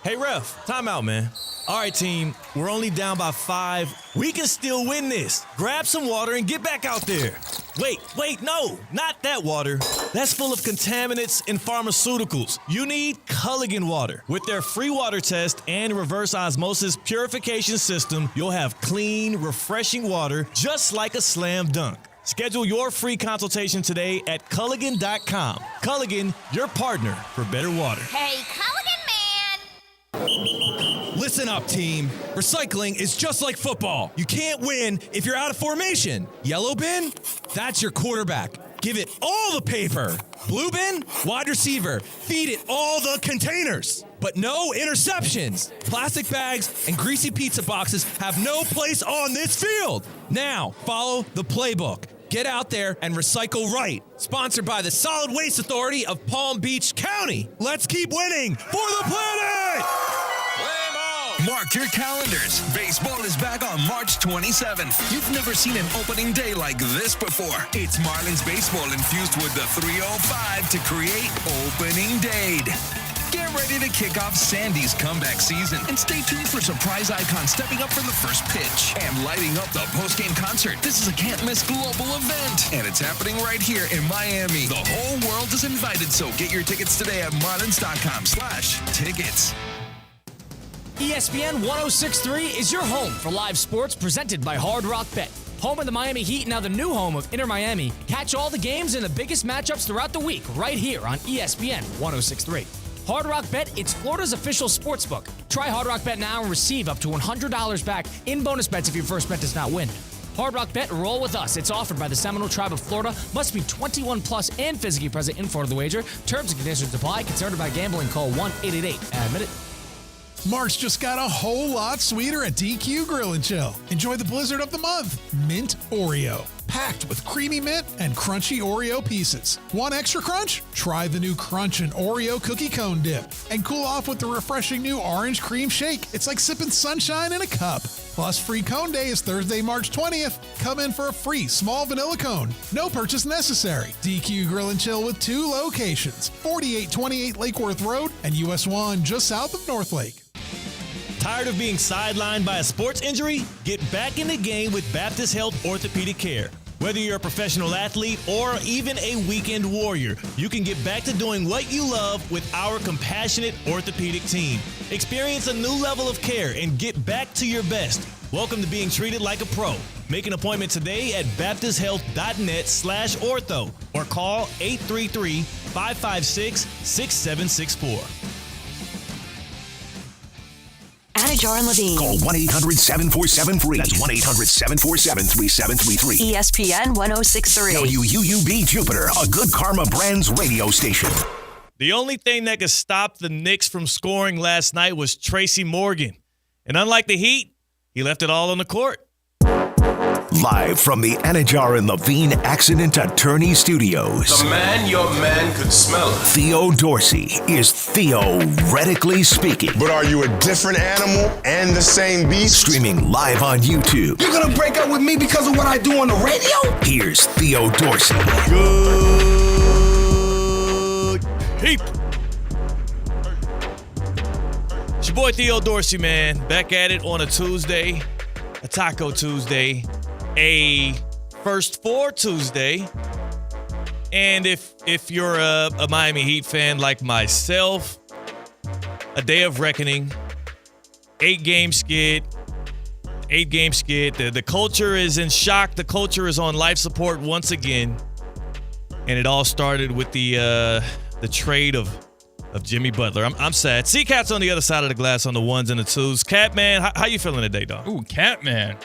Hey, ref, time out, man. All right, team, we're only down by 5. We can still win this. Grab some water and get back out there. Wait, no, not that water. That's full of contaminants and pharmaceuticals. You need Culligan water. With their free water test and reverse osmosis purification system, you'll have clean, refreshing water just like a slam dunk. Schedule your free consultation today at Culligan.com. Culligan, your partner for better water. Hey, Culligan man! Listen up, team. Recycling is just like football. You can't win if you're out of formation. Yellow bin? That's your quarterback. Give it all the paper. Blue bin? Wide receiver. Feed it all the containers. But no interceptions. Plastic bags and greasy pizza boxes have no place on this field. Now, follow the playbook. Get out there and recycle right. Sponsored by the Solid Waste Authority of Palm Beach County. Let's keep winning for the planet! Mark your calendars. Baseball is back on March 27th. You've never seen an opening day like this before. It's Marlins baseball infused with the 305 to create opening day. Get ready to kick off Sandy's comeback season and stay tuned for surprise icons stepping up for the first pitch and lighting up the post-game concert. This is a can't-miss global event, and it's happening right here in Miami. The whole world is invited, so get your tickets today at marlins.com/tickets. ESPN 106.3 is your home for live sports presented by Hard Rock Bet. Home of the Miami Heat, now the new home of Inter Miami. Catch all the games and the biggest matchups throughout the week right here on ESPN 106.3. Hard Rock Bet, it's Florida's official sportsbook. Try Hard Rock Bet now and receive up to $100 back in bonus bets if your first bet does not win. Hard Rock Bet, roll with us. It's offered by the Seminole Tribe of Florida. Must be 21 plus and physically present in Florida the wager. Terms and conditions apply. Concerned about gambling, call 1-888-ADMIT-IT. March just got a whole lot sweeter at DQ Grill and Chill. Enjoy the blizzard of the month, Mint Oreo. Packed with creamy mint and crunchy Oreo pieces. Want extra crunch? Try the new Crunch and Oreo cookie cone dip. And cool off with the refreshing new orange cream shake. It's like sipping sunshine in a cup. Plus, free cone day is Thursday, March 20th. Come in for a free small vanilla cone. No purchase necessary. DQ Grill and Chill with 2 locations. 4828 Lake Worth Road and US 1 just south of North Lake. Tired of being sidelined by a sports injury? Get back in the game with Baptist Health Orthopedic Care. Whether you're a professional athlete or even a weekend warrior, you can get back to doing what you love with our compassionate orthopedic team. Experience a new level of care and get back to your best. Welcome to being treated like a pro. Make an appointment today at baptisthealth.net/ortho or call 833-556-6764. Anajar and Levine. Call 1-800-747-FREE. That's 1-800-747-3733. ESPN 106.3. WUUB Jupiter, a Good Karma Brands radio station. The only thing that could stop the Knicks from scoring last night was Tracy Morgan. And unlike the Heat, he left it all on the court. Live from the Anajar and Levine Accident Attorney Studios. The man your man could smell it. Theo Dorsey is theoretically speaking. But are you a different animal and the same beast? Streaming live on YouTube. You're gonna break up with me because of what I do on the radio? Here's Theo Dorsey. Good people. It's your boy Theo Dorsey, man. Back at it on a Tuesday, a Taco Tuesday, a First Four Tuesday. And if you're a Miami Heat fan like myself, a day of reckoning, 8-game skid. The culture is in shock. The culture is on life support once again. And it all started with the trade of Jimmy Butler. I'm sad. See Cat's on the other side of the glass on the ones and the twos. Cat man, how you feeling today, dog? Ooh, Cat man.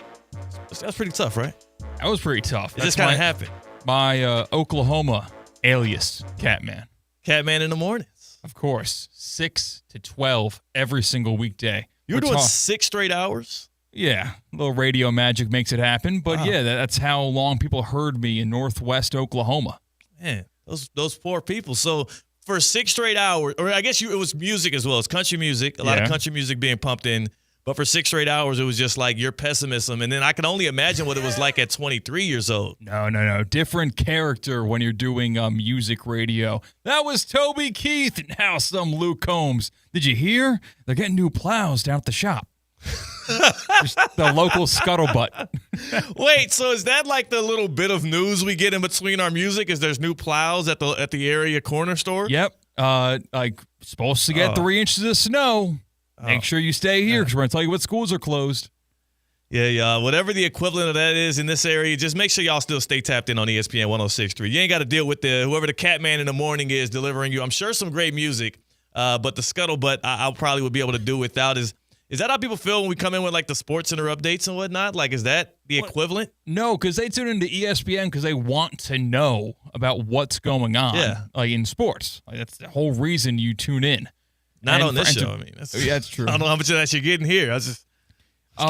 That's pretty tough, right? That was pretty tough. It just kind of happened. My Oklahoma alias, Cat man. Cat man in the mornings. Of course. 6 to 12 every single weekday. You were doing 6 straight hours? Yeah. A little radio magic makes it happen. But yeah, that's how long people heard me in Northwest Oklahoma. Man, those poor people. So for 6 straight hours, or I guess it was music as well. It's country music. A lot of country music being pumped in But for 6 straight hours, it was just like your pessimism. And then I can only imagine what it was like at 23 years old. No. Different character when you're doing music radio. That was Toby Keith. Now some Luke Combs. Did you hear? They're getting new plows down at the shop. Just the local scuttlebutt. Wait, so is that like the little bit of news we get in between our music? Is there's new plows at the area corner store? Yep. Like supposed to get 3 inches of snow. Make sure you stay here because we're going to tell you what schools are closed. Yeah. Whatever the equivalent of that is in this area, just make sure y'all still stay tapped in on ESPN 106.3. You ain't got to deal with whoever the cat man in the morning is delivering you. I'm sure some great music, but the scuttlebutt I probably would be able to do without. Is that how people feel when we come in with like the Sports Center updates and whatnot? Like, is that the equivalent? No, because they tune into ESPN because they want to know about what's going on like in sports. Like, that's the whole reason you tune in. Not on this show. I mean, that's true. I don't know how much of that you're getting here. I just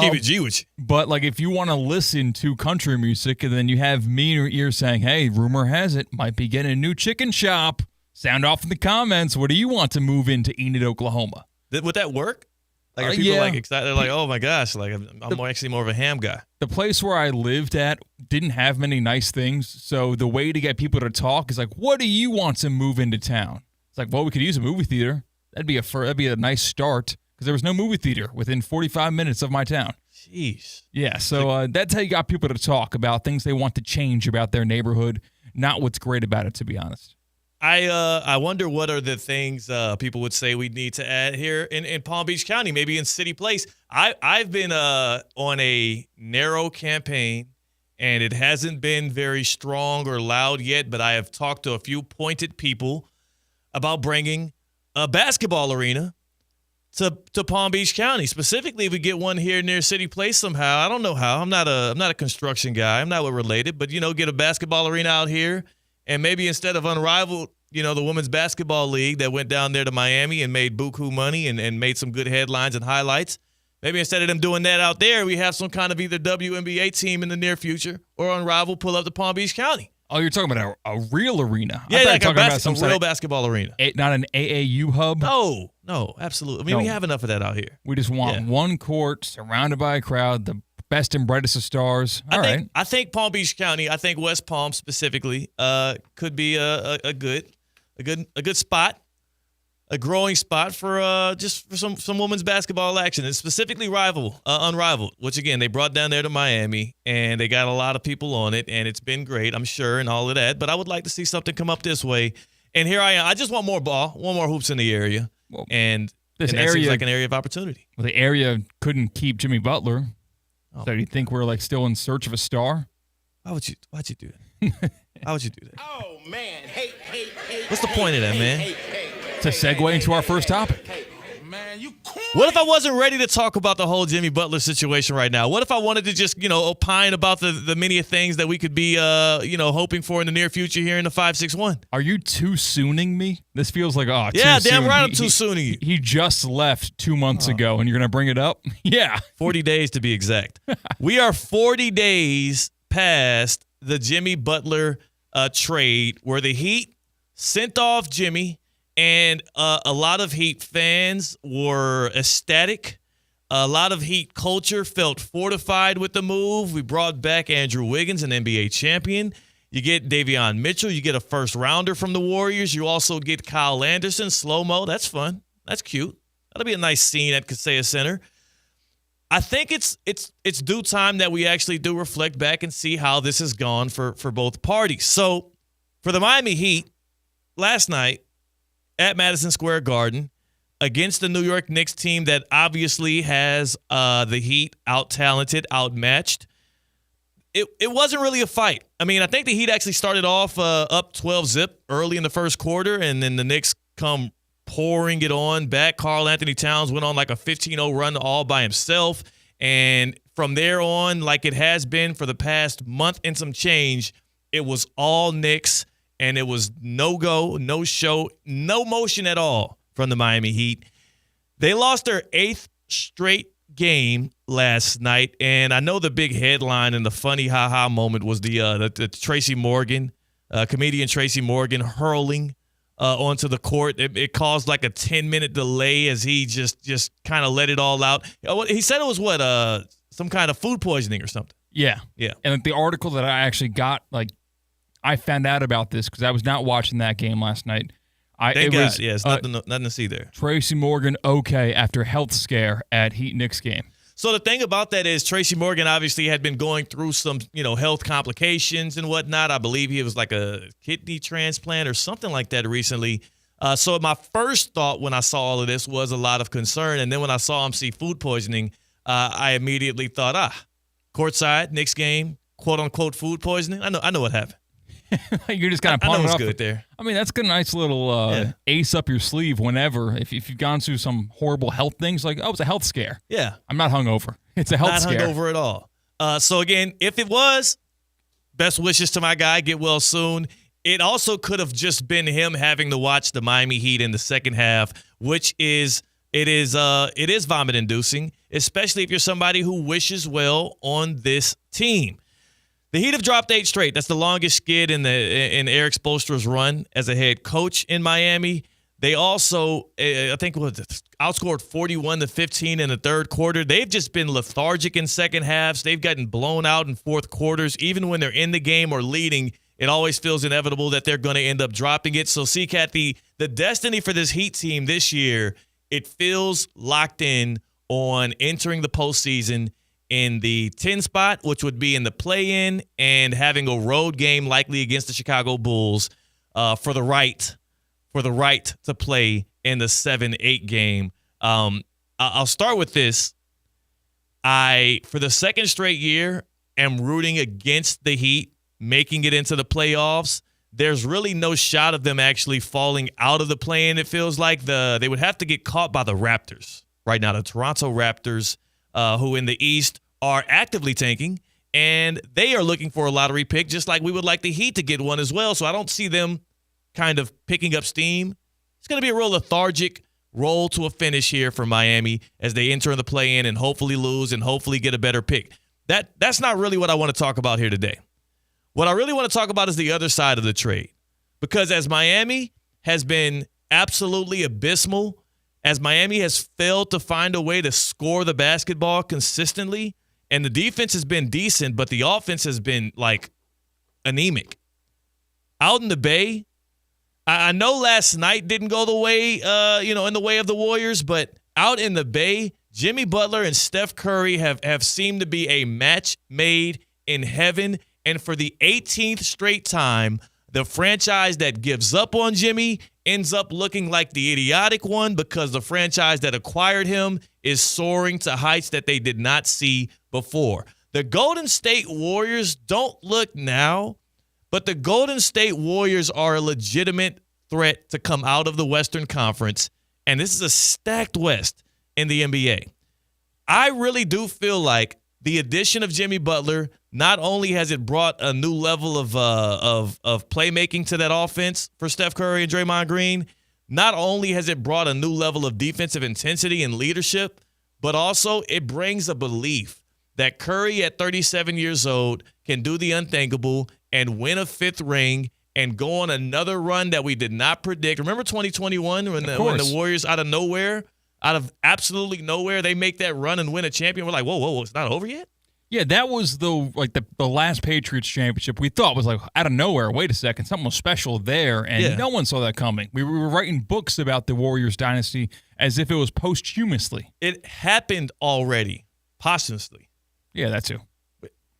keep it G with you. But like, if you want to listen to country music, and then you have me in your ear saying, "Hey, rumor has it, might be getting a new chicken shop." Sound off in the comments. What do you want to move into Enid, Oklahoma? Would that work? Like, are people like excited? They're like, "Oh my gosh!" Like, I'm actually more of a ham guy. The place where I lived at didn't have many nice things, so the way to get people to talk is like, "What do you want to move into town?" It's like, "Well, we could use a movie theater." That'd be a nice start because there was no movie theater within 45 minutes of my town. Jeez. Yeah, so that's how you got people to talk about things they want to change about their neighborhood, not what's great about it, to be honest. I wonder what are the things people would say we need to add here in Palm Beach County, maybe in City Place. I've been on a narrow campaign, and it hasn't been very strong or loud yet, but I have talked to a few pointed people about bringing a basketball arena to Palm Beach County. Specifically, if we get one here near City Place somehow. I don't know how. I'm not a construction guy. I'm not related, but get a basketball arena out here, and maybe instead of Unrivaled, the Women's Basketball League that went down there to Miami and made buku money and made some good headlines and highlights. Maybe instead of them doing that out there, we have some kind of either WNBA team in the near future or Unrivaled pull up to Palm Beach County. Oh, you're talking about a real arena. Yeah, like a real basketball arena. Not an AAU hub? No, absolutely. I mean, we have enough of that out here. We just want one court surrounded by a crowd, the best and brightest of stars. I think Palm Beach County, I think West Palm specifically, could be a good spot, a growing spot for some women's basketball action, and specifically Unrivaled, which again they brought down there to Miami, and they got a lot of people on it, and it's been great, I'm sure, and all of that. But I would like to see something come up this way, and here I am. I just want more hoops in the area, and that seems like an area of opportunity. Well, the area couldn't keep Jimmy Butler, so do you think we're like still in search of a star? Why'd you do that? Why would you do that? Oh man, hey. What's the point of that, man? To segue into our first topic. Man, you What if I wasn't ready to talk about the whole Jimmy Butler situation right now? What if I wanted to just, opine about the many things that we could be, hoping for in the near future here in the 561? Are you too sooning me? This feels like, yeah, too damn soon. right I'm too sooning you. He just left 2 months ago, and you're going to bring it up? Yeah. 40 days to be exact. We are 40 days past the Jimmy Butler trade where the Heat sent off Jimmy, and a lot of Heat fans were ecstatic. A lot of Heat culture felt fortified with the move. We brought back Andrew Wiggins, an NBA champion. You get Davion Mitchell. You get a first-rounder from the Warriors. You also get Kyle Anderson, slow-mo. That's fun. That's cute. That'll be a nice scene at Kaseya Center. I think it's due time that we actually do reflect back and see how this has gone for both parties. So for the Miami Heat, last night at Madison Square Garden against the New York Knicks team that obviously has the Heat out-talented, outmatched, it wasn't really a fight. I mean, I think the Heat actually started off up 12-zip early in the first quarter, and then the Knicks come pouring it on back. Karl Anthony Towns went on like a 15-0 run all by himself. And from there on, like it has been for the past month and some change, it was all Knicks, and it was no go, no show, no motion at all from the Miami Heat. They lost their 8th straight game last night, and I know the big headline and the funny ha-ha moment was the Tracy Morgan, comedian Tracy Morgan hurling onto the court. It caused like a 10-minute delay as he just kind of let it all out. He said it was some kind of food poisoning or something. Yeah. Yeah. And like the article that I actually got, like, I found out about this because I was not watching that game last night. It's nothing to see there. Tracy Morgan okay after health scare at Heat Knicks game. So the thing about that is Tracy Morgan obviously had been going through some, health complications and whatnot. I believe he was like a kidney transplant or something like that recently. So my first thought when I saw all of this was a lot of concern. And then when I saw him see food poisoning, I immediately thought, courtside, Knicks game, quote unquote food poisoning. I know what happened. You're just kind of I know palming it's off. good there. I mean, that's a nice little ace up your sleeve whenever. If you've gone through some horrible health things, like, it's a health scare. Yeah. I'm not hungover. It's a health scare. Not hungover at all. So, again, if it was, best wishes to my guy. Get well soon. It also could have just been him having to watch the Miami Heat in the second half, which is vomit-inducing, especially if you're somebody who wishes well on this team. The Heat have dropped 8 straight. That's the longest skid in Eric Spoelstra's run as a head coach in Miami. They also, I think, outscored 41-15 in the third quarter. They've just been lethargic in second halves. They've gotten blown out in fourth quarters. Even when they're in the game or leading, it always feels inevitable that they're going to end up dropping it. So, C-Cat, the destiny for this Heat team this year, it feels locked in on entering the postseason in the 10 spot, which would be in the play-in, and having a road game likely against the Chicago Bulls for the right to play in the 7-8 game. I'll start with this. For the second straight year, am rooting against the Heat making it into the playoffs. There's really no shot of them actually falling out of the play-in. It feels like they would have to get caught by the Raptors right now, the Toronto Raptors, who in the East are actively tanking, and they are looking for a lottery pick, just like we would like the Heat to get one as well. So I don't see them kind of picking up steam. It's going to be a real lethargic roll to a finish here for Miami as they enter the play-in and hopefully lose and hopefully get a better pick. That's not really what I want to talk about here today. What I really want to talk about is the other side of the trade, because as Miami has been absolutely abysmal, as Miami has failed to find a way to score the basketball consistently, and the defense has been decent, but the offense has been, like, anemic. Out in the Bay, I know last night didn't go the way, in the way of the Warriors, but out in the Bay, Jimmy Butler and Steph Curry have seemed to be a match made in heaven. And for the 18th straight time, the franchise that gives up on Jimmy ends up looking like the idiotic one, because the franchise that acquired him is soaring to heights that they did not see before. The Golden State Warriors don't look now, but the Golden State Warriors are a legitimate threat to come out of the Western Conference, and this is a stacked West in the NBA. I really do feel like the addition of Jimmy Butler, not only has it brought a new level of playmaking to that offense for Steph Curry and Draymond Green, not only has it brought a new level of defensive intensity and leadership, but also it brings a belief that Curry at 37 years old can do the unthinkable and win a 5th ring and go on another run that we did not predict. Remember 2021 when the Warriors out of absolutely nowhere, they make that run and win a champion? We're like, whoa, it's not over yet? Yeah, that was the last Patriots championship we thought was like out of nowhere. Wait a second, something was special there, and no one saw that coming. We were writing books about the Warriors dynasty as if it was posthumously. It happened already, posthumously. Yeah, that too.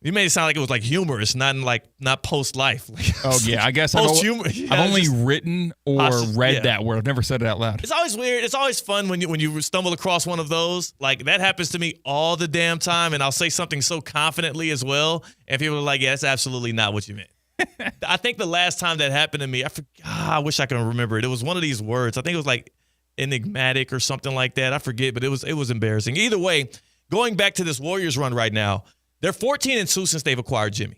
You made it sound like it was like humorous, not post life. Oh yeah, I guess I've only written or read that word. I've never said it out loud. It's always weird. It's always fun when you stumble across one of those. Like, that happens to me all the damn time, and I'll say something so confidently as well, and people are like, "Yeah, that's absolutely not what you meant." I think the last time that happened to me, I wish I could remember it. It was one of these words. I think it was like enigmatic or something like that. I forget, but it was embarrassing. Either way, going back to this Warriors run right now. They're 14-2 since they've acquired Jimmy.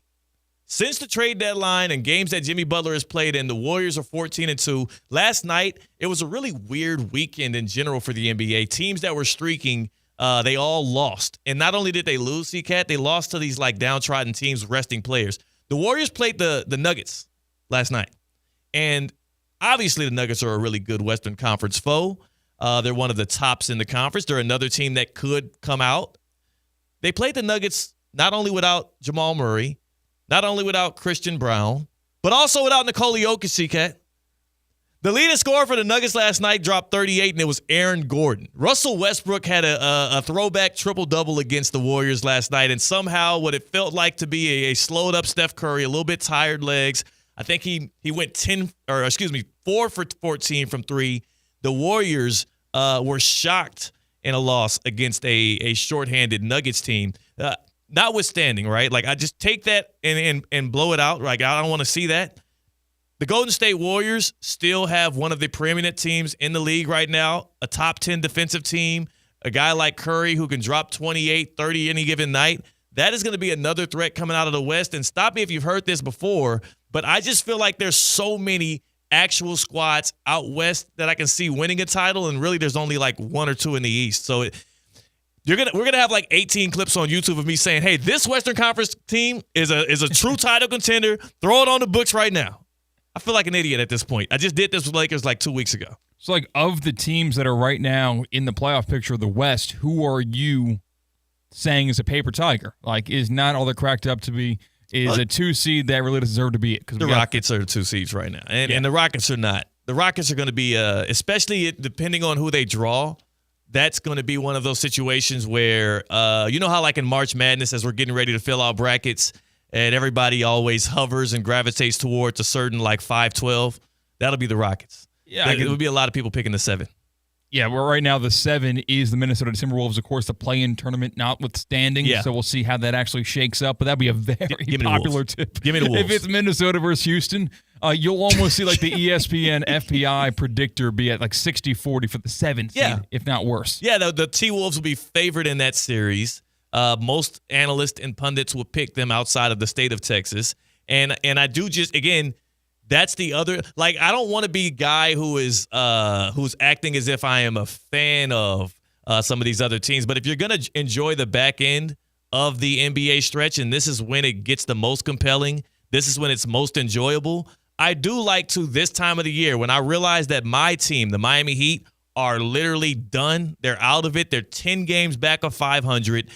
Since the trade deadline and games that Jimmy Butler has played in, the Warriors are 14-2. Last night, it was a really weird weekend in general for the NBA. Teams that were streaking, they all lost. And not only did they lose, C-Cat, they lost to these like downtrodden teams resting players. The Warriors played the Nuggets last night. And Obviously, the Nuggets are a really good Western Conference foe. They're one of the tops in the conference. They're another team that could come out. They played the Nuggets not only without Jamal Murray, not only without Christian Brown, but also without Nikola Jokic, Cat. The leading scorer for the Nuggets last night dropped 38, and it was Aaron Gordon. Russell Westbrook had a throwback triple-double against the Warriors last night, and somehow what it felt like to be a slowed-up Steph Curry, a little bit tired legs. I think he went 4 for 14 from 3. The Warriors were shocked in a loss against a shorthanded Nuggets team. Notwithstanding, right? Like, I just take that and blow it out. Like, I don't want to see that. The Golden State Warriors still have one of the preeminent teams in the league right now, a top 10 defensive team, a guy like Curry who can drop 28, 30 any given night. That is going to be another threat coming out of the West. And stop me if you've heard this before, but I just feel like there's so many actual squads out West that I can see winning a title, and really there's only like 1 or 2 in the East. So we're gonna have like 18 clips on YouTube of me saying, hey, this Western Conference team is a true title contender. Throw it on the books right now. I feel like an idiot at this point. I just did this with Lakers like 2 weeks ago. So, like, of the teams that are right now in the playoff picture of the West, who are you saying is a paper tiger? Like, is not all they're cracked up to be, is a 2 seed that really deserve to be it? The Rockets are the 2 seeds right now, and the Rockets are not. The Rockets are going to be, especially depending on who they draw, that's going to be one of those situations where, you know how like in March Madness, as we're getting ready to fill out brackets, and everybody always hovers and gravitates towards a certain like 5-12. That'll be the Rockets. Yeah, it would be a lot of people picking the 7. Yeah, well, right now the 7 is the Minnesota Timberwolves, of course, the play-in tournament notwithstanding. Yeah. So we'll see how that actually shakes up. But that'd be a very popular tip. Give me the Wolves. If it's Minnesota versus Houston, you'll almost see like the ESPN FPI predictor be at like 60-40 for the 7 seed, if not worse. Yeah, the T-Wolves will be favored in that series. Most analysts and pundits will pick them outside of the state of Texas. And I do just, again, that's the other, like, I don't want to be a guy who is who's acting as if I am a fan of some of these other teams. But if you're going to enjoy the back end of the NBA stretch, and this is when it gets the most compelling, this is when it's most enjoyable, I do like to, this time of the year, when I realize that my team, the Miami Heat, are literally done. They're out of it. They're 10 games back of 500.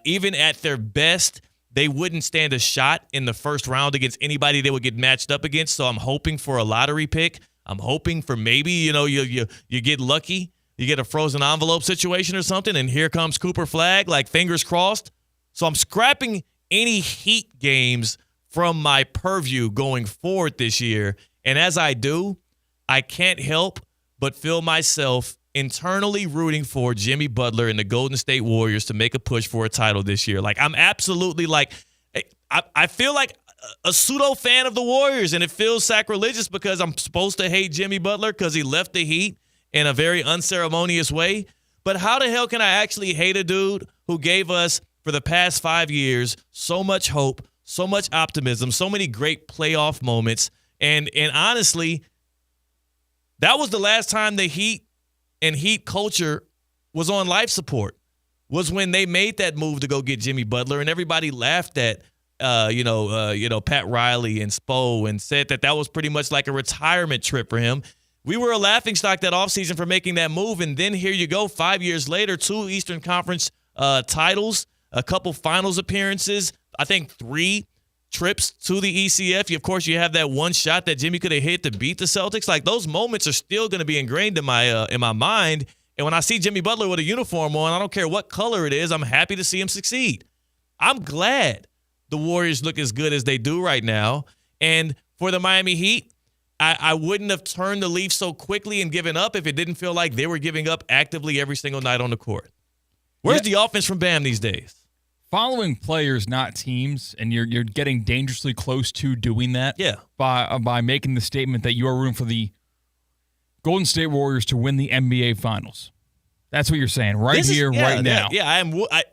Even at their best, they wouldn't stand a shot in the first round against anybody they would get matched up against. So I'm hoping for a lottery pick. I'm hoping for maybe, you get lucky. You get a frozen envelope situation or something, and here comes Cooper Flagg, like fingers crossed. So I'm scrapping any Heat games from my purview going forward this year. And as I do, I can't help but feel myself internally rooting for Jimmy Butler and the Golden State Warriors to make a push for a title this year. Like, I'm absolutely like, I feel like a pseudo fan of the Warriors, and it feels sacrilegious because I'm supposed to hate Jimmy Butler because he left the Heat in a very unceremonious way. But how the hell can I actually hate a dude who gave us, for the past 5 years, so much hope, so much optimism, so many great playoff moments, and honestly, that was the last time the Heat and Heat culture was on life support, was when they made that move to go get Jimmy Butler, and everybody laughed at, Pat Riley and Spo and said that was pretty much like a retirement trip for him. We were a laughingstock that offseason for making that move, and then here you go, 5 years later, 2 Eastern Conference titles, a couple finals appearances, I think 3 trips to the ECF. Of course, you have that one shot that Jimmy could have hit to beat the Celtics. Like, those moments are still going to be ingrained in my mind. And when I see Jimmy Butler with a uniform on, I don't care what color it is, I'm happy to see him succeed. I'm glad the Warriors look as good as they do right now. And for the Miami Heat, I wouldn't have turned the leaf so quickly and given up if it didn't feel like they were giving up actively every single night on the court. Where's the offense from Bam these days? Following players, not teams, and you're getting dangerously close to doing that. Yeah. By making the statement that you are rooting for the Golden State Warriors to win the NBA Finals. That's what you're saying right now. Yeah.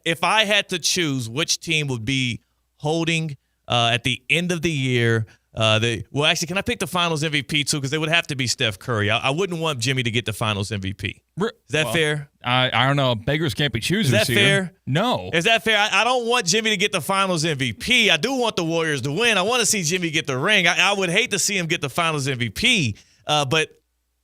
If I had to choose which team would be holding at the end of the year, actually, can I pick the Finals MVP too? Because they would have to be Steph Curry. I wouldn't want Jimmy to get the Finals MVP. Is that fair? I don't know. Beggars can't be choosers. Is that fair? No. Is that fair? I don't want Jimmy to get the Finals MVP. I do want the Warriors to win. I want to see Jimmy get the ring. I would hate to see him get the Finals MVP. But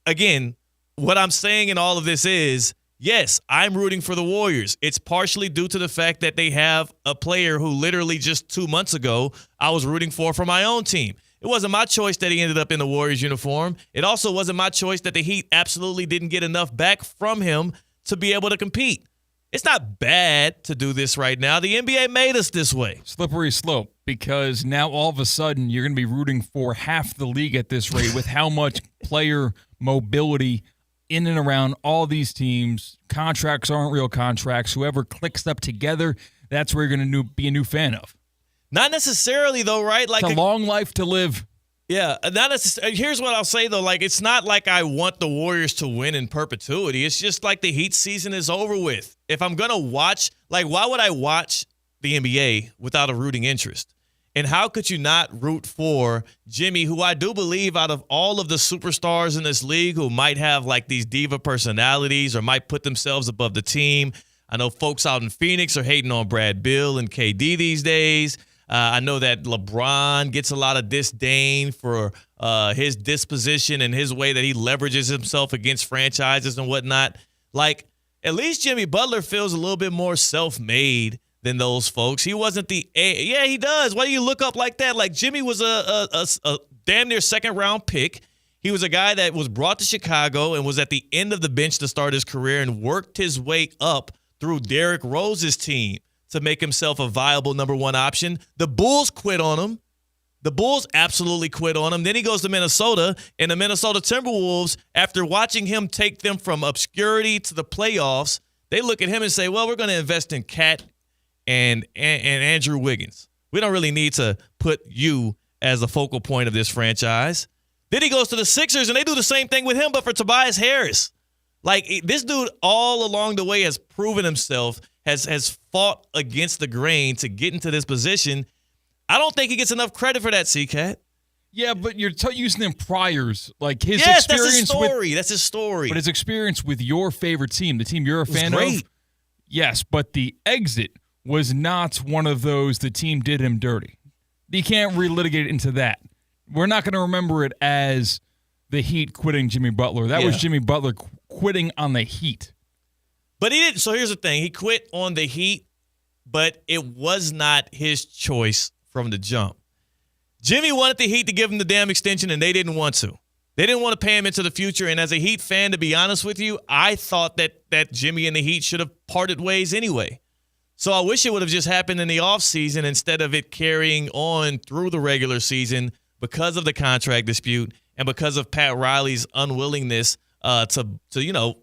again, what I'm saying in all of this is, yes, I'm rooting for the Warriors. It's partially due to the fact that they have a player who literally just 2 months ago I was rooting for my own team. It wasn't my choice that he ended up in the Warriors uniform. It also wasn't my choice that the Heat absolutely didn't get enough back from him to be able to compete. It's not bad to do this right now. The NBA made us this way. Slippery slope, because now all of a sudden you're going to be rooting for half the league at this rate with how much player mobility in and around all these teams. Contracts aren't real contracts. Whoever clicks up together, that's where you're going to be a new fan of. Not necessarily, though, right? Like it's a long life to live. Yeah, not necessarily. Here's what I'll say, though. Like, it's not like I want the Warriors to win in perpetuity. It's just like the Heat season is over with. If I'm going to watch, like, why would I watch the NBA without a rooting interest? And how could you not root for Jimmy, who I do believe out of all of the superstars in this league who might have like these diva personalities or might put themselves above the team? I know folks out in Phoenix are hating on Brad Beal and KD these days. I know that LeBron gets a lot of disdain for his disposition and his way that he leverages himself against franchises and whatnot. Like, at least Jimmy Butler feels a little bit more self-made than those folks. He wasn't yeah, he does. Why do you look up like that? Like, Jimmy was a damn near second-round pick. He was a guy that was brought to Chicago and was at the end of the bench to start his career and worked his way up through Derrick Rose's team to make himself a viable number one option. The Bulls quit on him. The Bulls absolutely quit on him. Then he goes to Minnesota, and the Minnesota Timberwolves, after watching him take them from obscurity to the playoffs, they look at him and say, well, we're going to invest in Cat and Andrew Wiggins. We don't really need to put you as the focal point of this franchise. Then he goes to the Sixers, and they do the same thing with him, but for Tobias Harris. Like, this dude all along the way has proven himself, has fought against the grain to get into this position. I don't think he gets enough credit for that, C-Cat. Yeah, but you're using them priors. Like his experience. That's his story. That's his story. But his experience with your favorite team, the team you're a fan of. Yes, but the exit was not one of those the team did him dirty. You can't relitigate it into that. We're not going to remember it as the Heat quitting Jimmy Butler. That was Jimmy Butler quitting on the Heat. But he didn't. So here's the thing. He quit on the Heat, but it was not his choice from the jump. Jimmy wanted the Heat to give him the damn extension, and they didn't want to. They didn't want to pay him into the future. And as a Heat fan, to be honest with you, I thought that Jimmy and the Heat should have parted ways anyway. So I wish it would have just happened in the offseason instead of it carrying on through the regular season because of the contract dispute and because of Pat Riley's unwillingness to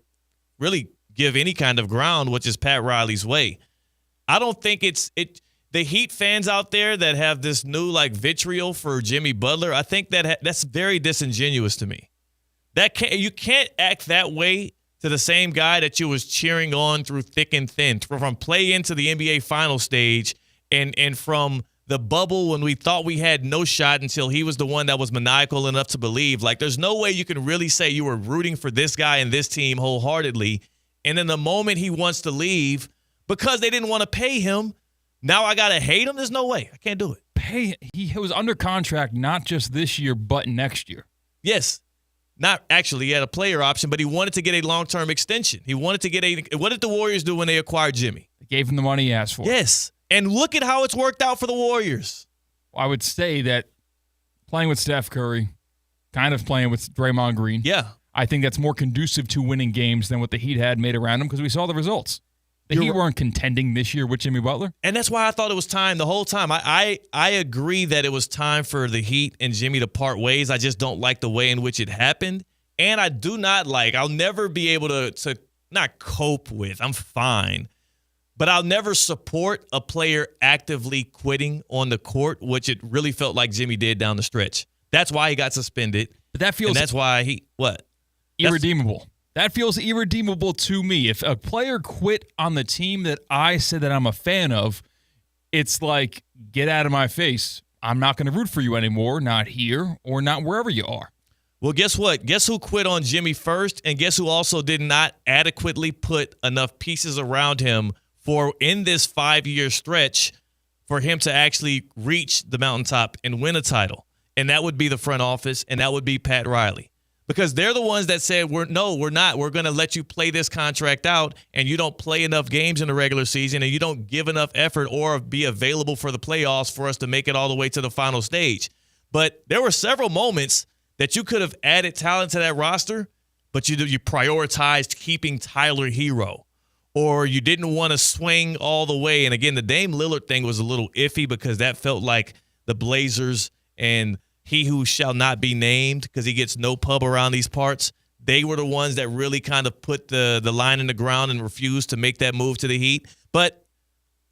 really give any kind of ground, which is Pat Riley's way. I don't think the Heat fans out there that have this new like vitriol for Jimmy Butler. I think that's very disingenuous to me. You can't act that way to the same guy that you was cheering on through thick and thin, from play into the NBA final stage and from the bubble when we thought we had no shot until he was the one that was maniacal enough to believe. Like, there's no way you can really say you were rooting for this guy and this team wholeheartedly. And then the moment he wants to leave because they didn't want to pay him, now I got to hate him? There's no way. I can't do it. He was under contract not just this year, but next year. Yes. Not actually, he had a player option, but he wanted to get a long-term extension. He wanted to get what did the Warriors do when they acquired Jimmy? They gave him the money he asked for. Yes. And look at how it's worked out for the Warriors. I would say that playing with Steph Curry, kind of playing with Draymond Green. Yeah. I think that's more conducive to winning games than what the Heat had made around them because we saw the results. The Heat weren't contending this year with Jimmy Butler. And that's why I thought it was time the whole time. I agree that it was time for the Heat and Jimmy to part ways. I just don't like the way in which it happened. And I do not I'll never be able to not cope with. I'm fine. But I'll never support a player actively quitting on the court, which it really felt like Jimmy did down the stretch. That's why he got suspended. But that feels... And that's why what? Irredeemable. That feels irredeemable to me. If a player quit on the team that I said that I'm a fan of, it's like, get out of my face. I'm not going to root for you anymore, not here or not wherever you are. Well, guess what? Guess who quit on Jimmy first, and guess who also did not adequately put enough pieces around him for, in this 5-year stretch, for him to actually reach the mountaintop and win a title. And that would be the front office, and that would be Pat Riley. because they're the ones that said, we're not. We're going to let you play this contract out, and you don't play enough games in the regular season, and you don't give enough effort or be available for the playoffs for us to make it all the way to the final stage. But there were several moments that you could have added talent to that roster, but you prioritized keeping Tyler Hero, or you didn't want to swing all the way. And again, the Dame Lillard thing was a little iffy because that felt like the Blazers and he who shall not be named, because he gets no pub around these parts, they were the ones that really kind of put the line in the ground and refused to make that move to the Heat. But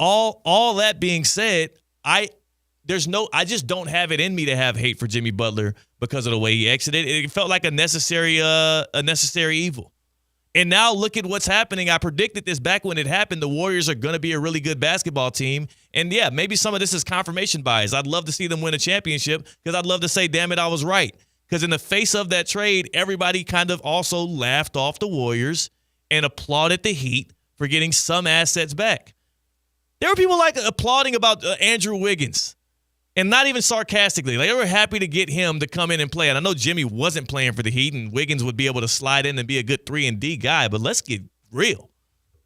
all that being said, I just don't have it in me to have hate for Jimmy Butler because of the way he exited. It felt like a necessary evil. And now look at what's happening. I predicted this back when it happened. The Warriors are going to be a really good basketball team. And, yeah, maybe some of this is confirmation bias. I'd love to see them win a championship because I'd love to say, damn it, I was right. Because in the face of that trade, everybody kind of also laughed off the Warriors and applauded the Heat for getting some assets back. There were people like applauding about Andrew Wiggins. And not even sarcastically. Like, they were happy to get him to come in and play. And I know Jimmy wasn't playing for the Heat, and Wiggins would be able to slide in and be a good 3-and-D guy. But let's get real.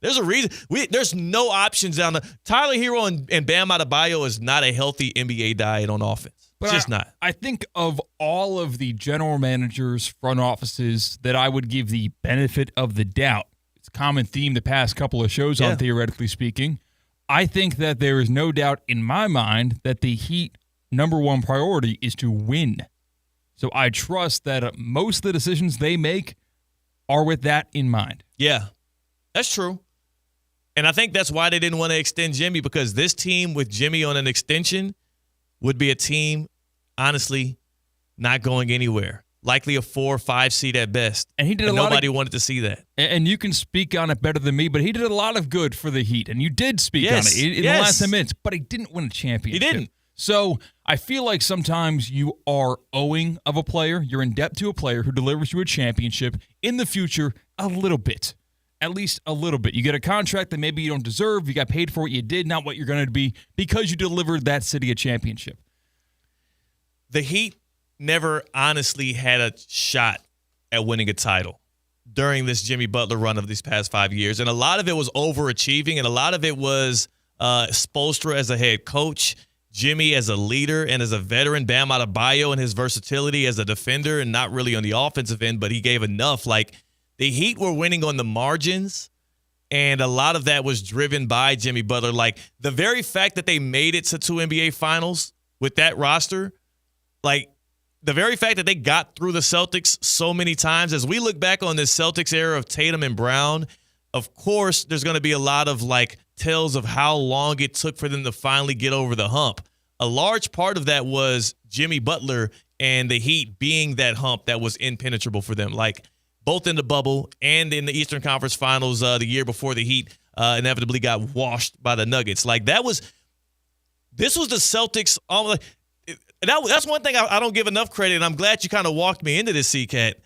There's a reason. There's no options down there. Tyler Hero and Bam Adebayo is not a healthy NBA diet on offense. But It's just not. I think of all of the general managers, front offices that I would give the benefit of the doubt. It's a common theme the past couple of shows on Theoretically Speaking. I think that there is no doubt in my mind that the Heat number one priority is to win. So I trust that most of the decisions they make are with that in mind. Yeah, that's true. And I think that's why they didn't want to extend Jimmy, because this team with Jimmy on an extension would be a team, honestly, not going anywhere. Likely a 4 or 5 seed at best. And he did nobody wanted to see that. And you can speak on it better than me, but he did a lot of good for the Heat. And you did speak on it in the last 10 minutes, but he didn't win a championship. He didn't. So I feel like sometimes you are owing of a player. You're in debt to a player who delivers you a championship in the future a little bit. At least a little bit. You get a contract that maybe you don't deserve. You got paid for what you did, not what you're going to be, because you delivered that city a championship. The Heat never honestly had a shot at winning a title during this Jimmy Butler run of these past 5 years. And a lot of it was overachieving, and a lot of it was Spoelstra as a head coach, Jimmy as a leader and as a veteran, Bam Adebayo and his versatility as a defender, and not really on the offensive end, but he gave enough. Like, the Heat were winning on the margins, and a lot of that was driven by Jimmy Butler. Like, the very fact that they made it to 2 NBA finals with that roster, like, the very fact that they got through the Celtics so many times, as we look back on this Celtics era of Tatum and Brown, of course, there's going to be a lot of, like, tales of how long it took for them to finally get over the hump. A large part of that was Jimmy Butler and the Heat being that hump that was impenetrable for them. Like, both in the bubble and in the Eastern Conference Finals the year before the Heat inevitably got washed by the Nuggets. Like, this was the Celtics. That's one thing I don't give enough credit, and I'm glad you kind of walked me into this, C-Cat.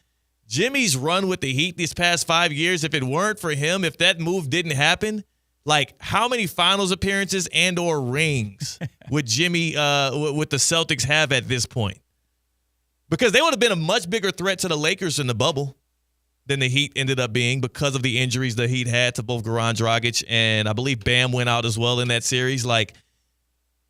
Jimmy's run with the Heat these past 5 years, if it weren't for him, if that move didn't happen, like, how many finals appearances and or rings would Jimmy with the Celtics have at this point? Because they would have been a much bigger threat to the Lakers in the bubble than the Heat ended up being because of the injuries the Heat had to both Goran Dragic and I believe Bam went out as well in that series. Like,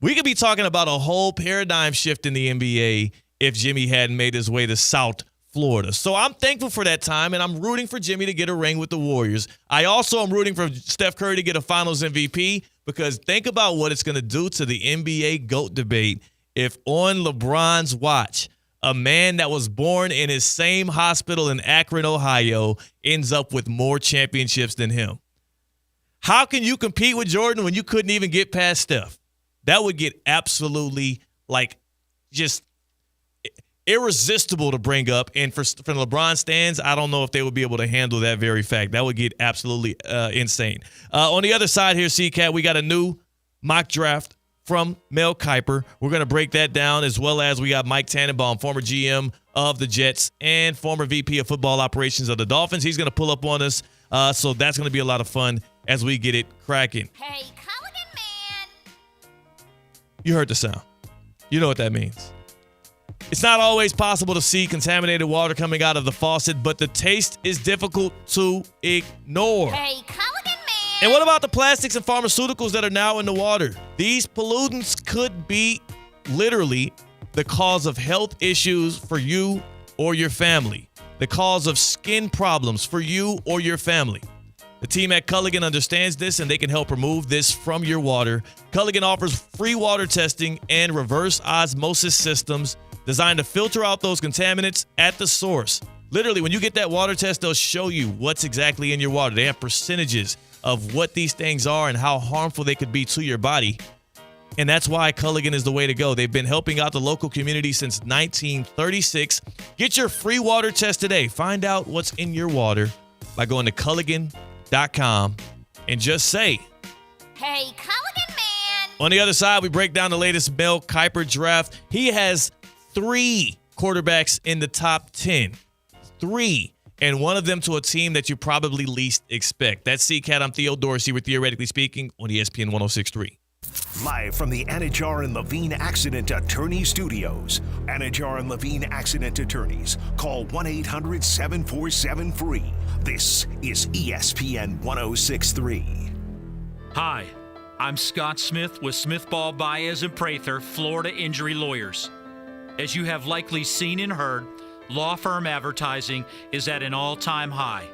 we could be talking about a whole paradigm shift in the NBA if Jimmy hadn't made his way to South Florida. So I'm thankful for that time, and I'm rooting for Jimmy to get a ring with the Warriors. I also am rooting for Steph Curry to get a Finals MVP, because think about what it's going to do to the NBA GOAT debate if on LeBron's watch, a man that was born in his same hospital in Akron, Ohio, ends up with more championships than him. How can you compete with Jordan when you couldn't even get past Steph? That would get absolutely, like, just irresistible to bring up. And for LeBron stands, I don't know if they would be able to handle that very fact. That would get absolutely insane. On the other side here, C-Cat, we got a new mock draft from Mel Kiper. We're going to break that down, as well as we got Mike Tannenbaum, former GM of the Jets and former VP of football operations of the Dolphins. He's going to pull up on us. So that's going to be a lot of fun as we get it cracking. Hey, Culligan man. You heard the sound. You know what that means. It's not always possible to see contaminated water coming out of the faucet, but the taste is difficult to ignore. Hey, Culligan man! And what about the plastics and pharmaceuticals that are now in the water? These pollutants could be literally the cause of health issues for you or your family, the cause of skin problems for you or your family. The team at Culligan understands this, and they can help remove this from your water. Culligan offers free water testing and reverse osmosis systems designed to filter out those contaminants at the source. Literally, when you get that water test, they'll show you what's exactly in your water. They have percentages of what these things are and how harmful they could be to your body. And that's why Culligan is the way to go. They've been helping out the local community since 1936. Get your free water test today. Find out what's in your water by going to Culligan.com and just say, Hey, Culligan man! On the other side, we break down the latest Mel Kiper draft. He has 3 quarterbacks in the top 10. 3. And one of them to a team that you probably least expect. That's CCAT. I'm Theo Dorsey with Theoretically Speaking on ESPN 106.3. Live from the Anajar and Levine Accident Attorney Studios. Anajar and Levine Accident Attorneys. Call 1-800-747-FREE. This is ESPN 106.3. Hi, I'm Scott Smith with Smith Ball Baez and Prather, Florida Injury Lawyers. As you have likely seen and heard, law firm advertising is at an all-time high.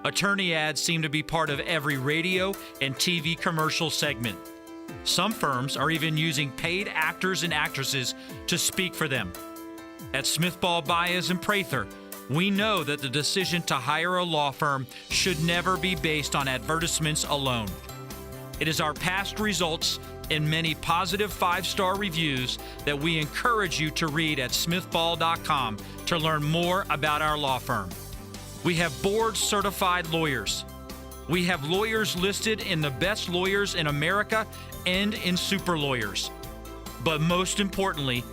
Attorney ads seem to be part of every radio and TV commercial segment. Some firms are even using paid actors and actresses to speak for them. At Smith Ball Baez and Prather, we know that the decision to hire a law firm should never be based on advertisements alone. It is our past results and many positive 5-star reviews that we encourage you to read at smithball.com to learn more about our law firm. We have board-certified lawyers. We have lawyers listed in the best lawyers in America and in super lawyers. But most importantly,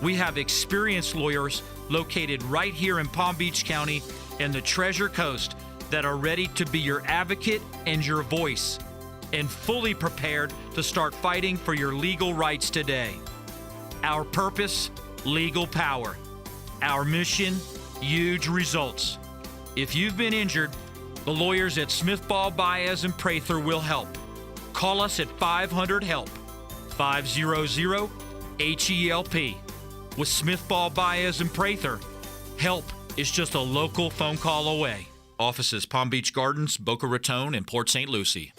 we have experienced lawyers located right here in Palm Beach County and the Treasure Coast that are ready to be your advocate and your voice, and fully prepared to start fighting for your legal rights today. Our purpose, legal power. Our mission, huge results. If you've been injured, the lawyers at Smith Ball Baez and Prather will help. Call us at 500-HELP, 500-HELP. With Smith Ball Baez and Prather, help is just a local phone call away. Offices Palm Beach Gardens, Boca Raton, and Port St. Lucie.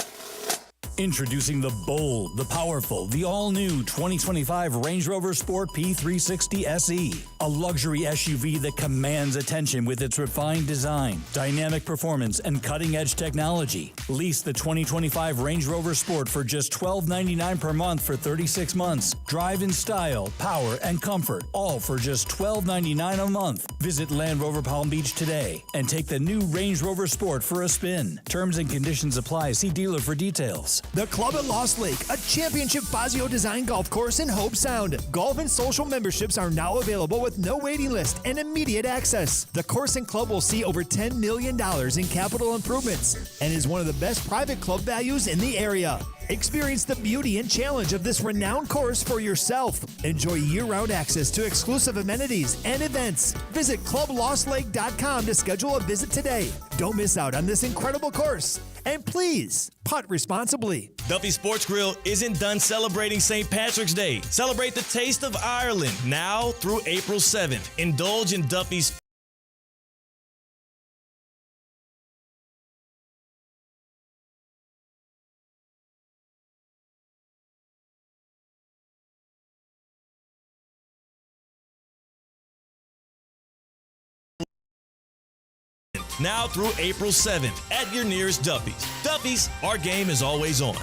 Introducing the bold, the powerful, the all-new 2025 Range Rover Sport P360 SE. A luxury SUV that commands attention with its refined design, dynamic performance, and cutting-edge technology. Lease the 2025 Range Rover Sport for just $12.99 per month for 36 months. Drive in style, power, and comfort, all for just $12.99 a month. Visit Land Rover Palm Beach today and take the new Range Rover Sport for a spin. Terms and conditions apply. See dealer for details. The Club at Lost Lake, a championship Fazio design golf course in Hope Sound. Golf and social memberships are now available with no waiting list and immediate access. The course and club will see over $10 million in capital improvements and is one of the best private club values in the area. Experience the beauty and challenge of this renowned course for yourself. Enjoy year-round access to exclusive amenities and events. Visit clublostlake.com to schedule a visit today. Don't miss out on this incredible course. And please, putt responsibly. Duffy Sports Grill isn't done celebrating St. Patrick's Day. Celebrate the taste of Ireland now through April 7th. Indulge in Duffy's now through April 7th at your nearest Duffy's. Duffy's, our game is always on.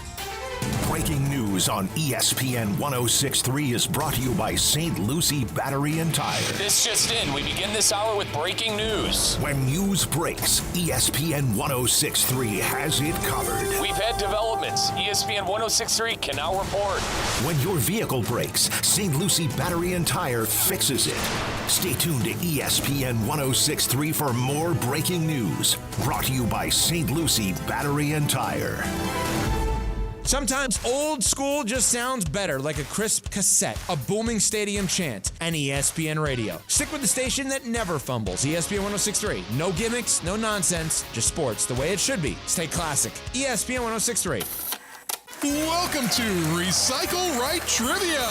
Breaking news on ESPN 106.3 is brought to you by St. Lucie Battery and Tire. This just in, we begin this hour with breaking news. When news breaks, ESPN 106.3 has it covered. We've had developments. ESPN 106.3 can now report. When your vehicle breaks, St. Lucie Battery and Tire fixes it. Stay tuned to ESPN 106.3 for more breaking news. Brought to you by St. Lucie Battery and Tire. Sometimes old school just sounds better, like a crisp cassette, a booming stadium chant, and ESPN radio. Stick with the station that never fumbles. ESPN 106.3. No gimmicks, no nonsense, just sports the way it should be. Stay classic. ESPN 106.3. Welcome to Recycle Right Trivia,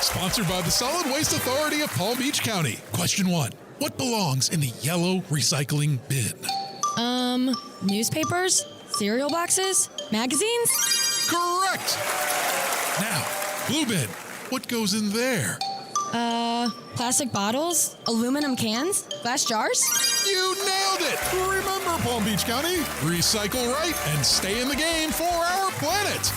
sponsored by the Solid Waste Authority of Palm Beach County. Question 1. What belongs in the yellow recycling bin? Newspapers, cereal boxes, magazines? Correct! Now, blue bin, what goes in there? Plastic bottles, aluminum cans, glass jars? You nailed it! Remember, Palm Beach County, recycle right and stay in the game for our planet.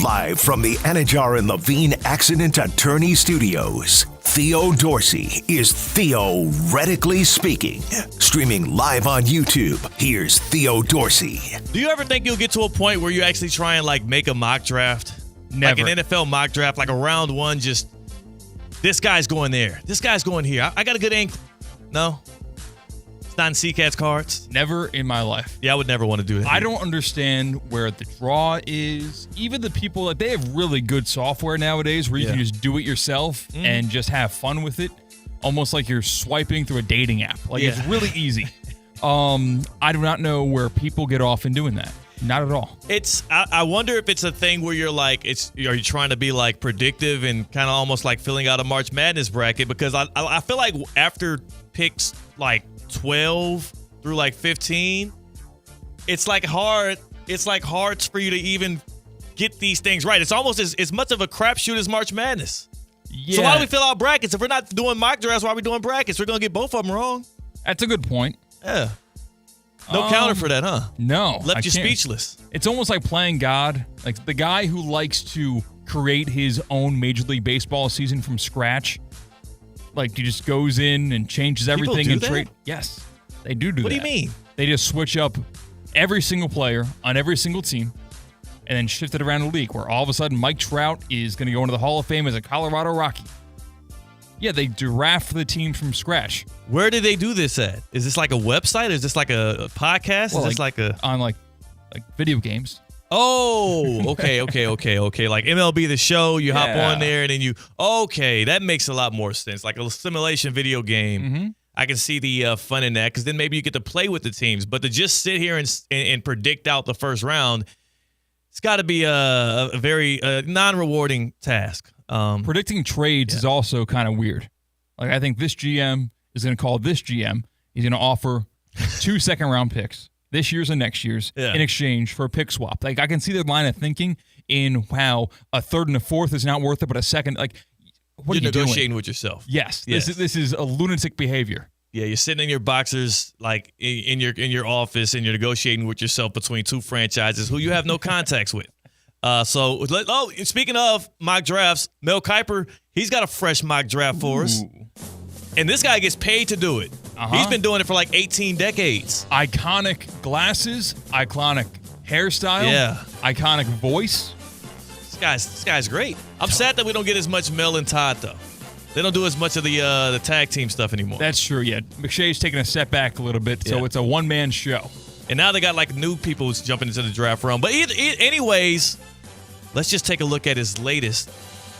Live from the Anajar and Levine Accident Attorney Studios, Theo Dorsey is theoretically speaking. Streaming live on YouTube, here's Theo Dorsey. Do you ever think you'll get to a point where you actually try and make a mock draft? Never. Like an NFL mock draft, like a round one, just this guy's going there. This guy's going here. I got a good ankle. No? It's not in CCAT's cards? Never in my life. Yeah, I would never want to do that. I don't understand where the draw is. Even the people, they have really good software nowadays where you can just do it yourself and just have fun with it. Almost like you're swiping through a dating app. It's really easy. I do not know where people get off in doing that. Not at all. I wonder if it's a thing where you're are you trying to be predictive and kind of almost like filling out a March Madness bracket? Because I feel like after picks 12 through 15, it's hard for you to even get these things right. It's almost as much of a crapshoot as March Madness. Yeah. So why do we fill out brackets? If we're not doing mock drafts, why are we doing brackets? We're going to get both of them wrong. That's a good point. Yeah. No counter for that, huh? No. Left you speechless. It's almost like playing God. Like the guy who likes to create his own Major League Baseball season from scratch. He just goes in and changes everything and trade. Yes, they do that. What do you mean? They just switch up every single player on every single team and then shift it around the league where all of a sudden Mike Trout is going to go into the Hall of Fame as a Colorado Rocky. Yeah, they draft the team from scratch. Where did they do this at? Is this like a website? Is this like a podcast? Well, is this on video games? Oh, okay. Like MLB The Show, you hop on there and then that makes a lot more sense. Like a simulation video game. Mm-hmm. I can see the fun in that because then maybe you get to play with the teams. But to just sit here and predict out the first round, it's got to be a very non-rewarding task. Predicting trades is also kind of weird. I think this GM is going to call this GM. He's going to offer 2 second-round picks, this year's and next year's, in exchange for a pick swap. I can see the line of thinking in how a third and a fourth is not worth it, but a second, what you're are you negotiating doing? with yourself. Yes. This is a lunatic behavior. Yeah, you're sitting in your boxers, in your office, and you're negotiating with yourself between two franchises who you have no contacts with. Speaking of mock drafts, Mel Kiper, he's got a fresh mock draft for us. And this guy gets paid to do it. He's been doing it for 18 decades. Iconic glasses, iconic hairstyle, iconic voice. This guy's great. I'm sad that we don't get as much Mel and Todd, though. They don't do as much of the tag team stuff anymore. That's true, yeah. McShay's taking a step back a little bit, so it's a one-man show. And now they got new people who's jumping into the draft realm. But anyways, let's just take a look at his latest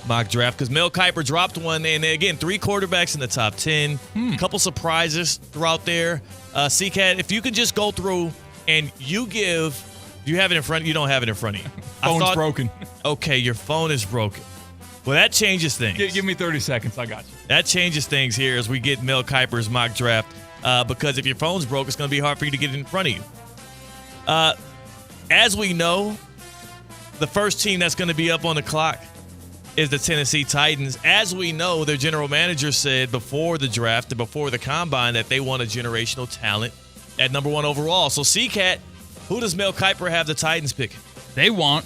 mock draft because Mel Kiper dropped one. And again, 3 quarterbacks in the top 10. A couple surprises throughout there. CCAT, if you could just go through and you have it in front? You don't have it in front of you. Phone's broken. Okay, your phone is broken. Well, that changes things. Give me 30 seconds. I got you. That changes things here as we get Mel Kiper's mock draft because if your phone's broke, it's going to be hard for you to get it in front of you. As we know, the first team that's going to be up on the clock is the Tennessee Titans. As we know, their general manager said before the draft and before the combine that they want a generational talent at number 1 overall. So, CCAT, who does Mel Kiper have the Titans picking? They want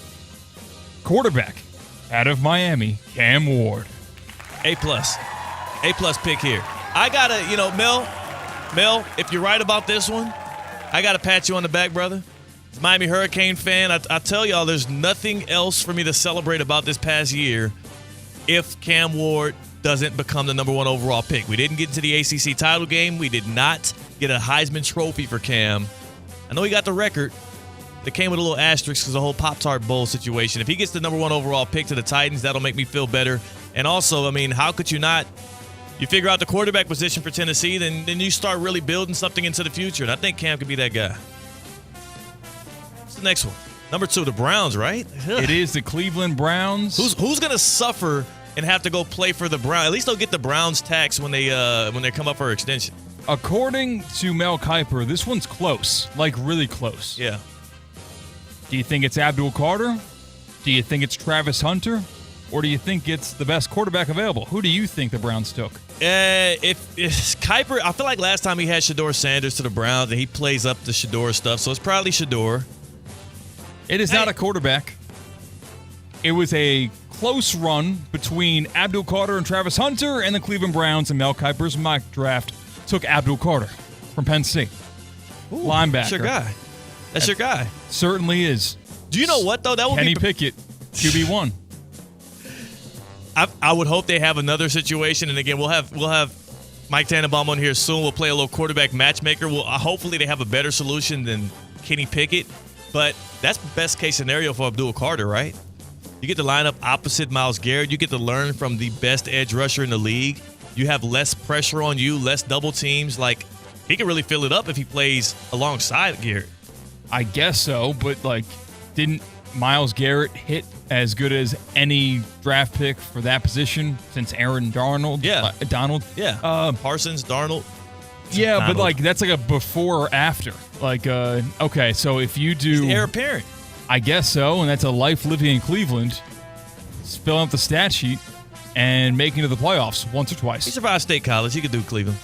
quarterback out of Miami, Cam Ward. A+ pick here. I got to, Mel, if you're right about this one, I got to pat you on the back, brother. As a Miami Hurricane fan, I tell y'all there's nothing else for me to celebrate about this past year if Cam Ward doesn't become the number 1 overall pick. We didn't get into the ACC title game. We did not get a Heisman Trophy for Cam. I know he got the record. It came with a little asterisk because the whole Pop-Tart Bowl situation. If he gets the number 1 overall pick to the Titans, that'll make me feel better. And also, I mean, how could you not? You figure out the quarterback position for Tennessee, then you start really building something into the future. And I think Cam could be that guy. What's the next one? Number 2, the Browns, right? It is the Cleveland Browns. Who's going to suffer and have to go play for the Browns? At least they'll get the Browns tax when they come up for extension. According to Mel Kiper, this one's close, like really close. Yeah. Do you think it's Abdul Carter? Do you think it's Travis Hunter? Or do you think it's the best quarterback available? Who do you think the Browns took? If Kiper, I feel like last time he had Shedeur Sanders to the Browns, and he plays up the Shedeur stuff, so it's probably Shedeur. It is not a quarterback. It was a close run between Abdul Carter and Travis Hunter, and the Cleveland Browns and Mel Kiper's mock draft took Abdul Carter from Penn State. Ooh, linebacker. That's your guy. That's your guy. Certainly is. Do you know what, though? That would Kenny be Pickett, QB1. I would hope they have another situation, and again, we'll have Mike Tannenbaum on here soon. We'll play a little quarterback matchmaker. Hopefully they have a better solution than Kenny Pickett, but that's best case scenario for Abdul Carter, right? You get to line up opposite Myles Garrett. You get to learn from the best edge rusher in the league. You have less pressure on you, less double teams. Like, he can really fill it up if he plays alongside Garrett. I guess so, but didn't Myles Garrett hit as good as any draft pick for that position since Aaron Darnold? Yeah. Donald? Yeah. Parsons, Darnold. Yeah, Donald. but that's like a before or after. Okay, so if you do... He's the heir apparent. I guess so, and that's a life living in Cleveland. Filling up the stat sheet and making it to the playoffs once or twice. He survived State College. He could do Cleveland.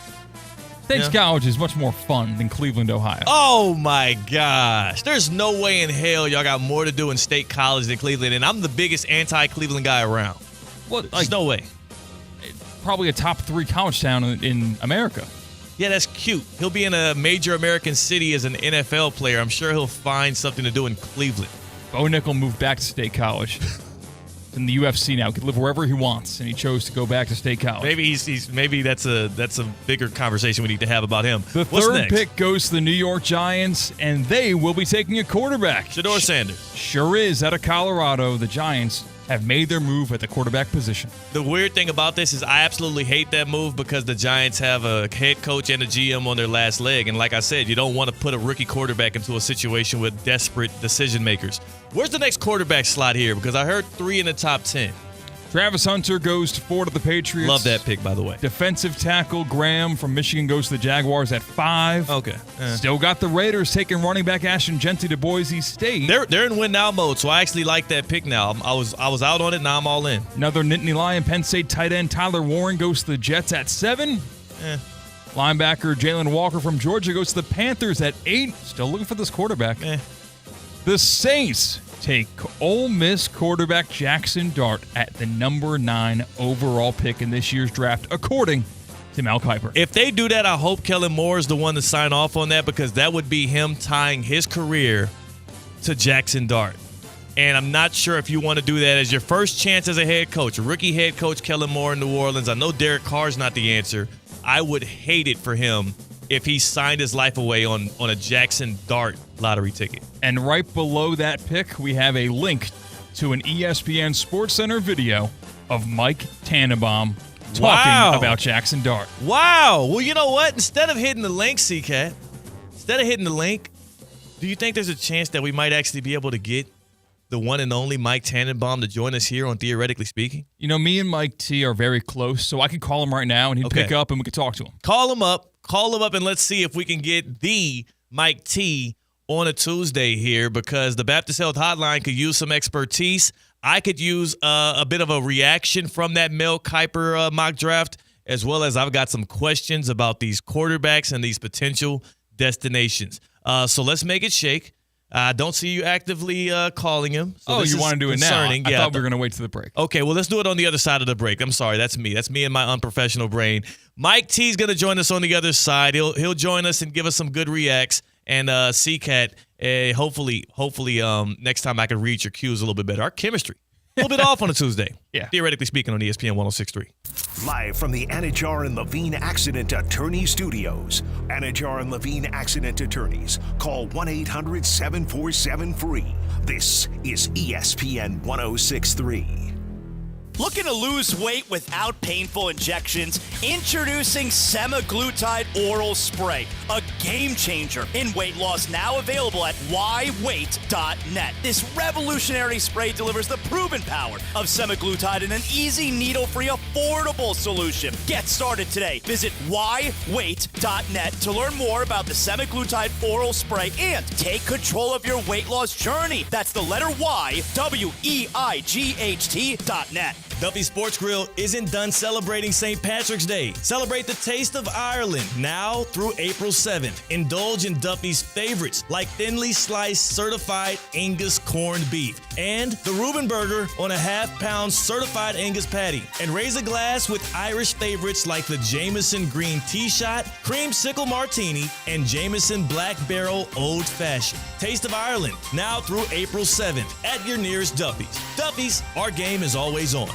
State College is much more fun than Cleveland, Ohio. Oh, my gosh. There's no way in hell y'all got more to do in State College than Cleveland, and I'm the biggest anti-Cleveland guy around. There's no way. Probably a top 3 college town in America. Yeah, that's cute. He'll be in a major American city as an NFL player. I'm sure he'll find something to do in Cleveland. Bo Nickel moved back to State College. In the UFC now, he could live wherever he wants, and he chose to go back to State College. Maybe that's a bigger conversation we need to have about him. The third pick goes to the New York Giants, and they will be taking a quarterback. Shedeur Sanders. Sure is. Out of Colorado, the Giants have made their move at the quarterback position. The weird thing about this is I absolutely hate that move because the Giants have a head coach and a GM on their last leg. And like I said, you don't want to put a rookie quarterback into a situation with desperate decision makers. Where's the next quarterback slot here? Because I heard 3 in the top 10. Travis Hunter goes to 4 to the Patriots. Love that pick, by the way. Defensive tackle Graham from Michigan goes to the Jaguars at 5. Okay. Still got the Raiders taking running back Ashton Gentry to Boise State. They're in win now mode, so I actually like that pick now. I was out on it, now I'm all in. Another Nittany Lion, Penn State tight end Tyler Warren goes to the Jets at 7. Linebacker Jalen Walker from Georgia goes to the Panthers at 8. Still looking for this quarterback. The Saints take Ole Miss quarterback Jackson Dart at the number 9 overall pick in this year's draft, according to Mel Kiper. If they do that, I hope Kellen Moore is the one to sign off on that because that would be him tying his career to Jackson Dart. And I'm not sure if you want to do that as your first chance as a head coach. A rookie head coach, Kellen Moore in New Orleans. I know Derek Carr's not the answer. I would hate it for him if he signed his life away on a Jackson Dart lottery ticket. And right below that pick, we have a link to an ESPN SportsCenter video of Mike Tannenbaum talking about Jackson Dart. Wow. Well, you know what? Instead of hitting the link, C-Cat, do you think there's a chance that we might actually be able to get the one and only Mike Tannenbaum to join us here on Theoretically Speaking? You know, me and Mike T are very close, so I could call him right now, and he'd pick up, and we could talk to him. Call him up, and let's see if we can get the Mike T on a Tuesday here because the Baptist Health Hotline could use some expertise. I could use a bit of a reaction from that Mel Kiper mock draft, as well as I've got some questions about these quarterbacks and these potential destinations. So let's make it shake. I don't see you actively calling him. So you want to do it now? I thought we were going to wait to the break. Okay, well, let's do it on the other side of the break. I'm sorry, that's me. That's me and my unprofessional brain. Mike T's going to join us on the other side. He'll join us and give us some good reacts. And C-Cat, hopefully, next time I can read your cues a little bit better. Our chemistry A little bit off on a Tuesday. Yeah. Theoretically speaking on ESPN 106.3. Live from the Anajar and Levine Accident Attorney Studios. Anajar and Levine Accident Attorneys. Call 1-800-747-FREE. This is ESPN 106.3. Looking to lose weight without painful injections? Introducing semaglutide oral spray, a game changer in weight loss, now available at whyweight.net. This revolutionary spray delivers the proven power of semaglutide in an easy, needle-free, affordable solution. Get started today. Visit whyweight.net to learn more about the semaglutide oral spray and take control of your weight loss journey. That's the letter Y, WEIGHT.net. Duffy Sports Grill isn't done celebrating St. Patrick's Day. Celebrate the taste of Ireland now through April 7th. Indulge in Duffy's favorites like thinly sliced certified Angus corned beef and the Reuben Burger on a half-pound certified Angus patty. And raise a glass with Irish favorites like the Jameson Green Tea Shot, Creamsicle Martini, and Jameson Black Barrel Old Fashioned. Taste of Ireland now through April 7th at your nearest Duffy's. Duffy's, our game is always on.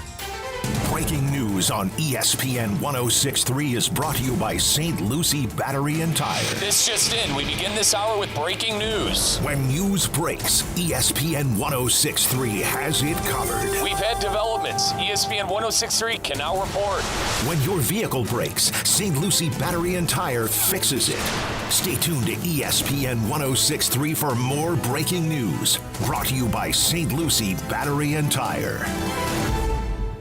Breaking news on ESPN 106.3 is brought to you by St. Lucie Battery and Tire. This just in. We begin this hour with breaking news. When news breaks, ESPN 106.3 has it covered. We've had developments. ESPN 106.3 can now report. When your vehicle breaks, St. Lucie Battery and Tire fixes it. Stay tuned to ESPN 106.3 for more breaking news. Brought to you by St. Lucie Battery and Tire.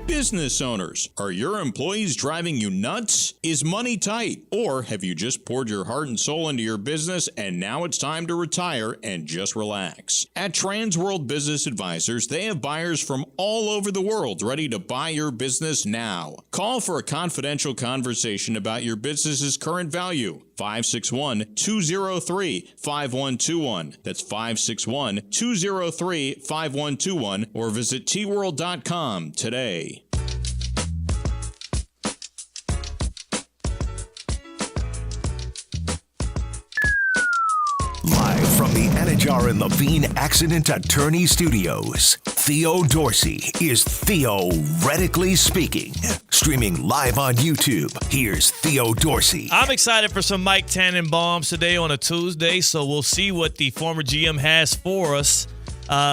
Business owners, are your employees driving you nuts? Is money tight? Or have you just poured your heart and soul into your business and now it's time to retire and just relax? At Transworld Business Advisors, they have buyers from all over the world ready to buy your business now. Call for a confidential conversation about your business's current value. 561-203-5121. That's 561-203-5121 or visit tworld.com today. Live from the Anajar and Levine Accident Attorney Studios, Theo Dorsey is theoretically speaking. Streaming live on YouTube, here's Theo Dorsey. I'm excited for some Mike Tannenbaums today on a Tuesday, so we'll see what the former GM has for us.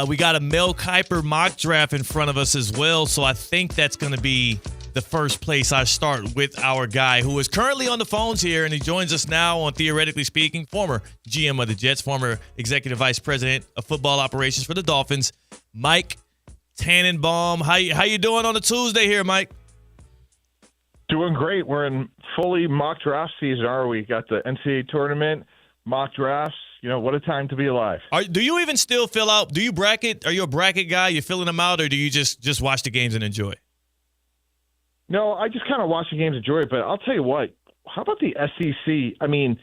We got a Mel Kiper mock draft in front of us as well, so I think that's going to be the first place I start with our guy who is currently on the phones here, and he joins us now on Theoretically Speaking, former GM of the Jets, former Executive Vice President of Football Operations for the Dolphins, Mike Tannenbaum. How you doing on a Tuesday here, Mike? Doing great. We're in fully mock draft season, are we? Got the NCAA tournament, mock drafts. You know, what a time to be alive. Do you even still fill out? Do you bracket? Are you a bracket guy? You filling them out, or do you just watch the games and enjoy? No, I just kind of watch the games, enjoy it. But I'll tell you what. How about the SEC? I mean,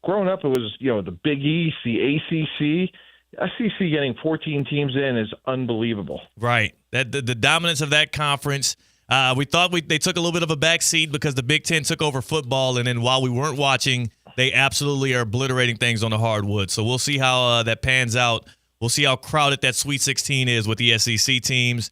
growing up, it was the Big East, the ACC. SEC getting 14 teams in is unbelievable. Right. That the dominance of that conference. We thought they took a little bit of a back seat because the Big Ten took over football, and then while we weren't watching, they absolutely are obliterating things on the hardwood. So we'll see how that pans out. We'll see how crowded that Sweet 16 is with the SEC teams.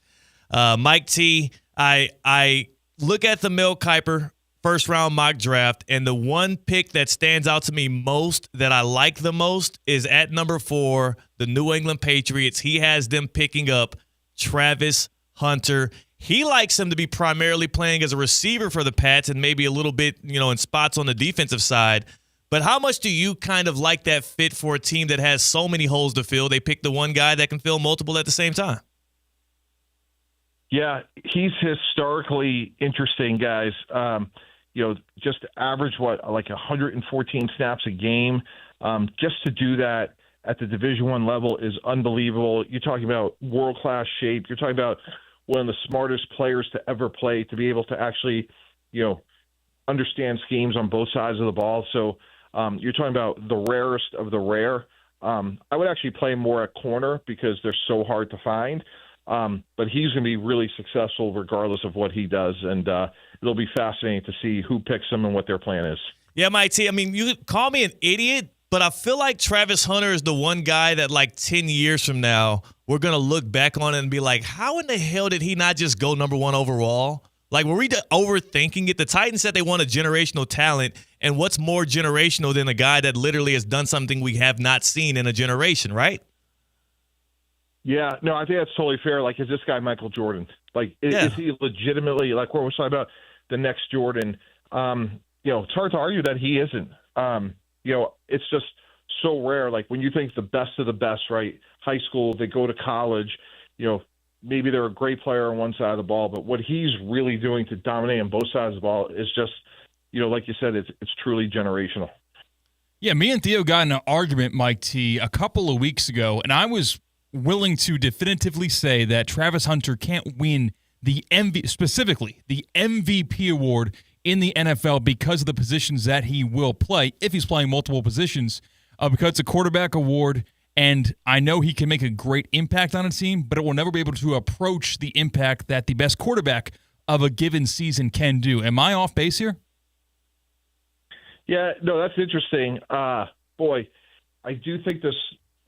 Mike T, I look at the Mel Kiper first-round mock draft, and the one pick that stands out to me most, that I like the most, is at number 4, the New England Patriots. He has them picking up Travis Hunter. He likes him to be primarily playing as a receiver for the Pats and maybe a little bit, in spots on the defensive side. But how much do you kind of like that fit for a team that has so many holes to fill? They pick the one guy that can fill multiple at the same time. Yeah, he's historically interesting, guys. Just average, like 114 snaps a game. Just to do that at the Division I level is unbelievable. You're talking about world-class shape. You're talking about one of the smartest players to ever play, to be able to actually, understand schemes on both sides of the ball. So you're talking about the rarest of the rare. I would actually play more at corner because they're so hard to find. But he's going to be really successful regardless of what he does. And it'll be fascinating to see who picks him and what their plan is. Yeah, Mike T, I mean, you could call me an idiot, but I feel like Travis Hunter is the one guy that like 10 years from now, we're going to look back on it and be like, how in the hell did he not just go number one overall? Like, were we overthinking it? The Titans said they want a generational talent, and what's more generational than a guy that literally has done something we have not seen in a generation, right? Yeah, no, I think that's totally fair. Like, is this guy Michael Jordan? Like, is he legitimately, like, what we're talking about, the next Jordan? It's hard to argue that he isn't. It's just so rare. Like, when you think the best of the best, right, high school, they go to college, maybe they're a great player on one side of the ball, but what he's really doing to dominate on both sides of the ball is just, like you said, it's truly generational. Yeah, me and Theo got in an argument, Mike T, a couple of weeks ago, and I was willing to definitively say that Travis Hunter can't win the specifically the MVP award in the NFL because of the positions that he will play, if he's playing multiple positions, because it's a quarterback award. And I know he can make a great impact on a team, but it will never be able to approach the impact that the best quarterback of a given season can do. Am I off base here? Yeah, no, that's interesting. Boy, I do think this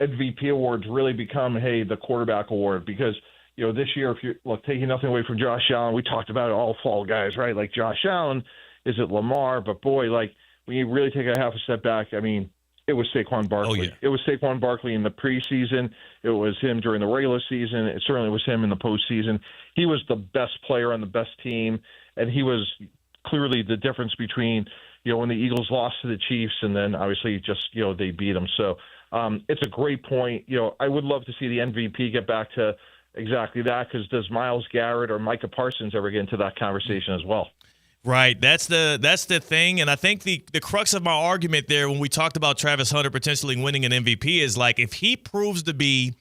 MVP award's really become, the quarterback award, because, this year, if you're taking nothing away from Josh Allen, we talked about it, all fall guys, right? Like Josh Allen, is it Lamar? But boy, like when you really take a half a step back, I mean, it was Saquon Barkley. Oh, yeah. It was Saquon Barkley in the preseason. It was him during the regular season. It certainly was him in the postseason. He was the best player on the best team, and he was clearly the difference between, when the Eagles lost to the Chiefs and then obviously just, they beat them. So it's a great point. I would love to see the MVP get back to exactly that, because does Myles Garrett or Micah Parsons ever get into that conversation as well? Right. That's the thing. And I think the crux of my argument there when we talked about Travis Hunter potentially winning an MVP is like, if he proves to be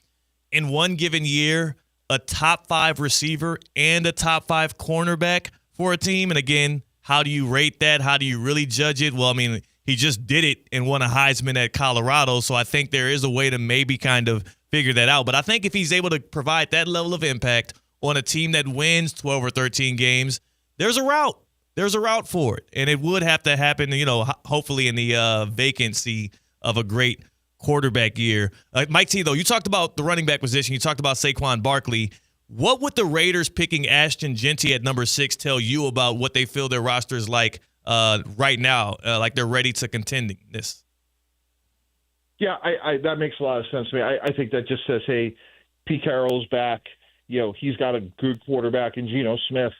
in one given year a top 5 receiver and a top 5 cornerback for a team. And again, how do you rate that? How do you really judge it? Well, I mean, he just did it and won a Heisman at Colorado. So I think there is a way to maybe kind of figure that out. But I think if he's able to provide that level of impact on a team that wins 12 or 13 games, there's a route. There's a route for it, and it would have to happen, hopefully in the vacancy of a great quarterback year. Mike T, though, you talked about the running back position. You talked about Saquon Barkley. What would the Raiders picking Ashton Jeanty at number 6 tell you about what they feel their roster is like right now, like they're ready to contend this? Yeah, I that makes a lot of sense to me. I think that just says, hey, Pete Carroll's back. He's got a good quarterback in Geno Smith.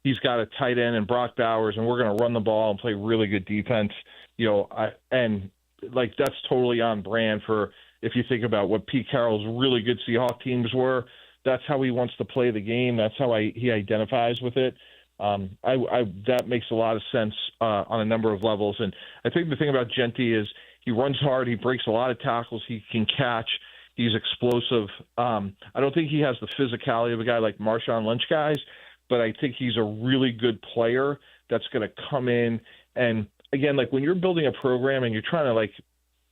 He's got a tight end in Brock Bowers, and we're going to run the ball and play really good defense. That's totally on brand for, if you think about what Pete Carroll's really good Seahawks teams were. That's how he wants to play the game. That's how he identifies with it. That makes a lot of sense on a number of levels. And I think the thing about Jeanty is he runs hard. He breaks a lot of tackles. He can catch. He's explosive. I don't think he has the physicality of a guy like Marshawn Lynch guys, but I think he's a really good player that's going to come in. And again, like when you're building a program and you're trying to, like,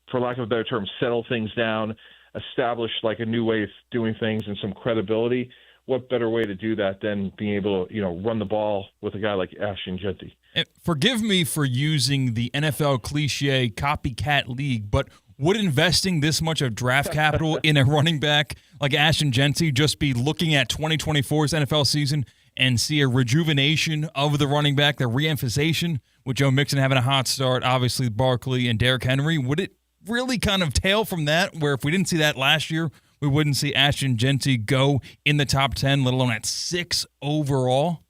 for lack of a better term, settle things down, establish like a new way of doing things and some credibility, what better way to do that than being able to, run the ball with a guy like Ashton Jeanty? Forgive me for using the NFL cliche copycat league, but would investing this much of draft capital in a running back like Ashton Jeanty just be looking at 2024's NFL season and see a rejuvenation of the running back, the reemphasization with Joe Mixon having a hot start, obviously Barkley and Derrick Henry? Would it really kind of tail from that, where if we didn't see that last year, we wouldn't see Ashton Jeanty go in the top 10, let alone at 6 overall?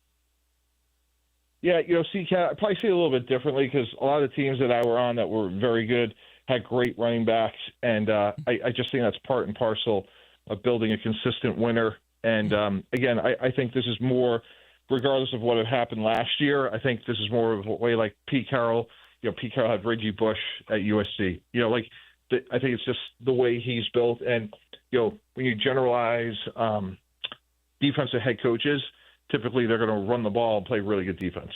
Yeah, I probably see it a little bit differently because a lot of the teams that I were on that were very good had great running backs, and I just think that's part and parcel of building a consistent winner. And again, I think this is more, regardless of what had happened last year, I think this is more of a way like Pete Carroll. Pete Carroll had Reggie Bush at USC. I think it's just the way he's built. And when you generalize defensive head coaches, typically they're going to run the ball and play really good defense.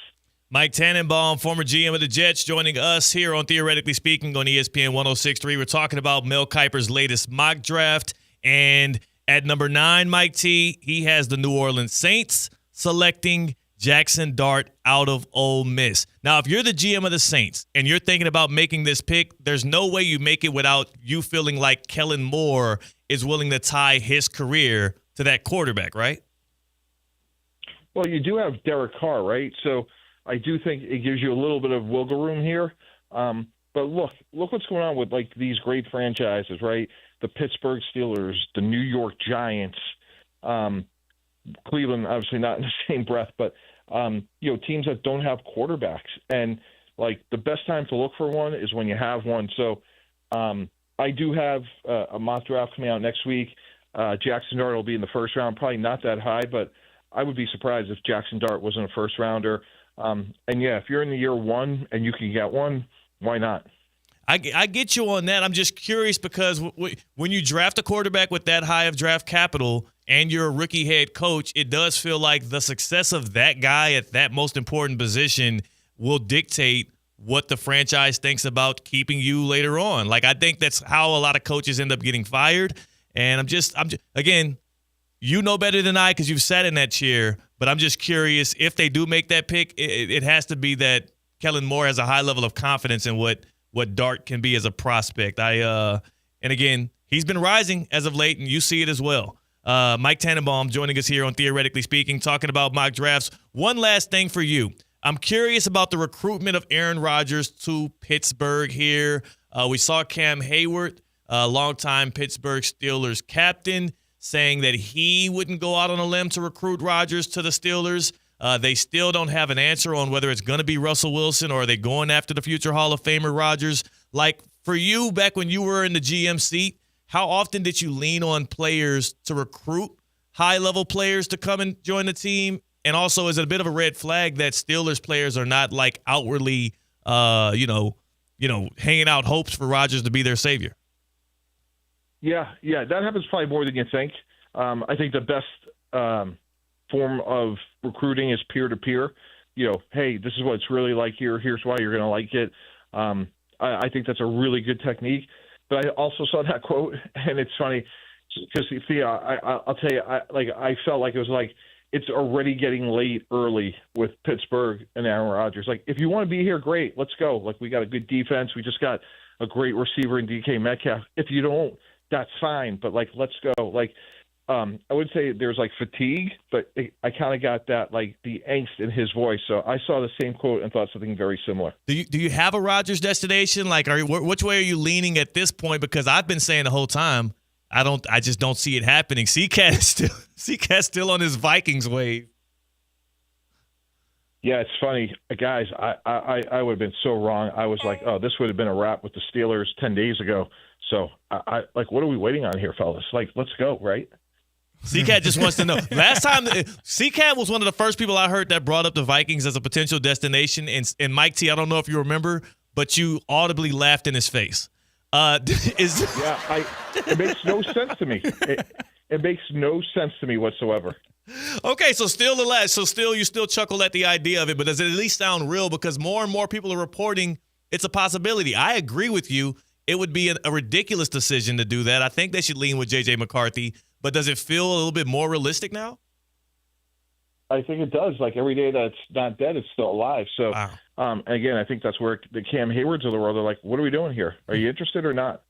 Mike Tannenbaum, former GM of the Jets, joining us here on Theoretically Speaking on ESPN 106.3. We're talking about Mel Kiper's latest mock draft. And at number 9, Mike T, he has the New Orleans Saints selecting Jackson Dart out of Ole Miss. Now, if you're the GM of the Saints and you're thinking about making this pick, there's no way you make it without you feeling like Kellen Moore is willing to tie his career to that quarterback, right? Well, you do have Derek Carr, right? So I do think it gives you a little bit of wiggle room here. But look what's going on with like these great franchises, right? The Pittsburgh Steelers, the New York Giants, Cleveland, obviously not in the same breath, but teams that don't have quarterbacks. And like the best time to look for one is when you have one. So I do have a mock draft coming out next week. Jackson Dart will be in the first round, probably not that high, but I would be surprised if Jackson Dart wasn't a first rounder. If you're in the year one and you can get one, why not? I get you on that. I'm just curious because when you draft a quarterback with that high of draft capital and you're a rookie head coach, it does feel like the success of that guy at that most important position will dictate what the franchise thinks about keeping you later on. Like, I think that's how a lot of coaches end up getting fired. And I'm just again, you know better than I because you've sat in that chair, but I'm just curious if they do make that pick, it has to be that Kellen Moore has a high level of confidence in what Dart can be as a prospect. And again, he's been rising as of late, and you see it as well. Mike Tannenbaum joining us here on Theoretically Speaking, talking about mock drafts. One last thing for you. I'm curious about the recruitment of Aaron Rodgers to Pittsburgh here. We saw Cam Hayward, a longtime Pittsburgh Steelers captain, saying that he wouldn't go out on a limb to recruit Rodgers to the Steelers. They still don't have an answer on whether it's going to be Russell Wilson or are they going after the future Hall of Famer Rodgers. Like, for you, back when you were in the GM seat, how often did you lean on players to recruit high-level players to come and join the team? And also, is it a bit of a red flag that Steelers players are not like outwardly, hanging out hopes for Rodgers to be their savior? Yeah, that happens probably more than you think. I think the best form of recruiting is peer-to-peer. Hey, this is what it's really like here. Here's why you're going to like it. I think that's a really good technique. But I also saw that quote, and it's funny because, Thea, I'll tell you, I felt like it was like it's already getting late early with Pittsburgh and Aaron Rodgers. Like, if you want to be here, great, let's go. Like, we got a good defense. We just got a great receiver in DK Metcalf. If you don't, that's fine. But, like, let's go. Like, I would say there's like fatigue, but I kind of got that, like the angst in his voice. So I saw the same quote and thought something very similar. Do you have a Rodgers destination? Like, which way are you leaning at this point? Because I've been saying the whole time, I just don't see it happening. CCat's still on his Vikings wave. Yeah, it's funny, guys. I would have been so wrong. I was like, oh, this would have been a wrap with the Steelers 10 days ago. So I like, what are we waiting on here, fellas? Like, let's go, right? CCat just wants to know. Last time, CCat was one of the first people I heard that brought up the Vikings as a potential destination. And Mike T, I don't know if you remember, but you audibly laughed in his face. It makes no sense to me. It makes no sense to me whatsoever. Okay, so you still chuckle at the idea of it, but does it at least sound real? Because more and more people are reporting it's a possibility. I agree with you. It would be a ridiculous decision to do that. I think they should lean with J.J. McCarthy. But does it feel a little bit more realistic now? I think it does. Like, every day that's not dead, it's still alive. So, again, I think that's where the Cam Haywards of the world are like, what are we doing here? Are you interested or not?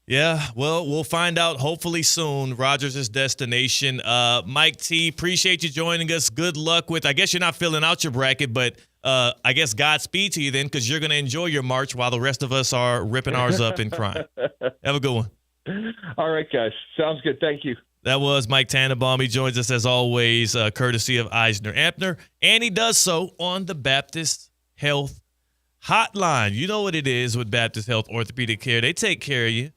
Yeah, well, we'll find out hopefully soon. Rodgers' destination. Mike T, appreciate you joining us. Good luck with, I guess you're not filling out your bracket, but I guess Godspeed to you then, because you're going to enjoy your March while the rest of us are ripping ours up and crying. Have a good one. All right, guys. Sounds good. Thank you. That was Mike Tannenbaum. He joins us, as always, courtesy of Eisner Ampner, and he does so on the Baptist Health Hotline. You know what it is with Baptist Health Orthopedic Care. They take care of you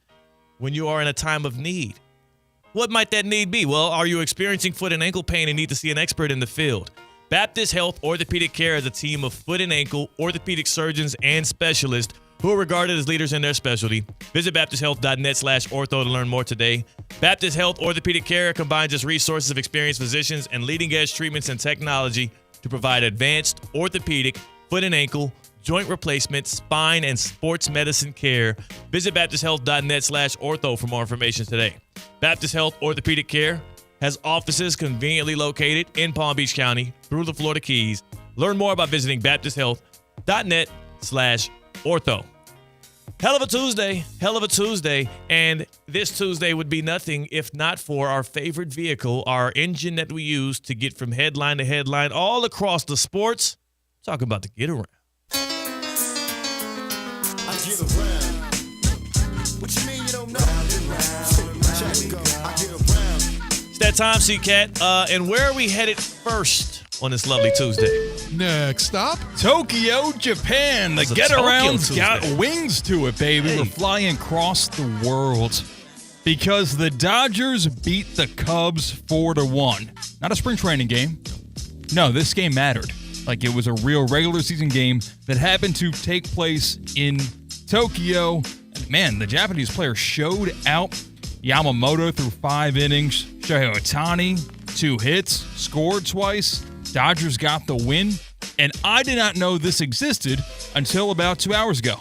when you are in a time of need. What might that need be? Well, are you experiencing foot and ankle pain and need to see an expert in the field? Baptist Health Orthopedic Care is a team of foot and ankle orthopedic surgeons and specialists who are regarded as leaders in their specialty. Visit baptisthealth.net/ortho to learn more today. Baptist Health Orthopedic Care combines its resources of experienced physicians and leading-edge treatments and technology to provide advanced orthopedic, foot and ankle, joint replacement, spine, and sports medicine care. Visit baptisthealth.net/ortho for more information today. Baptist Health Orthopedic Care has offices conveniently located in Palm Beach County through the Florida Keys. Learn more by visiting baptisthealth.net/ortho. Hell of a Tuesday. And this Tuesday would be nothing if not for our favorite vehicle, our engine that we use to get from headline to headline all across the sports. Talking about the Get Around. I get around. What you mean you don't know? Round and round. Check it go. I get around. It's that time, C-Cat. And where are we headed first on this lovely Tuesday? Next stop, Tokyo, Japan. The That's a Get Tokyo Around's Tuesday. got wings to it, baby. Hey. We're flying across the world because the Dodgers beat the Cubs 4-1. Not a spring training game. No, this game mattered. Like it was a real regular season game that happened to take place in Tokyo. And man, the Japanese player showed out. Yamamoto threw 5 innings. Shohei Ohtani, 2 hits, scored twice. Dodgers got the win. And I did not know this existed until about 2 hours ago.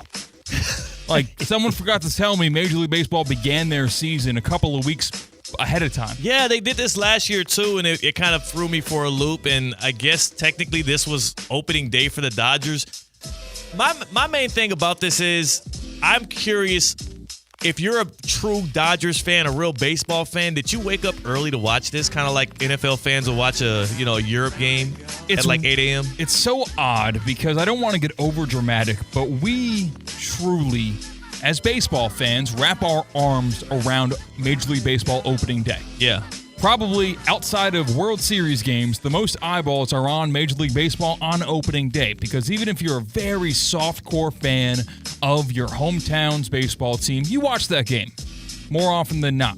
Like, someone forgot to tell me Major League Baseball began their season a couple of weeks ahead of time. Yeah, they did this last year too, and it kind of threw me for a loop. And I guess technically this was opening day for the Dodgers. My main thing about this is I'm curious if you're a true Dodgers fan, a real baseball fan, did you wake up early to watch this? Kind of like NFL fans will watch a Europe game at like 8 a.m.? It's so odd because I don't want to get over dramatic, but we truly, as baseball fans, wrap our arms around Major League Baseball opening day. Yeah. Probably outside of World Series games, the most eyeballs are on Major League Baseball on opening day because even if you're a very soft-core fan of your hometown's baseball team, you watch that game more often than not.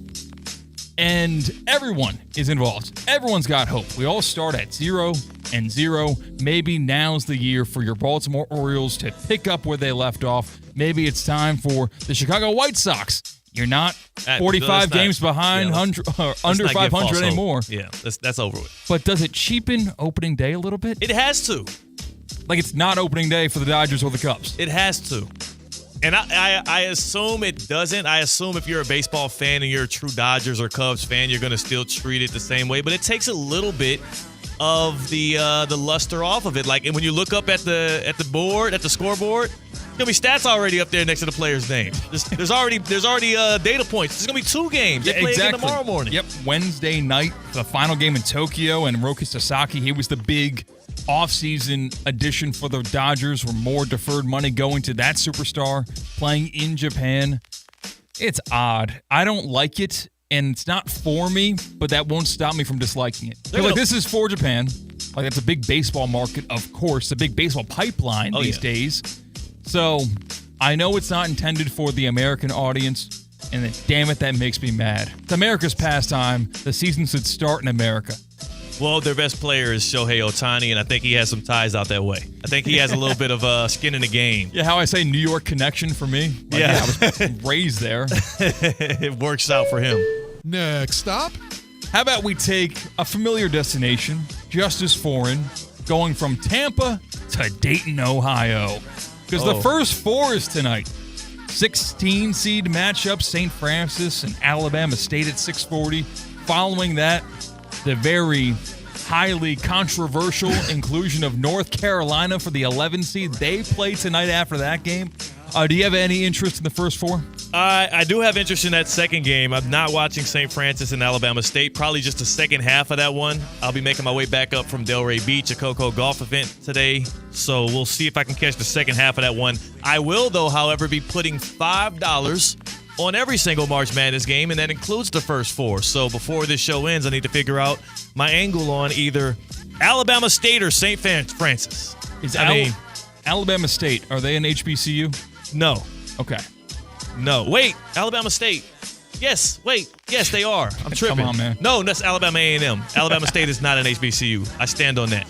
And everyone is involved. Everyone's got hope. We all start at 0-0. Maybe now's the year for your Baltimore Orioles to pick up where they left off. Maybe it's time for the Chicago White Sox. You're not 45 games behind, under 500 anymore. Yeah, that's over with. But does it cheapen opening day a little bit? It has to. Like it's not opening day for the Dodgers or the Cubs. It has to. And I assume it doesn't. I assume if you're a baseball fan and you're a true Dodgers or Cubs fan, you're going to still treat it the same way. But it takes a little bit of the luster off of it. Like, and when you look up at the board, at the scoreboard, there's going to be stats already up there next to the player's name. There's already data points. There's going to be 2 games. They play again tomorrow morning. Yep, Wednesday night, the final game in Tokyo, and Roki Sasaki, he was the big offseason addition for the Dodgers, where more deferred money going to that superstar playing in Japan. It's odd. I don't like it, and it's not for me, but that won't stop me from disliking it. Like, this is for Japan. Like, it's a big baseball market, of course, a big baseball pipeline these days. So I know it's not intended for the American audience, and then, damn it, that makes me mad. It's America's pastime. The season should start in America. Well, their best player is Shohei Ohtani, and I think he has some ties out that way. I think he has a little bit of skin in the game. Yeah, how I say New York connection for me. Like, yeah, I was raised there. It works out for him. Next stop. How about we take a familiar destination, just as foreign, going from Tampa to Dayton, Ohio. Because the first 4 is tonight. 16 seed matchup, St. Francis and Alabama State at 6:40. Following that, the very highly controversial inclusion of North Carolina for the 11 seed. They play tonight after that game. Do you have any interest in the first 4? I do have interest in that second game. I'm not watching St. Francis and Alabama State. Probably just the second half of that one. I'll be making my way back up from Delray Beach, a Cocoa golf event today. So we'll see if I can catch the second half of that one. I will, though, however, be putting $5 on every single March Madness game, and that includes the first 4. So before this show ends, I need to figure out my angle on either Alabama State or St. Francis. Alabama State, are they an HBCU? No. Okay. No. Wait, Alabama State. Yes, wait. Yes, they are. I'm tripping. Come on, man. No, that's Alabama A&M. Alabama State is not an HBCU. I stand on that.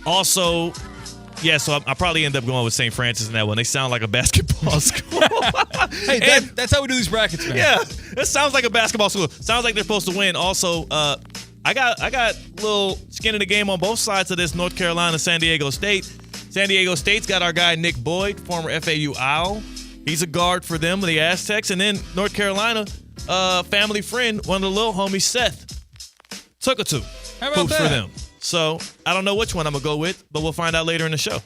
Also, yeah, so I'll probably end up going with St. Francis in that one. They sound like a basketball school. Hey, that's how we do these brackets, man. Yeah, it sounds like a basketball school. Sounds like they're supposed to win. Also, I got a little skin in the game on both sides of this, North Carolina, San Diego State. San Diego State's got our guy Nick Boyd, former FAU Owl. He's a guard for them, the Aztecs. And then North Carolina, family friend, one of the little homies, Seth. took a 2 How about hoops that? for them. So I don't know which one I'm going to go with, but we'll find out later in the show.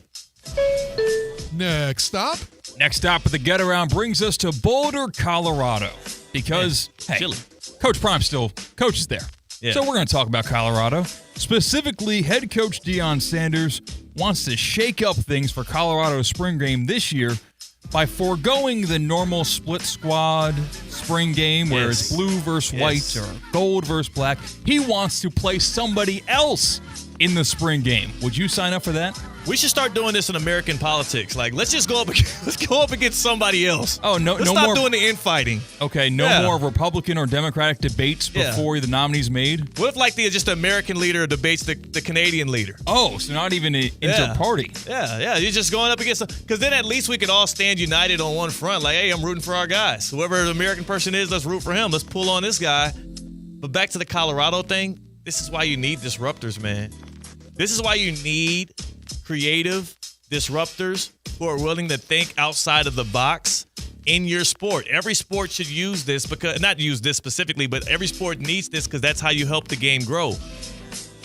Next stop. Next stop of the get around brings us to Boulder, Colorado. Because, hey, chilly. Coach Prime still coaches there. Yeah. So we're going to talk about Colorado. Specifically, head coach Deion Sanders wants to shake up things for Colorado's spring game this year by foregoing the normal split squad spring game where it's blue versus white or gold versus black. He wants to play somebody else in the spring game. Would you sign up for that? We should start doing this in American politics. Like, let's just go up against somebody else. Oh, no, let's no stop more doing the infighting. Okay, no more Republican or Democratic debates before the nominee's made. What if, like, just the American leader debates the Canadian leader? Oh, so not even an inter-party. Yeah. You're just going up against because then at least we could all stand united on one front. Like, hey, I'm rooting for our guys. Whoever the American person is, let's root for him. Let's pull on this guy. But back to the Colorado thing. This is why you need disruptors, man. This is why you need creative disruptors who are willing to think outside of the box in your sport. Every sport should use this because not use this specifically, but every sport needs this because that's how you help the game grow.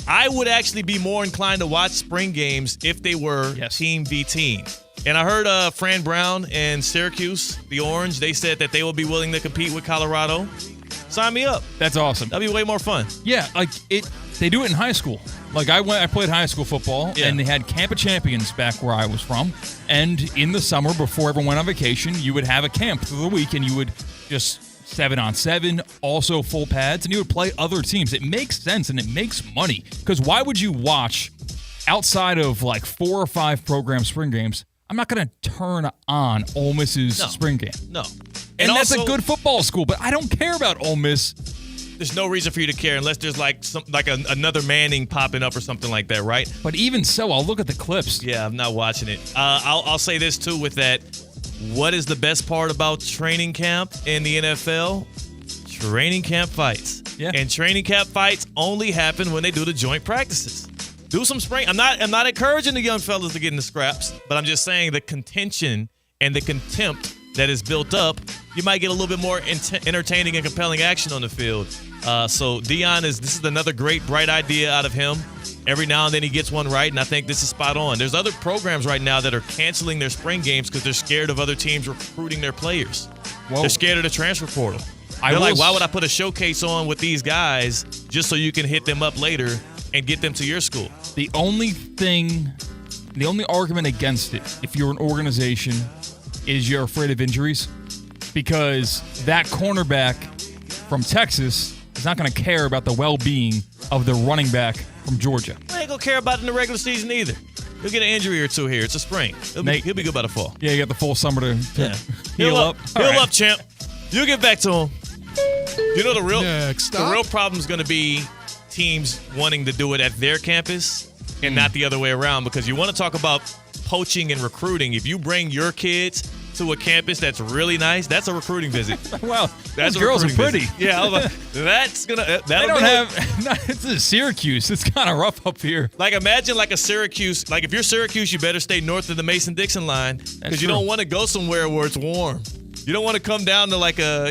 I would actually be more inclined to watch spring games if they were team v team. And I heard Fran Brown and Syracuse, the Orange, they said that they will be willing to compete with Colorado. Sign me up. That's awesome. That'd be way more fun. Yeah, like they do it in high school. Like I played high school football, and they had Camp of Champions back where I was from. And in the summer, before everyone went on vacation, you would have a camp through the week, and you would just 7-on-7, also full pads, and you would play other teams. It makes sense, and it makes money. Because why would you watch, outside of like 4 or 5 program spring games, I'm not going to turn on Ole Miss's spring game. No. And that's also, a good football school, but I don't care about Ole Miss. There's no reason for you to care unless there's another Manning popping up or something like that, right? But even so, I'll look at the clips. Yeah, I'm not watching it. I'll say this too with that. What is the best part about training camp in the NFL? Training camp fights. Yeah. And training camp fights only happen when they do the joint practices. Do some spring. I'm not encouraging the young fellas to get in the scraps, but I'm just saying the contention and the contempt that is built up, you might get a little bit more entertaining and compelling action on the field. So Deion this is another great, bright idea out of him. Every now and then he gets one right, and I think this is spot on. There's other programs right now that are canceling their spring games because they're scared of other teams recruiting their players. Whoa. They're scared of the transfer portal. They're like, why would I put a showcase on with these guys just so you can hit them up later and get them to your school? The only argument against it, if you're an organization, is you're afraid of injuries, because that cornerback from Texas is not going to care about the well-being of the running back from Georgia. I ain't going to care about it in the regular season either. He'll get an injury or two here. It's a spring. He'll be good by the fall. Yeah, you got the full summer to heal up. Heal up, champ. You'll get back to him. You know the real problem is going to be teams wanting to do it at their campus and not the other way around, because you want to talk about poaching and recruiting. If you bring your kids to a campus that's really nice, that's a recruiting visit. Well, that's those girls are pretty. Visit. Yeah, that's gonna. They don't have. No, it's in Syracuse. It's kind of rough up here. Like, imagine like a Syracuse. Like, if you're Syracuse, you better stay north of the Mason-Dixon line, because you don't want to go somewhere where it's warm. You don't want to come down to like a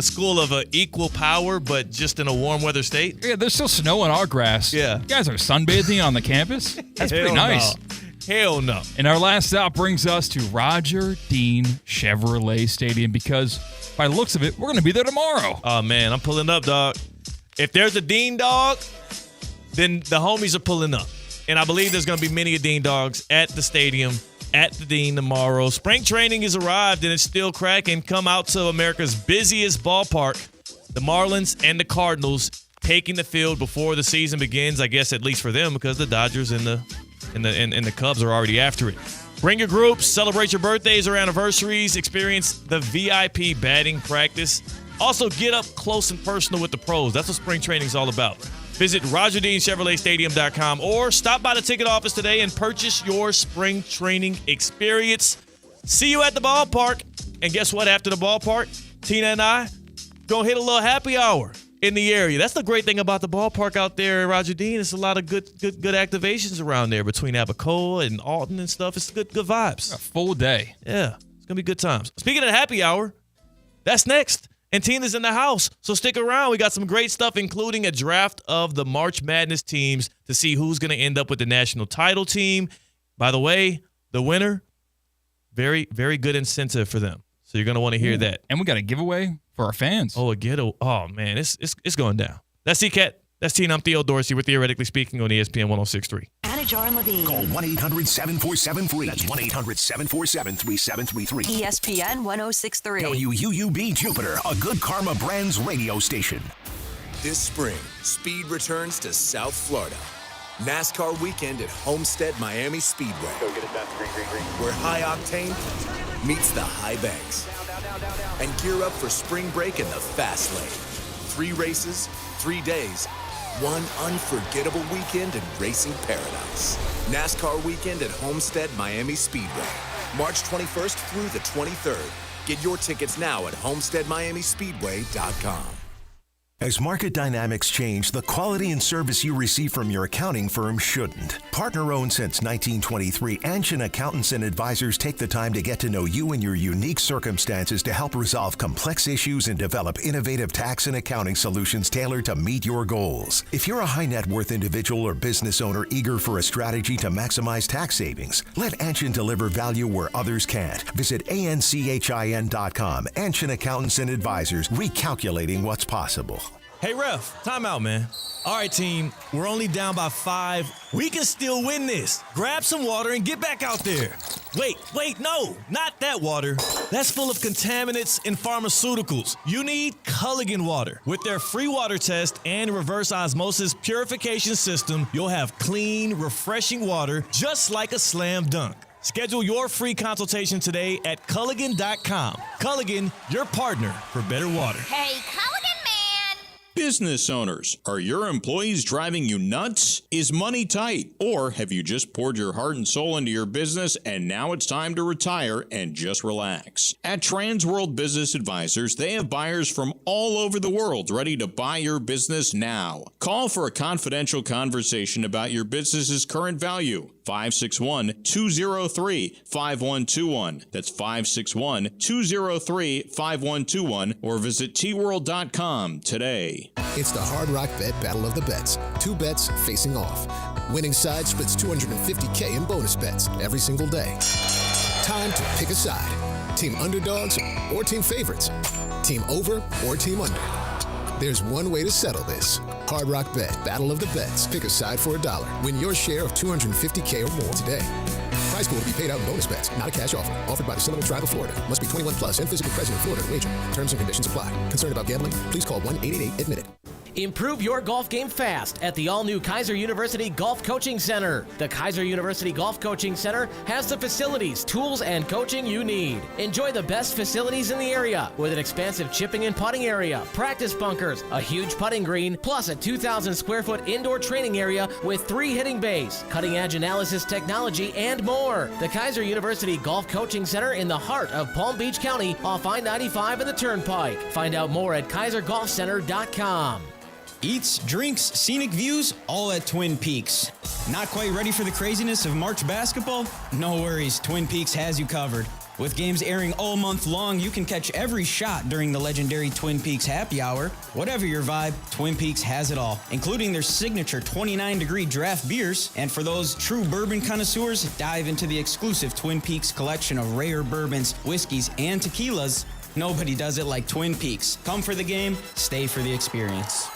school of equal power, but just in a warm weather state. Yeah, there's still snow on our grass. Yeah, you guys are sunbathing on the campus. That's pretty nice. Hell no. And our last stop brings us to Roger Dean Chevrolet Stadium, because by the looks of it, we're going to be there tomorrow. Oh, man, I'm pulling up, dog. If there's a Dean dog, then the homies are pulling up. And I believe there's going to be many a Dean dogs at the stadium, at the Dean tomorrow. Spring training has arrived, and it's still cracking. Come out to America's busiest ballpark. The Marlins and the Cardinals taking the field before the season begins, I guess, at least for them, because the Dodgers and the Cubs are already after it. Bring your groups, celebrate your birthdays or anniversaries, experience the VIP batting practice. Also, get up close and personal with the pros. That's what spring training is all about. Visit RogerDeanChevroletStadium.com or stop by the ticket office today and purchase your spring training experience. See you at the ballpark. And guess what? After the ballpark, Tina and I gonna hit a little happy hour in the area. That's the great thing about the ballpark out there at Roger Dean. It's a lot of good activations around there between Abacoa and Alton and stuff. It's good vibes. A full day. Yeah, it's gonna be good times. Speaking of happy hour, that's next. And Tina's in the house, so stick around. We got some great stuff, including a draft of the March Madness teams to see who's going to end up with the national title team. By the way, the winner, very, very good incentive for them. So you're going to want to hear that. And we got a giveaway for our fans. Oh, oh man, it's going down. That's C-Cat. That's Tina. I'm Theo Dorsey. We're Theoretically Speaking on ESPN 106.3. Anajar and Levine. Call 1-800-747-FREE. That's 1-800-747-3733. ESPN 1063. WUUB Jupiter, a Good Karma Brands radio station. This spring, speed returns to South Florida. NASCAR weekend at Homestead Miami Speedway. Go get it done. Green. Where high octane meets the high banks. And gear up for spring break in the fast lane. 3 races, 3 days, one unforgettable weekend in racing paradise. NASCAR weekend at Homestead Miami Speedway. March 21st through the 23rd. Get your tickets now at homesteadmiamispeedway.com. As market dynamics change, the quality and service you receive from your accounting firm shouldn't. Partner-owned since 1923, Anshin Accountants and Advisors take the time to get to know you and your unique circumstances to help resolve complex issues and develop innovative tax and accounting solutions tailored to meet your goals. If you're a high net worth individual or business owner eager for a strategy to maximize tax savings, let Anshin deliver value where others can't. Visit ANCHIN.com. Anshin Accountants and Advisors, recalculating what's possible. Hey, ref, time out, man. All right, team, we're only down by 5. We can still win this. Grab some water and get back out there. Wait, no, not that water. That's full of contaminants and pharmaceuticals. You need Culligan water. With their free water test and reverse osmosis purification system, you'll have clean, refreshing water just like a slam dunk. Schedule your free consultation today at Culligan.com. Culligan, your partner for better water. Hey, Culligan man! Business owners, are your employees driving you nuts? Is money tight? Or have you just poured your heart and soul into your business and now it's time to retire and just relax? At Transworld Business Advisors, they have buyers from all over the world ready to buy your business now. Call for a confidential conversation about your business's current value. 561-203-5121. That's 561-203-5121 or visit tworld.com today. It's the Hard Rock Bet Battle of the Bets. 2 bets facing off. Winning side splits $250K in bonus bets every single day. Time to pick a side. Team underdogs or team favorites. Team over or team under. There's one way to settle this. Hard Rock Bet Battle of the Bets. Pick a side for $1. Win your share of $250K or more today. Prize pool to be paid out in bonus bets, not a cash offer. Offered by the Seminole Tribe of Florida. Must be 21 plus and physically present in Florida to wager. Terms and conditions apply. Concerned about gambling? Please call 1-888-ADMIT-IT. Improve your golf game fast at the all-new Kaiser University Golf Coaching Center. The Kaiser University Golf Coaching Center has the facilities, tools, and coaching you need. Enjoy the best facilities in the area with an expansive chipping and putting area, practice bunkers, a huge putting green, plus a 2,000 square foot indoor training area with 3 hitting bays, cutting-edge analysis technology, and more. The Kaiser University Golf Coaching Center in the heart of Palm Beach County off I-95 and the Turnpike. Find out more at KaiserGolfCenter.com. Eats, drinks, scenic views, all at Twin Peaks. Not quite ready for the craziness of March basketball? No worries, Twin Peaks has you covered. With games airing all month long, you can catch every shot during the legendary Twin Peaks Happy Hour. Whatever your vibe, Twin Peaks has it all, including their signature 29-degree draft beers. And for those true bourbon connoisseurs, dive into the exclusive Twin Peaks collection of rare bourbons, whiskeys, and tequilas. Nobody does it like Twin Peaks. Come for the game, stay for the experience.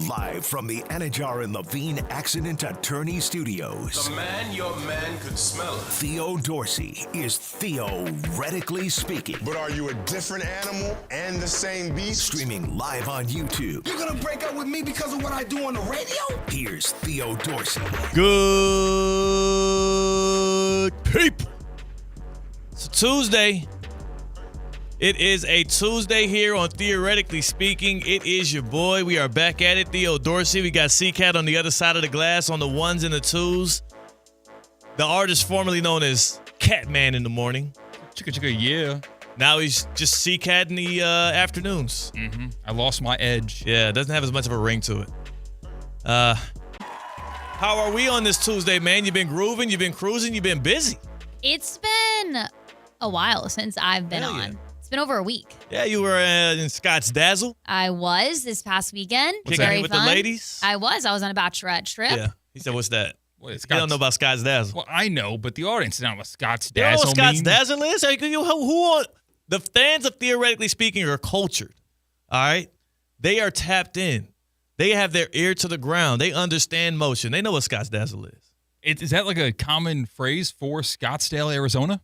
Live from the Anajar and Levine Accident Attorney Studios. The man your man could smell it. Theo Dorsey is Theoretically Speaking. But are you a different animal and the same beast? Streaming live on YouTube. You're gonna break up with me because of what I do on the radio? Here's Theo Dorsey. Good people. It's a Tuesday. It is a Tuesday here on Theoretically Speaking. It is your boy. We are back at it, Theo Dorsey. We got C-Cat on the other side of the glass on the 1s and the 2s. The artist formerly known as Catman in the morning. Chicka chicka, yeah. Now he's just C-Cat in the afternoons. Mm-hmm. I lost my edge. Yeah, it doesn't have as much of a ring to it. How are we on this Tuesday, man? You've been grooving, you've been cruising, you've been busy. It's been a while since I've been on. It's been over a week. Yeah, you were in Scott's Dazzle. I was this past weekend. Kicking Very it with fun. the ladies. I was on a bachelorette trip. Yeah. He said, "What's that?" Wait, You don't know about Scott's Dazzle. Well, I know, but the audience doesn't know what Scott's You don't know Dazzle what Scott's means. Dazzle is? The fans of Theoretically Speaking are cultured. All right? They are tapped in. They have their ear to the ground. They understand motion. They know what Scott's Dazzle is. Is that like a common phrase for Scottsdale, Arizona?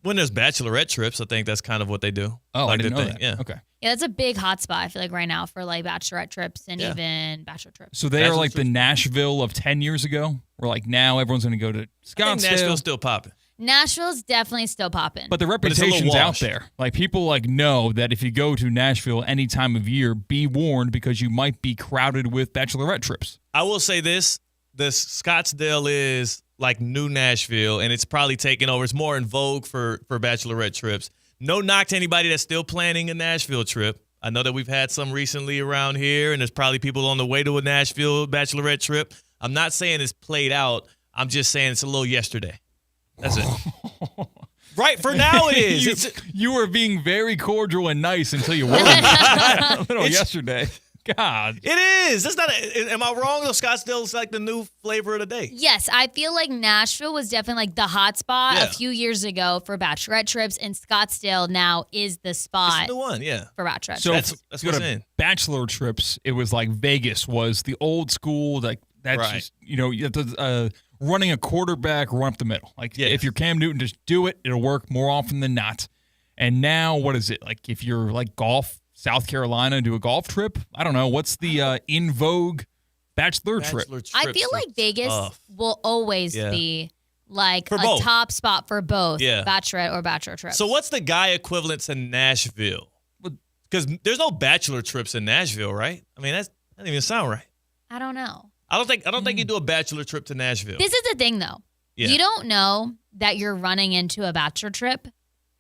When there's bachelorette trips, I think that's kind of what they do. Oh, like I didn't know thing. that. Yeah. Okay. Yeah, that's a big hotspot, I feel like, right now for like bachelorette trips and even bachelor trips. So they are like the Nashville of 10 years ago, where like now everyone's going to go to I think Scottsdale. Nashville's still popping. Nashville's definitely still popping. But the it's a little reputation's out washed. there. Like people like know that if you go to Nashville any time of year, be warned because you might be crowded with bachelorette trips. I will say this Scottsdale is like new Nashville, and it's probably taking over. It's more in vogue for bachelorette trips. No knock to anybody that's still planning a Nashville trip. I know that we've had some recently around here, and there's probably people on the way to a Nashville bachelorette trip. I'm not saying it's played out. I'm just saying it's a little yesterday. That's it. Right, for now it is. You were being very cordial and nice until you weren't. A little yesterday. God. It is. That's not. Am I wrong? Though Scottsdale is like the new flavor of the day. Yes, I feel like Nashville was definitely like the hot spot Yeah. a few years ago for bachelorette trips, and Scottsdale now is the spot It's the one, yeah. for bachelorette So trips. That's go what's to in. bachelor trips, it was like Vegas was the old school, like that's Right. just, you have to, running a quarterback, run up the middle. Like if you're Cam Newton, just do it. It'll work more often than not. And now what is it? Like if you're like golf, South Carolina, do a golf trip? I don't know. What's the in vogue bachelor trip? I feel like Vegas will always Yeah. be like For a both. top spot for both Yeah. bachelorette or bachelor trips. So what's the guy equivalent to Nashville? Because there's no bachelor trips in Nashville, right? I mean, that doesn't even sound right. I don't know. I don't think you do a bachelor trip to Nashville. This is the thing, though. Yeah. You don't know that you're running into a bachelor trip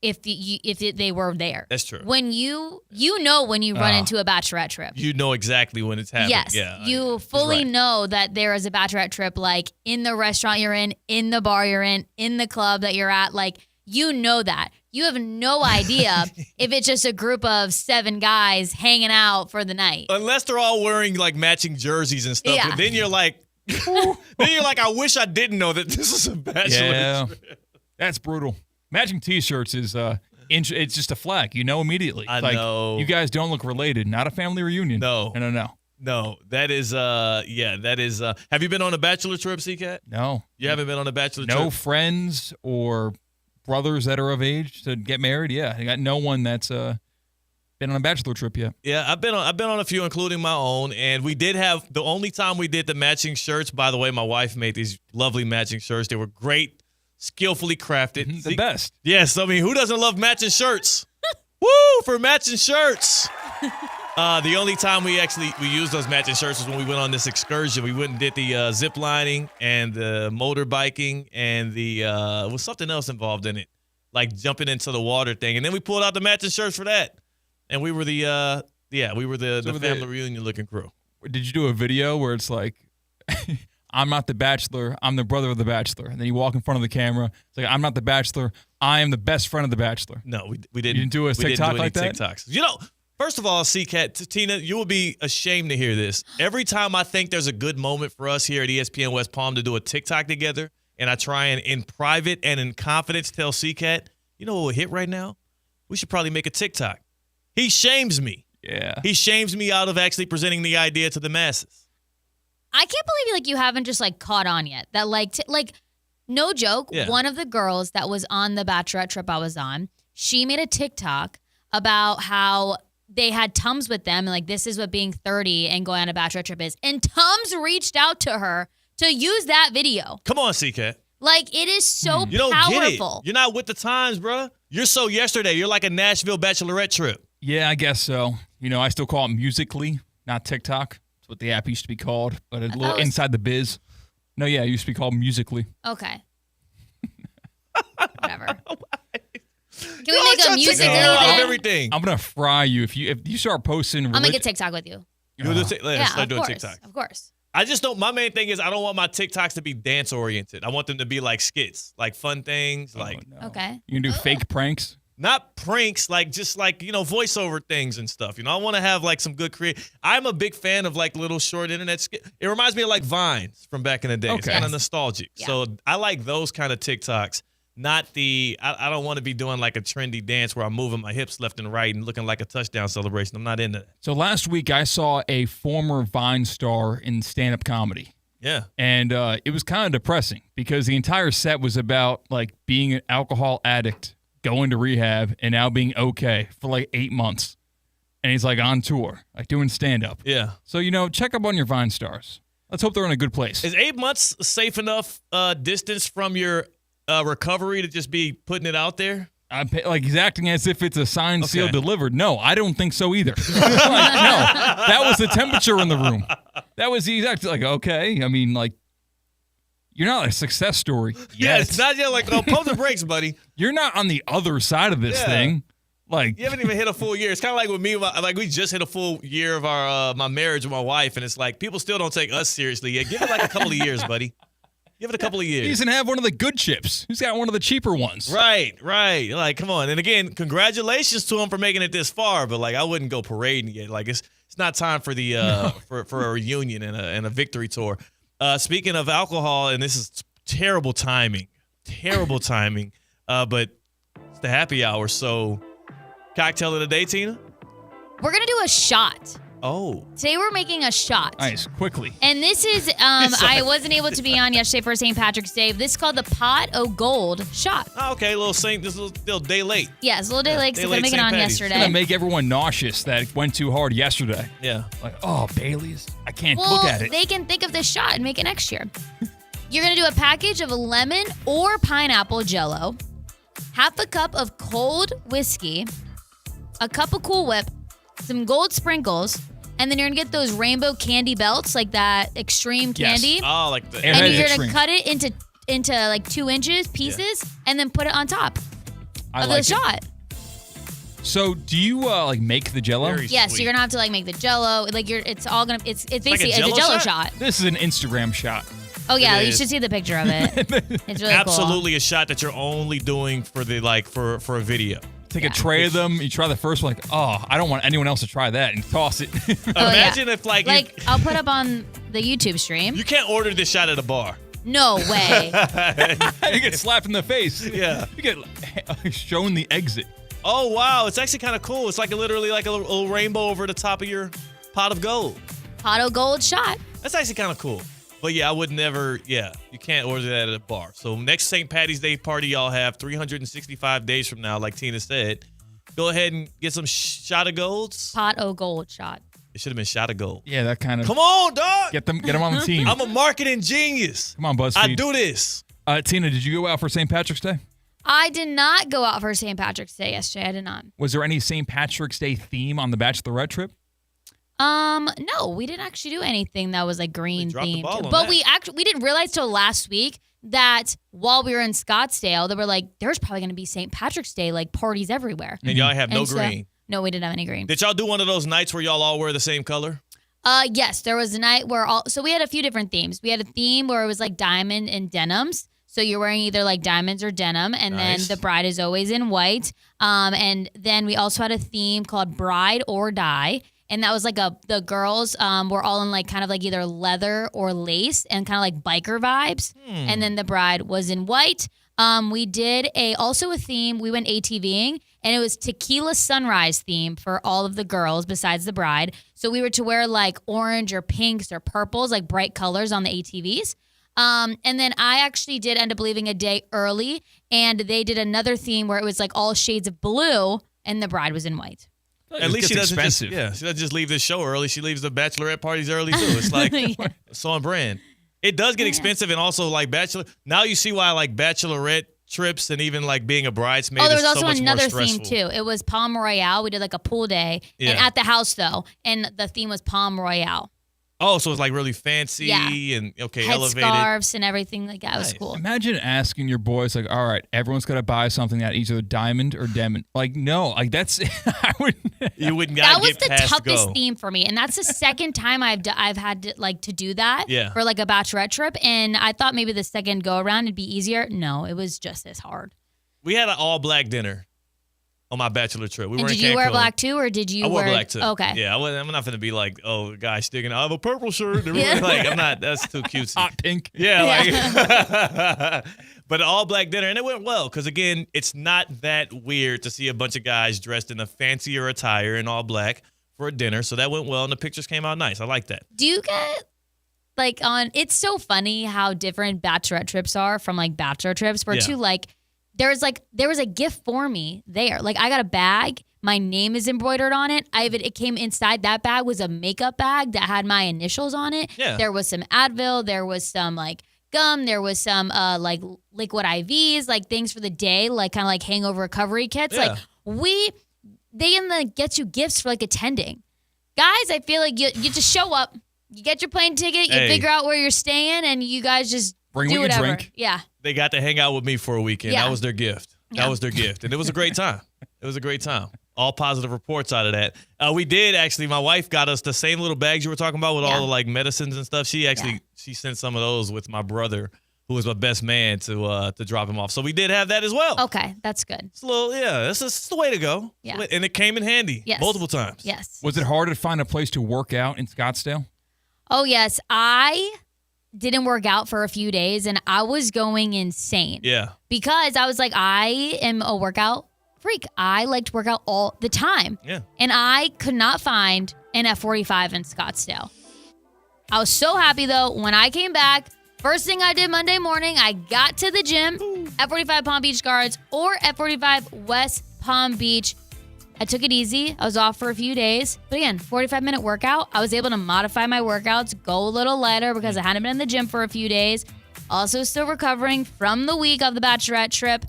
if they were there. That's true. When you know when you run into a bachelorette trip. You know exactly when it's happening. Yes, Yeah, you fully know that there is a bachelorette trip, like in the restaurant you're in the bar you're in the club that you're at. Like, you know that. You have no idea if it's just a group of 7 guys hanging out for the night. Unless they're all wearing like matching jerseys and stuff. Yeah. But then you're like, I wish I didn't know that this is a bachelor Yeah. trip. That's brutal. Matching T-shirts is it's just a flag. You know immediately. I Like, know. You guys don't look related. Not a family reunion. No. No, that is have you been on a bachelor trip, C-Cat? No. You haven't been on a bachelor trip? No friends or brothers that are of age to get married. Yeah, I got no one that's been on a bachelor trip yet. Yeah, I've been on a few, including my own, and we did have the only time we did the matching shirts. By the way, my wife made these lovely matching shirts. They were great, skillfully crafted. The best. Yes, I mean, who doesn't love matching shirts? Woo for matching shirts. The only time we used those matching shirts was when we went on this excursion. We went and did the zip lining and the motorbiking and the was something else involved in it, like jumping into the water thing. And then we pulled out the matching shirts for that. And we were the family reunion looking crew. Did you do a video where it's like, I'm not the bachelor, I'm the brother of the bachelor, and then you walk in front of the camera. It's like, I'm not the bachelor, I am the best friend of the bachelor. No, we didn't. You didn't do a TikTok like that? TikToks. You know, first of all, C-Cat, Tina, you will be ashamed to hear this. Every time I think there's a good moment for us here at ESPN West Palm to do a TikTok together, and I try and in private and in confidence tell C-Cat, you know what would hit right now? We should probably make a TikTok. He shames me. Yeah. He shames me out of actually presenting the idea to the masses. I can't believe like you haven't just like caught on yet. That like no joke, Yeah. one of the girls that was on the bachelorette trip I was on, she made a TikTok about how they had Tums with them and like this is what being 30 and going on a bachelorette trip is. And Tums reached out to her to use that video. Come on, C-Cat. Like, it is so You don't powerful. get it. You're not with the times, bro. You're so yesterday. You're like a Nashville bachelorette trip. Yeah, I guess so. I still call it Musical.ly, not TikTok. That's what the app used to be called, but a little inside the biz. No, yeah, it used to be called Musical.ly. Okay. Whatever. Can You're we make a Musical.ly then? everything. I'm gonna fry you if you start posting. I'll make a TikTok with you. Let's start of doing course. TikTok. Of course. I just don't. My main thing is I don't want my TikToks to be dance oriented. I want them to be like skits, like fun things. Like Okay. You can do fake pranks. not pranks, like just like, voiceover things and stuff. I want to have like some good I'm a big fan of like little short internet. It reminds me of like Vines from back in the day. It's kind of nostalgic. Yeah. So I like those kind of TikToks. Not I don't want to be doing like a trendy dance where I'm moving my hips left and right and looking like a touchdown celebration. I'm not into that. So last week I saw a former Vine star in stand-up comedy. Yeah. And it was kind of depressing because the entire set was about like being an alcohol addict, going to rehab, and now being okay for like 8 months. And he's like on tour, like doing stand-up. Yeah. So, check up on your Vine stars. Let's hope they're in a good place. Is 8 months safe enough distance from your recovery to just be putting it out there? Like he's acting as if it's a signed, sealed, delivered. No, I don't think so either. No, that was the temperature in the room. That was the exact, like, okay. I mean, like, you're not a success story yet. Yeah, it's not yet like, pump the brakes, buddy. You're not on the other side of this thing. Like, you haven't even hit a full year. It's kind of like with me, like we just hit a full year of our my marriage with my wife, and it's like people still don't take us seriously yet. Give it like a couple of years, buddy. Give it a couple of years. He doesn't have one of the good chips. He's got one of the cheaper ones. Right. Like, come on. And again, congratulations to him for making it this far. But like, I wouldn't go parading yet. Like, it's not time for the for a reunion and a victory tour. Speaking of alcohol, and this is terrible timing, but it's the happy hour. So, cocktail of the day, Tina. We're gonna do a shot. Oh. Today we're making a shot. Nice, quickly. And this is, I wasn't able to be on yesterday for St. Patrick's Day. This is called the Pot o' Gold shot. Oh, okay, this is a little day late. Yeah, it's a little day late because I couldn't make it on yesterday. It's going to make everyone nauseous that it went too hard yesterday. Yeah. Like, oh, Bailey's. I can't look at it. They can think of this shot and make it next year. You're going to do a package of lemon or pineapple Jell-O, half a cup of cold whiskey, a cup of Cool Whip, some gold sprinkles, and then you're going to get those rainbow candy belts, like that extreme candy. Oh, like the and you're going to cut it into like 2 inches pieces and then put it on top of the shot. So do you like make the Jell-O? Yes, so you're going to have to like make the Jell-O. Like it's basically it's a Jell-O shot. This is an Instagram shot. Oh yeah, you should see the picture of it. It's really absolutely cool. A shot that you're only doing for the for a video. Take a tray of them. You try the first one, like, oh, I don't want anyone else to try that, and toss it. Imagine if like I'll put up on the YouTube stream. You can't order this shot at a bar. No way. You get slapped in the face. Yeah. You get shown the exit. Oh wow, it's actually kind of cool. It's like literally like a little rainbow over the top of your pot of gold. Pot of gold shot. That's actually kind of cool. But yeah, I would never, you can't order that at a bar. So next St. Patty's Day party y'all have 365 days from now, like Tina said, go ahead and get some shot of golds. Pot of gold shot. It should have been shot of gold. Yeah, that kind of. Come on, dog. Get them on the team. I'm a marketing genius. Come on, BuzzFeed. I do this. Tina, did you go out for St. Patrick's Day? I did not go out for St. Patrick's Day yesterday. I did not. Was there any St. Patrick's Day theme on the Bachelorette trip? No, we didn't actually do anything that was like green themed. But that. we didn't realize till last week that while we were in Scottsdale, they were like, there's probably going to be St. Patrick's Day like parties everywhere. And y'all have no green. No, we didn't have any green. Did y'all do one of those nights where y'all all wear the same color? Yes, there was a night where so we had a few different themes. We had a theme where it was like diamond and denims. So you're wearing either like diamonds or denim, and then the bride is always in white. And then we also had a theme called Bride or Die. And that was like the girls were all in like kind of like either leather or lace and kind of like biker vibes. And then the bride was in white. We did also a theme. We went ATVing, and it was tequila sunrise theme for all of the girls besides the bride. So we were to wear like orange or pinks or purples, like bright colors on the ATVs. And then I actually did end up leaving a day early, and they did another theme where it was like all shades of blue, and the bride was in white. At least she doesn't she doesn't just leave this show early. She leaves the bachelorette parties early too. It's like it's on brand. It does get expensive, and also like now you see why like bachelorette trips and even like being a bridesmaid. Oh, there was is also so much another more theme too. It was Palm Royale. We did like a pool day, and at the house though, and the theme was Palm Royale. Oh, so it's like really fancy and elevated. Headscarves and everything like that. It was cool. Imagine asking your boys like, all right, everyone's got to buy something that either diamond or demon. Like, no, like that's you wouldn't. That was the toughest theme for me, and that's the second time I've had to do that for like a bachelorette trip. And I thought maybe the second go around it'd be easier. No, it was just as hard. We had an all black dinner. on my bachelor trip. We And were did in you wear Cancun. black too, or did you I wore wear black too. Okay. Yeah, I'm not going to be like, oh, guy sticking. I have a purple shirt. Yeah. Like, I'm not. That's too cutesy. Hot pink. Yeah, like. But all black dinner, and it went well because again, it's not that weird to see a bunch of guys dressed in a fancier attire in all black for a dinner. So that went well, and the pictures came out nice. I like that. Do you get like on? It's so funny how different bachelorette trips are from like bachelor trips. Where Yeah. too like there was a gift for me there. Like I got a bag. My name is embroidered on it. It came inside that bag was a makeup bag that had my initials on it. Yeah. There was some Advil. There was some like gum. There was some like liquid IVs, like things for the day, like kind of like hangover recovery kits. Yeah. Like they get you gifts for like attending. Guys, I feel like you just show up, you get your plane ticket, you Hey. figure out where you're staying, and you guys just Bring do what you whatever. drink. Yeah. They got to hang out with me for a weekend. Yeah. That was their gift. That Yeah. was their gift, and it was a great time. It was a great time. All positive reports out of that. We did actually. My wife got us the same little bags you were talking about with all the like medicines and stuff. She actually she sent some of those with my brother, who was my best man, to drop him off. So we did have that as well. Okay, that's good. It's a little that's the way to go. Yeah. And it came in handy Yes. multiple times. Yes. Was it hard to find a place to work out in Scottsdale? Oh, yes. I didn't work out for a few days, and I was going insane. Yeah. Because I was like, I am a workout freak. I like to work out all the time. Yeah. And I could not find an F45 in Scottsdale. I was so happy, though, when I came back. First thing I did Monday morning, I got to the gym, F45 Palm Beach Gardens or F45 West Palm Beach. I took it easy. I was off for a few days. But again, 45-minute workout. I was able to modify my workouts, go a little lighter because I hadn't been in the gym for a few days. Also still recovering from the week of the bachelorette trip.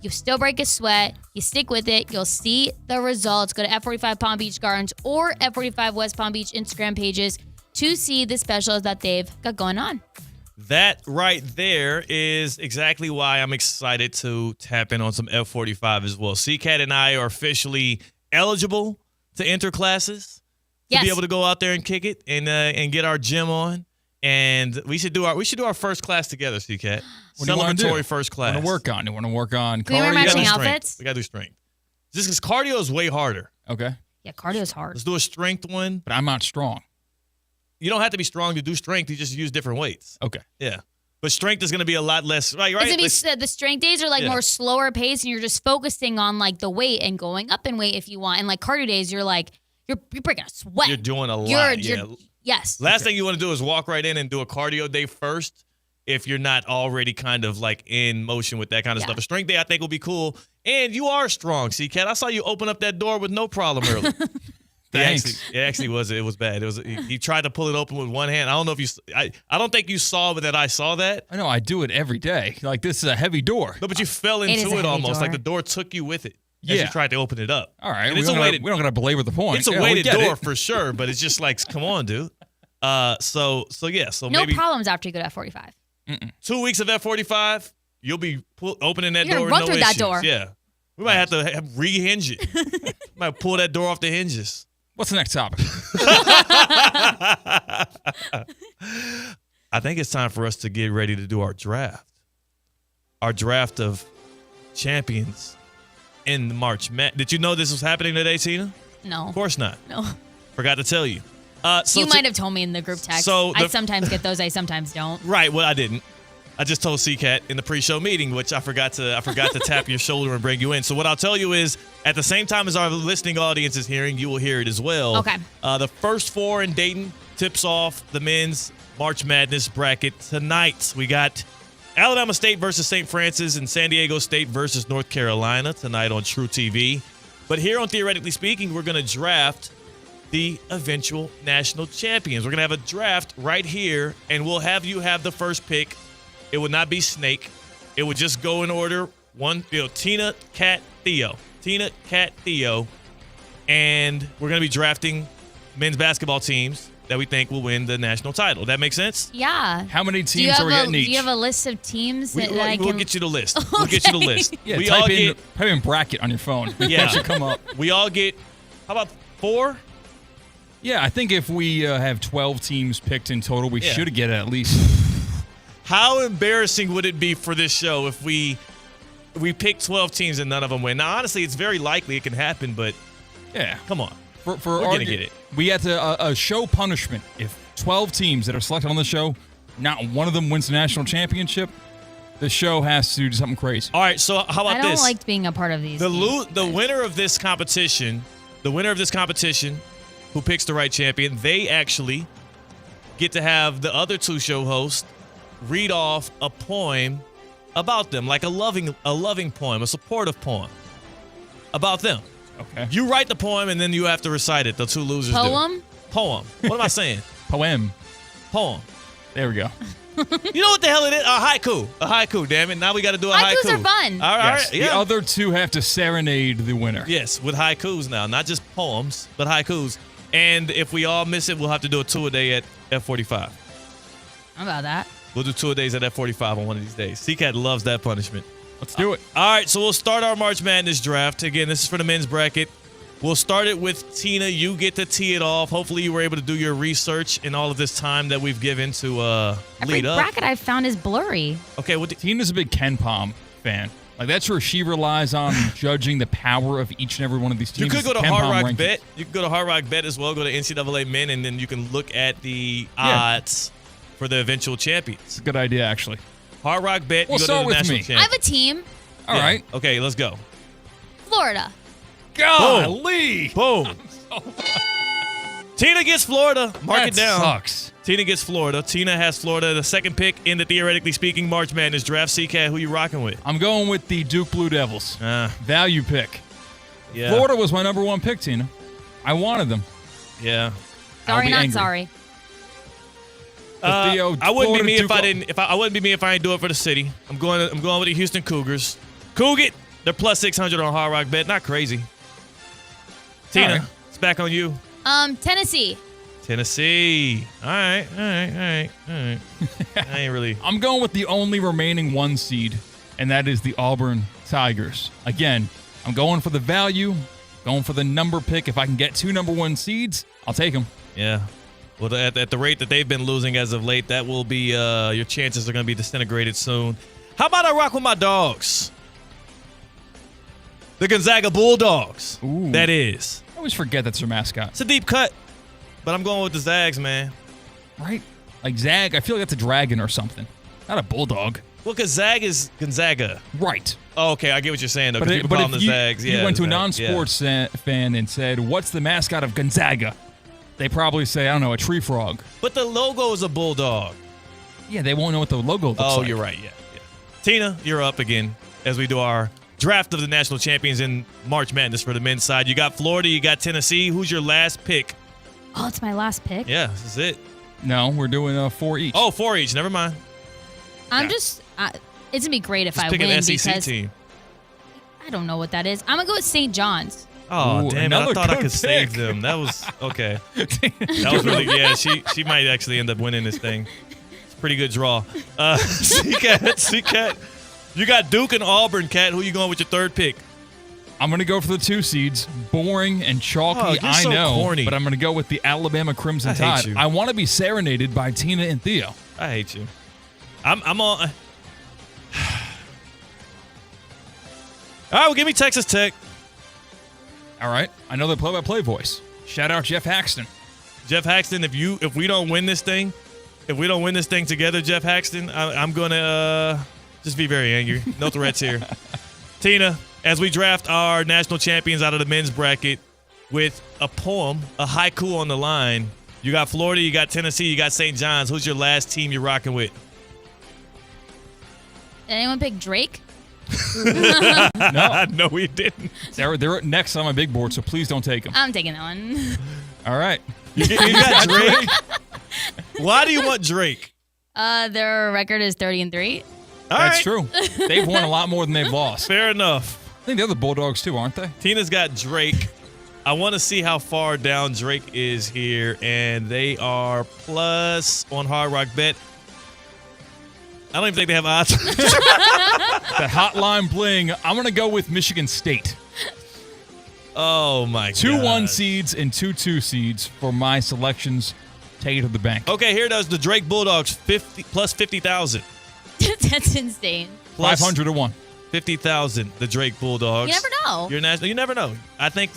You still break a sweat. You stick with it. You'll see the results. Go to F45 Palm Beach Gardens or F45 West Palm Beach Instagram pages to see the specials that they've got going on. That right there is exactly why I'm excited to tap in on some F45 as well. CCAT and I are officially eligible to enter classes to be able to go out there and kick it and get our gym on. And we should do our first class together, CCAT. What do you want to do? Celebratory first class. You want to work on Can we wear cardio? matching outfits? We got to do strength. Just because cardio is way harder. Okay. Yeah, cardio's hard. Let's do a strength one. But I'm not strong. You don't have to be strong to do strength. You just use different weights. Okay. Yeah. But strength is going to be a lot less. Right? It's gonna be the strength days are like more slower pace, and you're just focusing on like the weight and going up in weight if you want. And like cardio days, you're like you're breaking a sweat. You're doing a lot. Yes. Last thing you want to do is walk right in and do a cardio day first if you're not already kind of like in motion with that kind of stuff. A strength day I think will be cool. And you are strong, CCAT. I saw you open up that door with no problem earlier. Thanks. It actually was. It was bad. He tried to pull it open with one hand. I don't know if you. I don't think you saw that I saw that. I know. I do it every day. Like this is a heavy door. No, but you fell It is into a it heavy almost. door. Like the door took you with it. As Yeah. you tried to open it up. All right. And We it's a weighted. don't gotta belabor the point. It's a Yeah, we weighted get door it. for sure. But it's just like, come on, dude. So No maybe problems after you go to F45. 2 weeks of F45, you'll be opening that You're door. gonna run no through that issues. door. Yeah. We might have to rehinge it. Might pull that door off the hinges. What's the next topic? I think it's time for us to get ready to do our draft. Our draft of champions in the March Madness. Did you know this was happening today, Tina? No. Of course not. No. Forgot to tell you. You might have told me in the group text. So I sometimes get those. I sometimes don't. Right. Well, I didn't. I just told CCAT in the pre-show meeting, which I forgot to tap your shoulder and bring you in. So what I'll tell you is, at the same time as our listening audience is hearing, you will hear it as well. Okay. The first four in Dayton tips off the men's March Madness bracket tonight. We got Alabama State versus St. Francis and San Diego State versus North Carolina tonight on True TV. But here on Theoretically Speaking, we're going to draft the eventual national champions. We're going to have a draft right here, and we'll have you have the first pick. It would not be Snake. It would just go in order. Tina, Kat, Theo. Tina, Kat, Theo. And we're going to be drafting men's basketball teams that we think will win the national title. That make sense? Yeah. How many Do you teams have are we getting Do each? you have a list of teams that I We'll can? get you the list. We'll get you the list. Yeah, we type all in get, bracket on your phone. Yeah. That should come up. we all get, how about 4? Yeah, I think if we have 12 teams picked in total, we Yeah. should get at least. How embarrassing would it be for this show if we we pick 12 teams and none of them win. Now, honestly, it's very likely it can happen, but Yeah. come on. For We're going to get it. We had a show punishment. If 12 teams that are selected on the show, not one of them wins the national championship, the show has to do something crazy. All right, so how about I don't this? like being a part of these. The winner of this competition, who picks the right champion, they actually get to have the other two show hosts read off a poem about them, like a loving poem, a supportive poem about them. Okay. You write the poem and then you have to recite it. The two losers Poem? do. Poem. What am I saying? Poem. There we go. You know what the hell it is? A haiku, damn it. Now we got to do a haiku. Haikus are fun. All right, Yes. yeah. The other two have to serenade the winner. Yes, with haikus now. Not just poems, but haikus. And if we all miss it, we'll have to do a two-a-day at F45. How about that? We'll do two-a-days at F45 on one of these days. C-Cat loves that punishment. Let's do it. All right, so we'll start our March Madness draft. Again, this is for the men's bracket. We'll start it with Tina. You get to tee it off. Hopefully you were able to do your research in all of this time that we've given to Every lead up. bracket I've found is blurry. Okay, Tina's a big Ken Palm fan. Like, that's where she relies on judging the power of each and every one of these You teams. could go to Ken Hard Palm Rock rankings. Bet. You can go to Hard Rock Bet as well. Go to NCAA Men, and then you can look at the odds for the eventual champions. It's a good idea, actually. Hard Rock Bet. We'll you go start to the with national me. champ. I have a team. All right. Okay, let's go. Florida. Golly. Boom. Tina gets Florida. Mark it That down. sucks. Tina gets Florida. Tina has Florida, the second pick in the Theoretically Speaking March Madness draft. C-Cat, who you rocking with? I'm going with the Duke Blue Devils. Value pick. Yeah. Florida was my number one pick, Tina. I wanted them. Yeah. Sorry, be not angry. sorry. Theo, I wouldn't be Florida, me if Duke- I didn't. I wouldn't be me if I didn't do it for the city. I'm going with the Houston Cougars. Cougar, they're plus 600 on Hard Rock Bet. Not crazy. Tina, All right. it's back on you. Tennessee. Tennessee. All right. I ain't really. I'm going with the only remaining one seed, and that is the Auburn Tigers. Again, I'm going for the value, going for the number pick. If I can get two number one seeds, I'll take them. Yeah. Well, at the rate that they've been losing as of late, that will be your chances are going to be disintegrated soon. How about I rock with my dogs? The Gonzaga Bulldogs. Ooh. That is. I always forget that's their mascot. It's a deep cut, but I'm going with the Zags, man. Right? Like Zag, I feel like that's a dragon or something. Not a bulldog. Well, because Zag is Gonzaga. Right. Oh, okay, I get what you're saying, though. But, Because people call if them the you, Zags. you Yeah, went to a Zags, yeah. non-sports fan and said, what's the mascot of Gonzaga? They probably say, I don't know, a tree frog. But the logo is a bulldog. Yeah, they won't know what the logo looks like. Oh, you're right. Yeah. Tina, you're up again as we do our draft of the national champions in March Madness for the men's side. You got Florida, you got Tennessee. Who's your last pick? Oh, it's my last pick. Yeah, this is it. No, we're doing 4 each. Oh, 4 each. Never mind. I'm just. It's gonna be great if Just I pick win an SEC because team. I don't know what that is. I'm gonna go with St. John's. Oh, Ooh, damn it. I another thought I good could save pick. them. That was okay. That was really, yeah, she might actually end up winning this thing. It's a pretty good draw. C-Cat, you got Duke and Auburn, Cat. Who you going with your third pick? I'm going to go for the 2 seeds. Boring and chalky, Oh, you're I so know. corny. But I'm going to go with the Alabama Crimson I hate Tide. you. I want to be serenaded by Tina and Theo. I hate you. I'm on. All right, well, give me Texas Tech. All right. I know the play-by-play voice. Shout out Jeff Haxton. Jeff Haxton, if we don't win this thing together, Jeff Haxton, I'm gonna just be very angry. No threats here. Tina, as we draft our national champions out of the men's bracket with a poem, a haiku on the line, you got Florida, you got Tennessee, you got St. John's. Who's your last team you're rocking with? Did anyone pick Drake? No, we didn't. They're next on my big board, so please don't take them. I'm taking that one. All right. You got Drake? Why do you want Drake? Their record is 30-3. That's true. They've won a lot more than they've lost. Fair enough. I think the other Bulldogs too, aren't they? Tina's got Drake. I want to see how far down Drake is here, and they are plus on Hard Rock Bet. I don't even think they have odds. The hotline bling. I'm going to go with Michigan State. Oh, my God. 2 1 seeds and 2 2 seeds for my selections. Take it to the bank. Okay, here does the Drake Bulldogs plus 50,000. That's insane. Plus 500 to 1. 50,000. The Drake Bulldogs. You never know. You're national. You never know. I think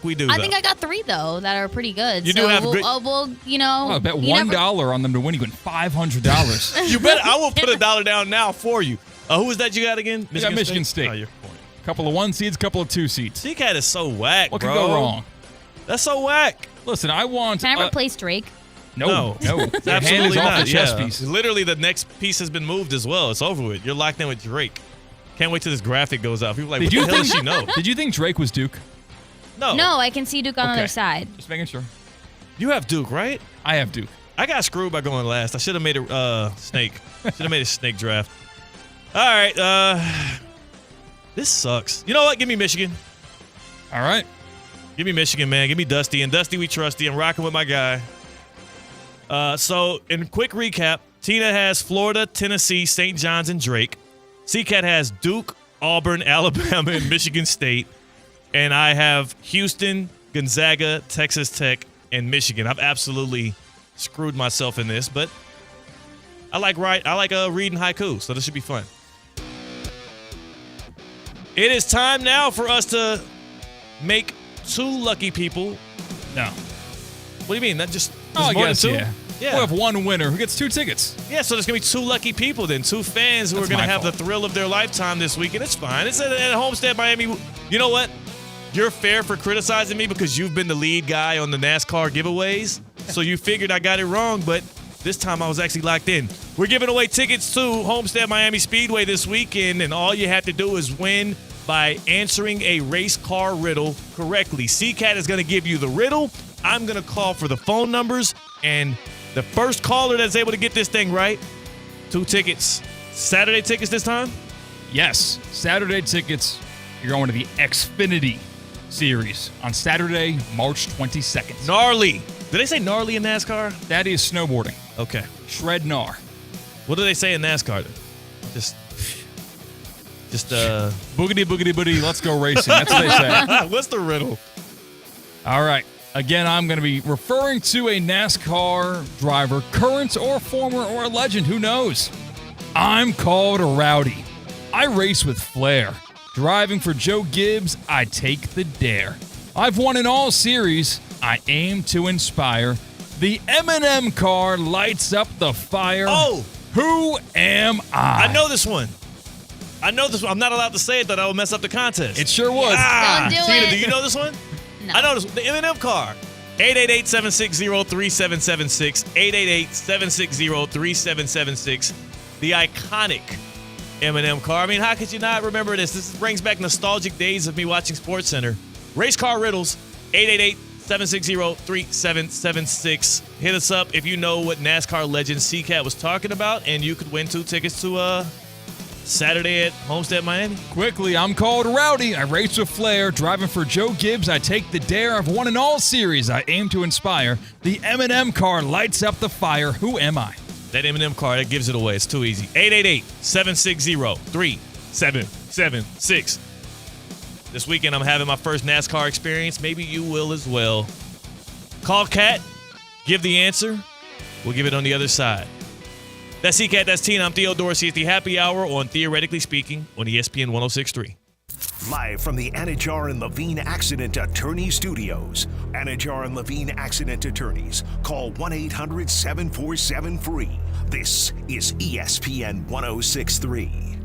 we do. I think I got 3 though that are pretty good. You so do have we'll, good. I bet $1 on them to win. You win $500. You bet. I will put $1 down now for you. Who was that you got again? You got Michigan State. Oh, you're couple of 1 seeds, couple of 2 seeds. CCAT is so whack, What bro. could go wrong? That's so whack. Listen, I want. Can I replace Drake? No. It's Your hand is absolutely off not. the chess Yeah. piece. Literally, the next piece has been moved as well. It's over with. You're locked in with Drake. Can't wait till this graphic goes out. People are like, what the hell does she know? Did you think Drake was Duke? No. No, I can see Duke on the other side. Just making sure. You have Duke, right? I have Duke. I got screwed by going last. I should have made a snake. Should have made a snake draft. All right. This sucks. You know what? Give me Michigan. All right. Give me Michigan, man. Give me Dusty. And Dusty, we trusty. I'm rocking with my guy. So, in quick recap, Tina has Florida, Tennessee, St. John's, and Drake. CCAT has Duke, Auburn, Alabama, and Michigan State. And I have Houston, Gonzaga, Texas Tech, and Michigan. I've absolutely screwed myself in this, but I like reading haiku, so this should be fun. It is time now for us to make 2 lucky people. No. What do you mean? That just I more guess, than 2? yeah. Yeah. We'll have 1 winner who gets 2 tickets. Yeah, so there's going to be 2 lucky people then. 2 fans who That's are going to my have fault. the thrill of their lifetime this weekend. It's fine. It's at Homestead, Miami. You know what? You're fair for criticizing me because you've been the lead guy on the NASCAR giveaways. So you figured I got it wrong, but this time I was actually locked in. We're giving away tickets to Homestead Miami Speedway this weekend, and all you have to do is win by answering a race car riddle correctly. CCAT is going to give you the riddle. I'm going to call for the phone numbers, and the first caller that's able to get this thing right, 2 tickets. Saturday tickets this time? Yes. Saturday tickets. You're going to the Xfinity Series on Saturday, March 22nd. Gnarly. Did they say gnarly in NASCAR? That is snowboarding. Okay. Shred gnar. What do they say in NASCAR then? Just boogity, boogity, boogity, let's go racing. That's what they say. What's the riddle? All right. Again, I'm going to be referring to a NASCAR driver, current or former or a legend, who knows? I'm called a rowdy. I race with flair. Driving for Joe Gibbs, I take the dare. I've won in all series. I aim to inspire. The M&M car lights up the fire. Oh! Who am I? I know this one. I'm not allowed to say it, though. That will mess up the contest. It sure was. Don't do Tina, it. do you know this one? No. I know this one. The M&M car. 888-760-3776. 888-760-3776. The iconic M&M car. I mean, how could you not remember this? This brings back nostalgic days of me watching SportsCenter. Race car riddles. 888-760-3776. Hit us up if you know what NASCAR legend CCAT was talking about, and you could win 2 tickets to Saturday at Homestead, Miami. Quickly, I'm called rowdy. I race with flair. Driving for Joe Gibbs, I take the dare. I've won in all series. I aim to inspire. The M&M car lights up the fire. Who am I? That M&M car, that gives it away. It's too easy. 888-760-3776. This weekend, I'm having my first NASCAR experience. Maybe you will as well. Call Cat. Give the answer. We'll give it on the other side. That's CCAT. That's Tina. I'm Theo Dorsey. It's the happy hour on Theoretically Speaking on ESPN 106.3. Live from the Anajar and Levine Accident Attorney Studios. Anajar and Levine Accident Attorneys. Call 1-800-747-FREE. This is ESPN 106.3.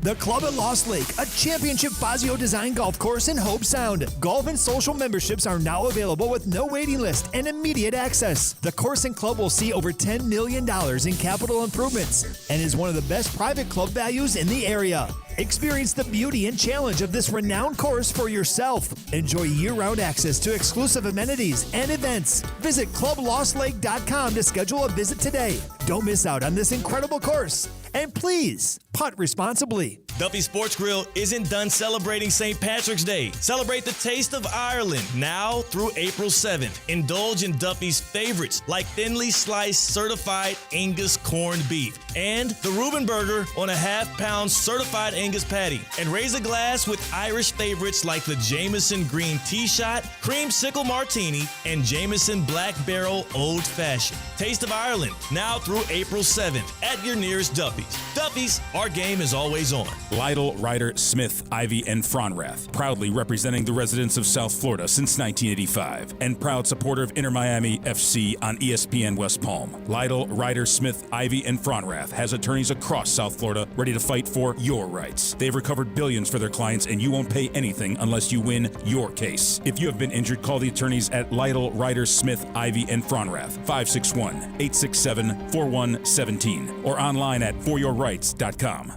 The Club at Lost Lake, a championship Fazio design golf course in Hope Sound. Golf and social memberships are now available with no waiting list and immediate access. The course and club will see over $10 million in capital improvements and is one of the best private club values in the area. Experience the beauty and challenge of this renowned course for yourself. Enjoy year-round access to exclusive amenities and events. Visit clublostlake.com to schedule a visit today. Don't miss out on this incredible course. And please, putt responsibly. Duffy Sports Grill isn't done celebrating St. Patrick's Day. Celebrate the taste of Ireland now through April 7th. Indulge in Duffy's favorites like thinly sliced certified Angus corned beef and the Reuben Burger on a half-pound certified Angus patty. And raise a glass with Irish favorites like the Jameson Green Tea Shot, Creamsicle Martini, and Jameson Black Barrel Old Fashioned. Taste of Ireland now through April 7th at your nearest Duffy's. Duffy's, our game is always on. Lytle, Ryder, Smith, Ivy, and Fronrath, proudly representing the residents of South Florida since 1985, and proud supporter of Inter Miami FC on ESPN West Palm. Lytle, Ryder, Smith, Ivy, and Fronrath has attorneys across South Florida ready to fight for your rights. They've recovered billions for their clients, and you won't pay anything unless you win your case. If you have been injured, call the attorneys at Lytle, Ryder, Smith, Ivy, and Fronrath, 561-867-4117, or online at foryourrights.com.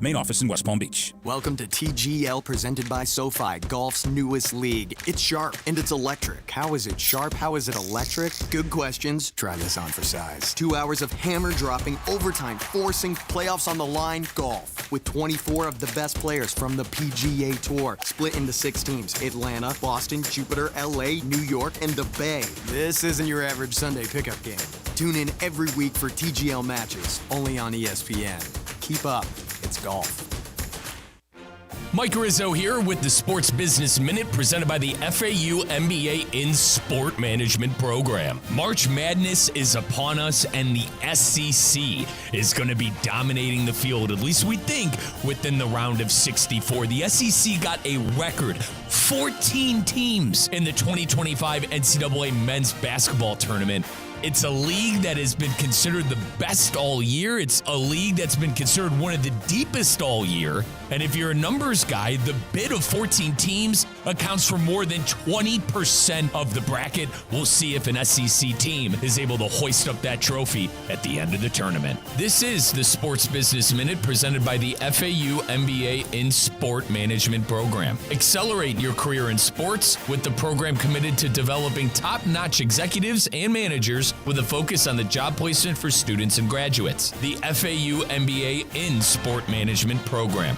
Main office in West Palm Beach. Welcome to TGL, presented by SoFi, golf's newest league. It's sharp and it's electric. How is it sharp? How is it electric? Good questions. Try this on for size. 2 hours of hammer dropping, overtime, forcing, playoffs on the line, golf. With 24 of the best players from the PGA Tour, split into 6 teams: Atlanta, Boston, Jupiter, LA, New York, and the Bay. This isn't your average Sunday pickup game. Tune in every week for TGL matches, only on ESPN. Keep up. It's golf. Mike Rizzo here with the Sports Business Minute presented by the FAU MBA in Sport Management program. March Madness is upon us, and the SEC is going to be dominating the field, at least we think, within the round of 64. The SEC got a record 14 teams in the 2025 NCAA men's basketball tournament. It's a league that has been considered the best all year. It's a league that's been considered one of the deepest all year. And if you're a numbers guy, the bid of 14 teams accounts for more than 20% of the bracket. We'll see if an SEC team is able to hoist up that trophy at the end of the tournament. This is the Sports Business Minute presented by the FAU MBA in Sport Management program. Accelerate your career in sports with the program committed to developing top-notch executives and managers with a focus on the job placement for students and graduates. The FAU MBA in Sport Management program.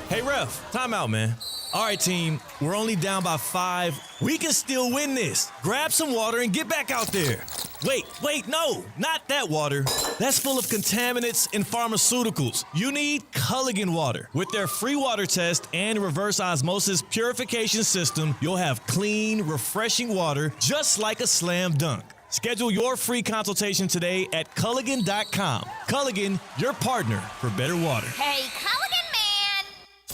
Hey, ref, time out, man. All right, team, we're only down by 5. We can still win this. Grab some water and get back out there. Wait, no, not that water. That's full of contaminants and pharmaceuticals. You need Culligan water. With their free water test and reverse osmosis purification system, you'll have clean, refreshing water just like a slam dunk. Schedule your free consultation today at Culligan.com. Culligan, your partner for better water. Hey, Culligan man!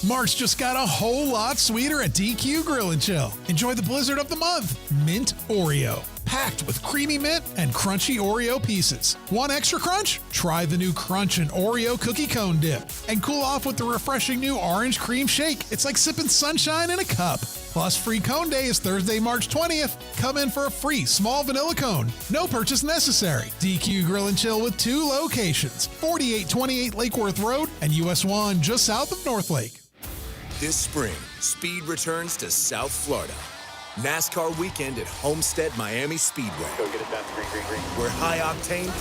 March just got a whole lot sweeter at DQ Grill and Chill. Enjoy the blizzard of the month, Mint Oreo. Packed with creamy mint and crunchy Oreo pieces. Want extra crunch? Try the new Crunch and Oreo cookie cone dip. And cool off with the refreshing new orange cream shake. It's like sipping sunshine in a cup. Plus, free cone day is Thursday, March 20th. Come in for a free small vanilla cone. No purchase necessary. DQ Grill and Chill with 2 locations, 4828 Lake Worth Road and US 1 just south of North Lake. This spring, speed returns to South Florida. NASCAR weekend at Homestead Miami Speedway. Go get it done. Green. Where high octane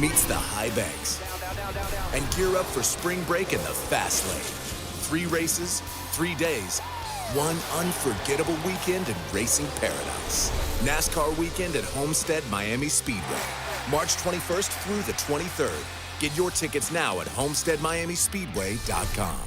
meets the high banks. And gear up for spring break in the fast lane. 3 races, 3 days, one unforgettable weekend in racing paradise. NASCAR weekend at Homestead Miami Speedway. March 21st through the 23rd. Get your tickets now at homesteadmiamispeedway.com.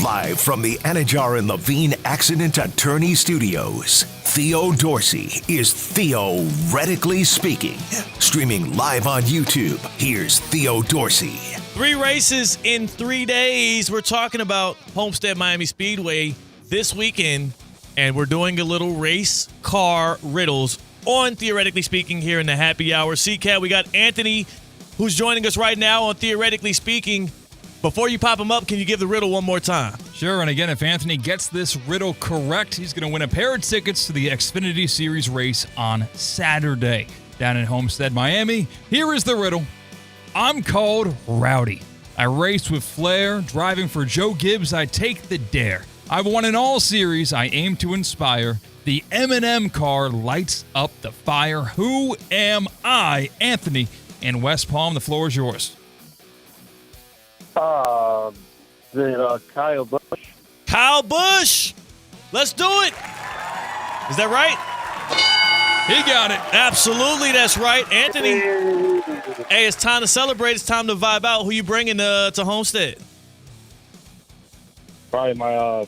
Live from the Anajar and Levine Accident Attorney Studios, Theo Dorsey is theoretically speaking. Streaming live on YouTube, here's Theo Dorsey. 3 races in 3 days. We're talking about Homestead Miami Speedway this weekend, and we're doing a little race car riddles on Theoretically Speaking here in the happy hour. CCAT, we got Anthony, who's joining us right now on Theoretically Speaking. Before you pop him up, can you give the riddle one more time? Sure, and again, if Anthony gets this riddle correct, he's going to win a pair of tickets to the Xfinity Series race on Saturday down in Homestead, Miami. Here is the riddle. I'm called Rowdy. I race with flair, driving for Joe Gibbs, I take the dare. I've won in all series, I aim to inspire. The M&M car lights up the fire. Who am I? Anthony in West Palm, the floor is yours. Kyle Busch. Kyle Busch. Let's do it. Is that right? He got it. Absolutely, that's right. Anthony, hey, it's time to celebrate. It's time to vibe out. Who you bringing to Homestead? Probably my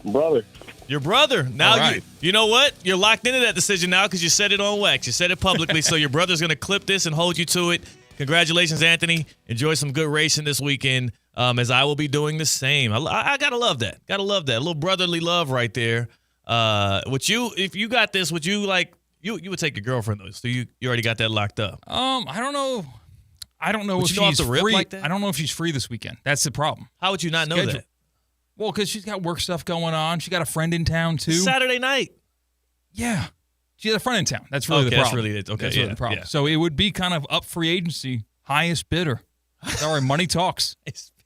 brother. Your brother. Now, All right. you know what? You're locked into that decision now because you said it on wax. You said it publicly, so your brother's going to clip this and hold you to it. Congratulations, Anthony. Enjoy some good racing this weekend, as I will be doing the same. I got to love that. Got to love that. A little brotherly love right there. If you got this, would you like, you would take your girlfriend, though, so you already got that locked up. I don't know. I don't know Would if you go off she's the rip free. like that? I don't know if she's free this weekend. That's the problem. How would you not know that? Well, because she's got work stuff going on. She got a friend in town, too. Saturday night. Yeah. She has a friend in town. That's really the problem. That's really it. Okay, that's really the problem. So it would be kind of up free agency, highest bidder. Sorry, money talks.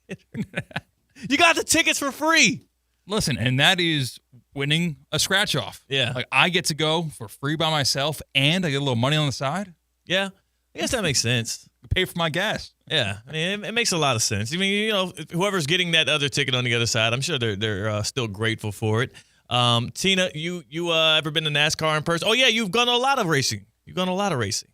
You got the tickets for free. Listen, and that is winning a scratch off. Yeah. Like I get to go for free by myself and I get a little money on the side. Yeah. I guess that makes sense. Pay for my gas. Yeah. I mean, it makes a lot of sense. I mean, whoever's getting that other ticket on the other side, I'm sure they're still grateful for it. Tina, you ever been to NASCAR in person? Oh, yeah, you've gone to a lot of racing. You've gone to a lot of racing.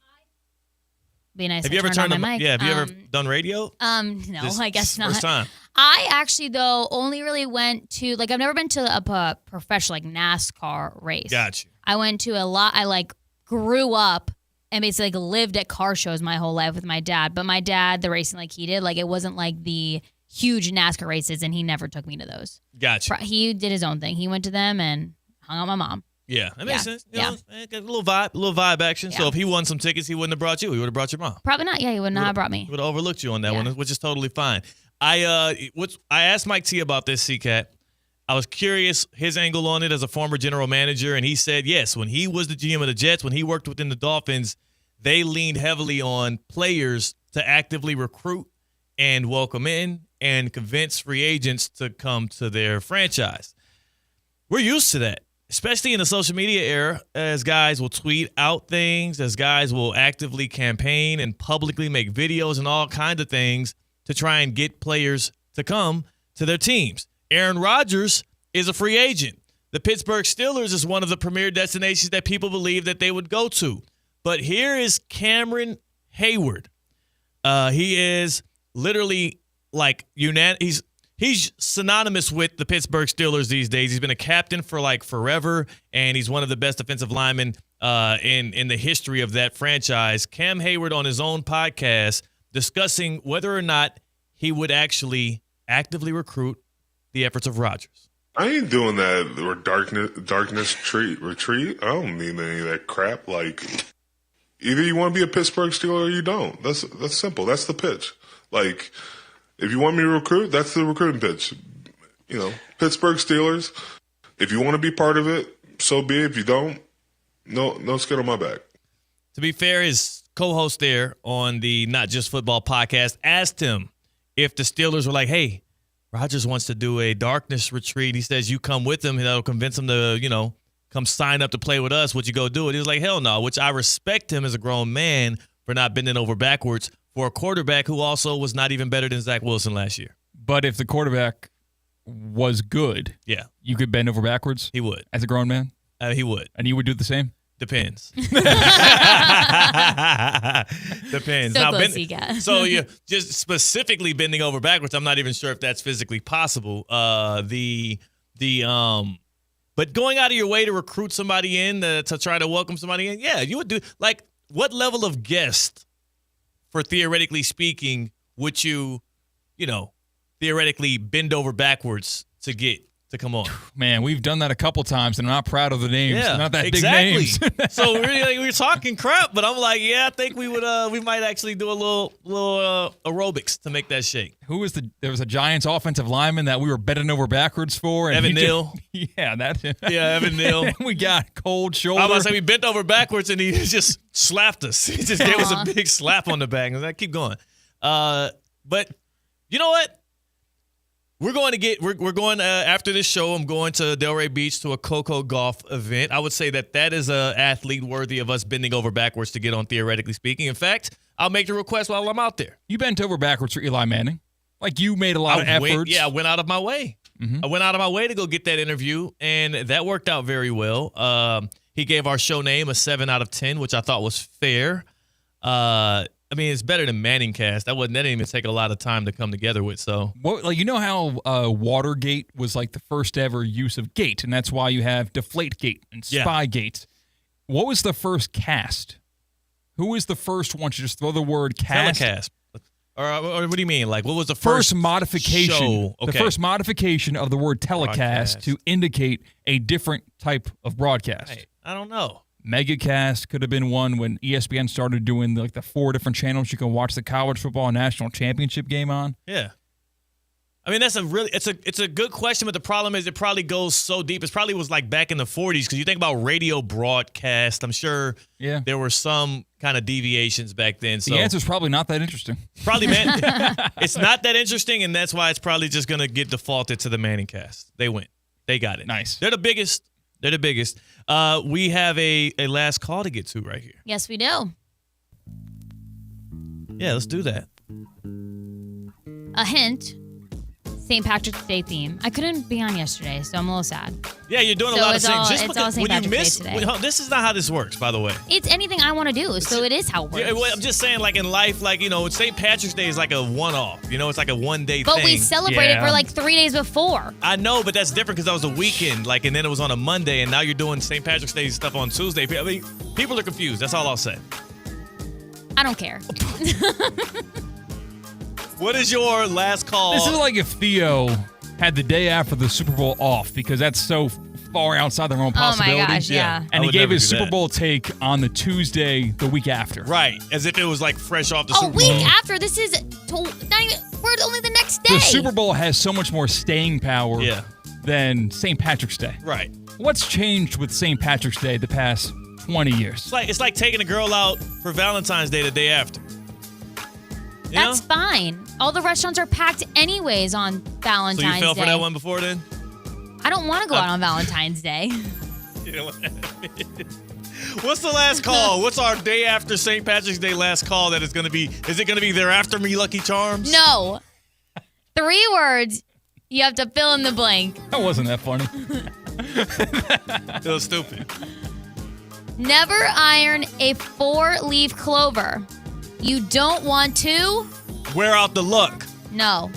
Be nice. Have to you ever turn turned on my mic. Yeah, have you ever done radio? No, I guess not. First time. I actually, though, only really went to, I've never been to a professional, NASCAR race. Got you. I went to a lot. I, grew up and basically, lived at car shows my whole life with my dad. But my dad, the racing he did, it wasn't the huge NASCAR races, and he never took me to those. Gotcha. He did his own thing. He went to them and hung out with my mom. Yeah, that makes sense. You Yeah. know, a little vibe action. So Yeah. if he won some tickets, he wouldn't have brought you. He would have brought your mom. Probably not. Yeah, he would not have brought me. He would have overlooked you on that Yeah. one, which is totally fine. I asked Mike T about this, CCAT. I was curious his angle on it as a former general manager, and he said yes. When he was the GM of the Jets, when he worked within the Dolphins, they leaned heavily on players to actively recruit and welcome in and convince free agents to come to their franchise. We're used to that, especially in the social media era, as guys will tweet out things, as guys will actively campaign and publicly make videos and all kinds of things to try and get players to come to their teams. Aaron Rodgers is a free agent. The Pittsburgh Steelers is one of the premier destinations that people believe that they would go to. But here is Cameron Hayward. He is literally he's synonymous with the Pittsburgh Steelers these days. He's been a captain for forever, and he's one of the best defensive linemen in the history of that franchise. Cam Hayward on his own podcast discussing whether or not he would actually actively recruit the efforts of Rodgers. I ain't doing that or darkness retreat. I don't need any of that crap. Either you want to be a Pittsburgh Steeler or you don't. That's simple. That's the pitch. If you want me to recruit, that's the recruiting pitch. Pittsburgh Steelers. If you want to be part of it, so be it. If you don't, no skin on my back. To be fair, his co-host there on the Not Just Football podcast asked him if the Steelers were like, hey, Rodgers wants to do a darkness retreat. He says you come with him, and that'll convince him to, come sign up to play with us. Would you go do it? He was like, hell no, which I respect him as a grown man for not bending over backwards for a quarterback who also was not even better than Zach Wilson last year. But if the quarterback was good, yeah, you could bend over backwards? He would. As a grown man? He would. And you would do the same? Depends. Depends. So close he got. So yeah, just specifically bending over backwards, I'm not even sure if that's physically possible. But going out of your way to recruit somebody in to try to welcome somebody in, yeah, you would do. What level of guest, for theoretically speaking, would you theoretically bend over backwards to get to come on? Man, we've done that a couple times, and I'm not proud of the names. Yeah, not that exactly. big names. So really, we're talking crap, but I'm like, yeah, I think we would. We might actually do a little aerobics to make that shake. There was a Giants offensive lineman that we were bending over backwards for. And Evan Neal. Evan Neal. We got cold shoulder. I was about to say we bent over backwards, and he just slapped us. He just gave us a big slap on the back. And I keep going. But you know what? We're going after this show. I'm going to Delray Beach to a Coco golf event. I would say that is a athlete worthy of us bending over backwards to get on, theoretically speaking. In fact, I'll make the request while I'm out there. You bent over backwards for Eli Manning. You made a lot of efforts. I went out of my way. Mm-hmm. I went out of my way to go get that interview, and that worked out very well. He gave our show name a 7 out of 10, which I thought was fair. I mean, it's better than Manningcast. That didn't even take a lot of time to come together with. So, you know how Watergate was like the first ever use of gate, and that's why you have Deflategate and Spygate. What was the first cast? Who was the first one to just throw the word cast? Telecast. Or what do you mean? Like, what was the first modification? show? Okay. The first modification of the word telecast to indicate a different type of broadcast. Hey, I don't know. Megacast could have been one when ESPN started doing the 4 different channels you can watch the college football national championship game on. Yeah. I mean, it's a good question, but the problem is it probably goes so deep. It probably was like back in the 40s because you think about radio broadcast. I'm sure there were some kind of deviations back then. So the answer is probably not that interesting. Probably, man. It's not that interesting, and that's why it's probably just going to get defaulted to the Manningcast. They went. They got it. Nice. They're the biggest. We have a last call to get to right here. Yes, we do. Yeah, let's do that. A hint. St. Patrick's Day theme. I couldn't be on yesterday, so I'm a little sad. Yeah, you're doing a lot of things. Just it's all St. Patrick's Day today. This is not how this works, by the way. It's anything I want to do, so it is how it works. Yeah, well, I'm just saying, like in life, St. Patrick's Day is like a one-off. It's like a one-day thing. But we celebrate it for like 3 days before. I know, but that's different because that was a weekend, and then it was on a Monday, and now you're doing St. Patrick's Day stuff on Tuesday. I mean, people are confused. That's all I'll say. I don't care. What is your last call? This is like if Theo had the day after the Super Bowl off because that's so far outside their own possibility. Oh my gosh, yeah. And he gave his Super Bowl take on the Tuesday the week after. Right, as if it was like fresh off the Super Bowl. A week after? This is we're only the next day. The Super Bowl has so much more staying power than St. Patrick's Day. Right. What's changed with St. Patrick's Day the past 20 years? It's like taking a girl out for Valentine's Day the day after. That's fine. All the restaurants are packed anyways on Valentine's Day. So you fell for that one before then? I don't want to go out on Valentine's Day. You know what I mean? What's the last call? What's our day after St. Patrick's Day last call that is going to be? Is it going to be They're After Me, Lucky Charms? No. 3 words. You have to fill in the blank. That wasn't that funny. It was stupid. Never iron a 4-leaf clover. You don't want to? Wear out the luck. No.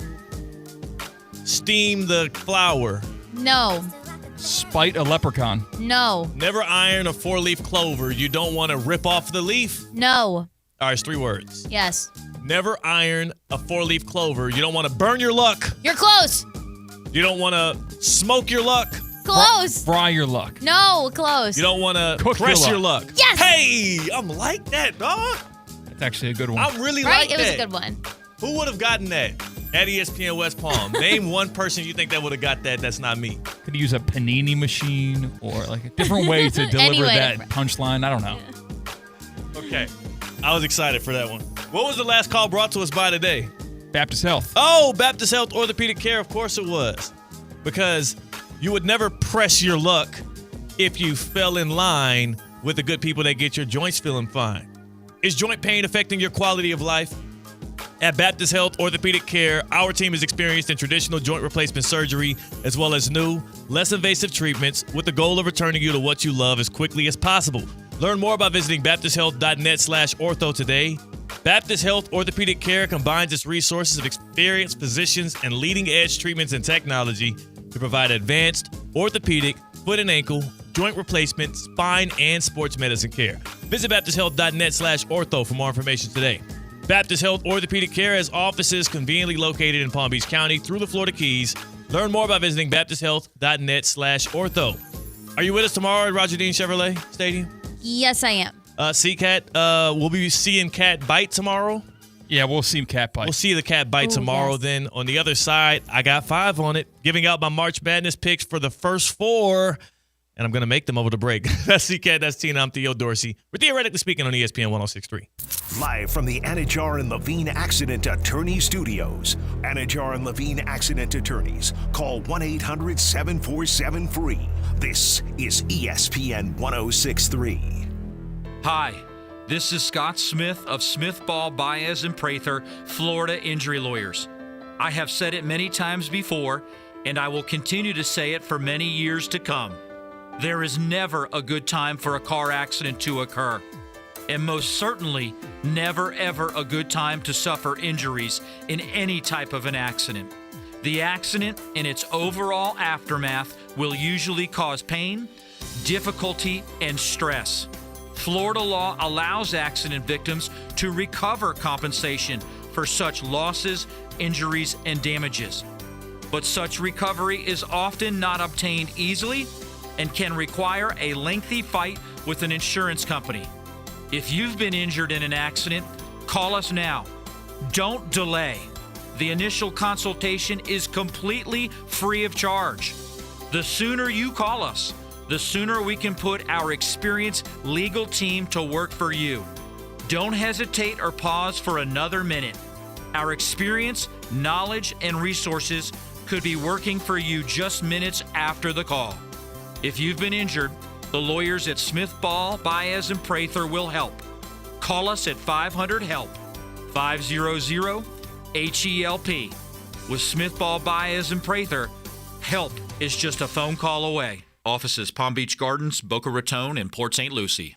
Steam the flour. No. Spite a leprechaun. No. Never iron a 4-leaf clover. You don't want to rip off the leaf? No. All right, it's 3 words. Yes. Never iron a 4-leaf clover. You don't want to burn your luck. You're close. You don't want to smoke your luck. Close. Fry your luck. No, close. You don't want to Cook press your your luck. Yes. Hey, I'm like that, dog. That's actually a good one. I really right? like that. It was a good one. Who would have gotten that at ESPN West Palm? Name one person you think that would have got that. That's not me. Could use a panini machine or like a different way to deliver that punchline. I don't know. Okay. I was excited for that one. What was the last call brought to us by today? Baptist Health. Oh, Baptist Health Orthopedic Care. Of course it was. Because you would never press your luck if you fell in line with the good people that get your joints feeling fine. Is joint pain affecting your quality of life? At Baptist Health Orthopedic Care, our team is experienced in traditional joint replacement surgery as well as new, less invasive treatments with the goal of returning you to what you love as quickly as possible. Learn more by visiting baptisthealth.net/ortho today. Baptist Health Orthopedic Care combines its resources of experienced physicians and leading-edge treatments and technology to provide advanced orthopedic, foot and ankle, joint replacement, spine, and sports medicine care. Visit baptisthealth.net/ortho for more information today. Baptist Health Orthopedic Care has offices conveniently located in Palm Beach County through the Florida Keys. Learn more by visiting baptisthealth.net/ortho. Are you with us tomorrow at Roger Dean Chevrolet Stadium? Yes, I am. See Cat, we'll be seeing Cat bite tomorrow. Yeah, we'll see Cat bite. We'll see the Cat bite tomorrow. Yes. Then on the other side, I got 5 on it, giving out my March Madness picks for the first 4. And I'm going to make them over the break. That's C-Cat, that's Tina, I'm Theo Dorsey. We're theoretically speaking on ESPN 106.3. Live from the Anajar and Levine Accident Attorney Studios. Anajar and Levine Accident Attorneys. Call 1-800-747-FREE. This is ESPN 106.3. Hi, this is Scott Smith of Smith, Ball, Baez, and Prather, Florida Injury Lawyers. I have said it many times before, and I will continue to say it for many years to come. There is never a good time for a car accident to occur. and most certainly never ever a good time to suffer injuries in any type of an accident. The accident and its overall aftermath will usually cause pain, difficulty, and stress. Florida law allows accident victims to recover compensation for such losses, injuries, and damages. But such recovery is often not obtained easily and can require a lengthy fight with an insurance company. If you've been injured in an accident, call us now. Don't delay. The initial consultation is completely free of charge. The sooner you call us, the sooner we can put our experienced legal team to work for you. Don't hesitate or pause for another minute. Our experience, knowledge, and resources could be working for you just minutes after the call. If you've been injured, the lawyers at Smith, Ball, Baez, and Prather will help. Call us at 500-HELP, 500-HELP. With Smith, Ball, Baez, and Prather, help is just a phone call away. Offices Palm Beach Gardens, Boca Raton, and Port St. Lucie.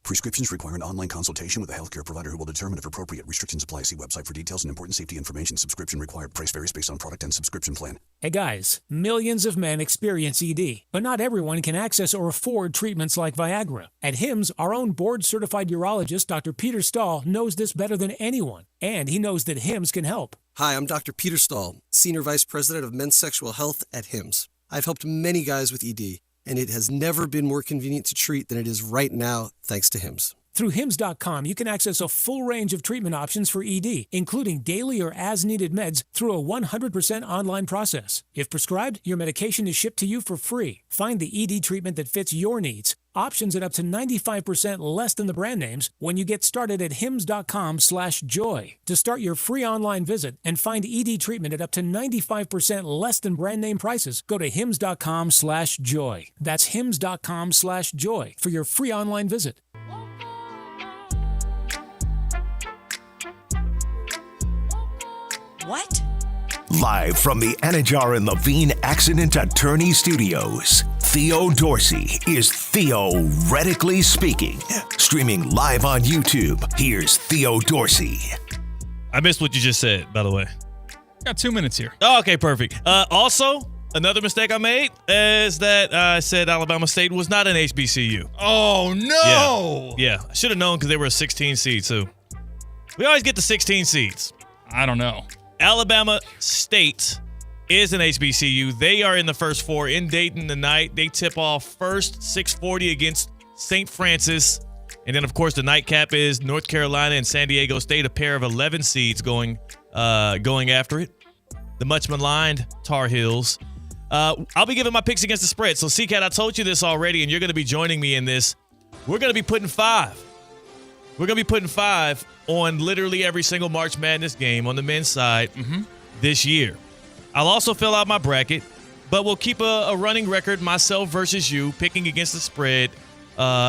Prescriptions require an online consultation with a healthcare provider who will determine if appropriate. Restrictions apply. See website for details and important safety information. Subscription required. Price varies based on product and subscription plan. Hey guys, millions of men experience ED, but not everyone can access or afford treatments like Viagra. At HIMSS, our own board-certified urologist, Dr. Peter Stahl, knows this better than anyone, and he knows that HIMSS can help. Hi, I'm Dr. Peter Stahl, Senior Vice President of Men's Sexual Health at HIMSS. I've helped many guys with ED, and it has never been more convenient to treat than it is right now, thanks to HIMSS. Through HIMSS.com, you can access a full range of treatment options for ED, including daily or as-needed meds through a 100% online process. If prescribed, your medication is shipped to you for free. Find the ED treatment that fits your needs. Options at up to 95% less than the brand names when you get started at hims.com/joy. To start your free online visit and find ED treatment at up to 95% less than brand name prices, go to hims.com/joy. That's hims.com/joy for your free online visit. What? Live from the Anajar and Levine Accident Attorney Studios, Theo Dorsey is theoretically speaking. Streaming live on YouTube, here's Theo Dorsey. I missed what you just said, by the way. Got 2 minutes here. Oh, okay, perfect. Also, another mistake I made is that I said Alabama State was not an HBCU. Oh, no! Yeah. I should have known because they were a 16 seed, too. We always get the 16 seeds. I don't know. Alabama State is an HBCU. They are in the first four in Dayton tonight. They tip off first 6:40 against St. Francis. And then, of course, the nightcap is North Carolina and San Diego State, a pair of 11 seeds going after it. The much maligned Tar Heels. I'll be giving my picks against the spread. So, C-Cat, I told you this already, and you're going to be joining me in this. We're going to be putting 5. We're going to be putting 5 on literally every single March Madness game on the men's side this year. I'll also fill out my bracket, but we'll keep a running record, myself versus you, picking against the spread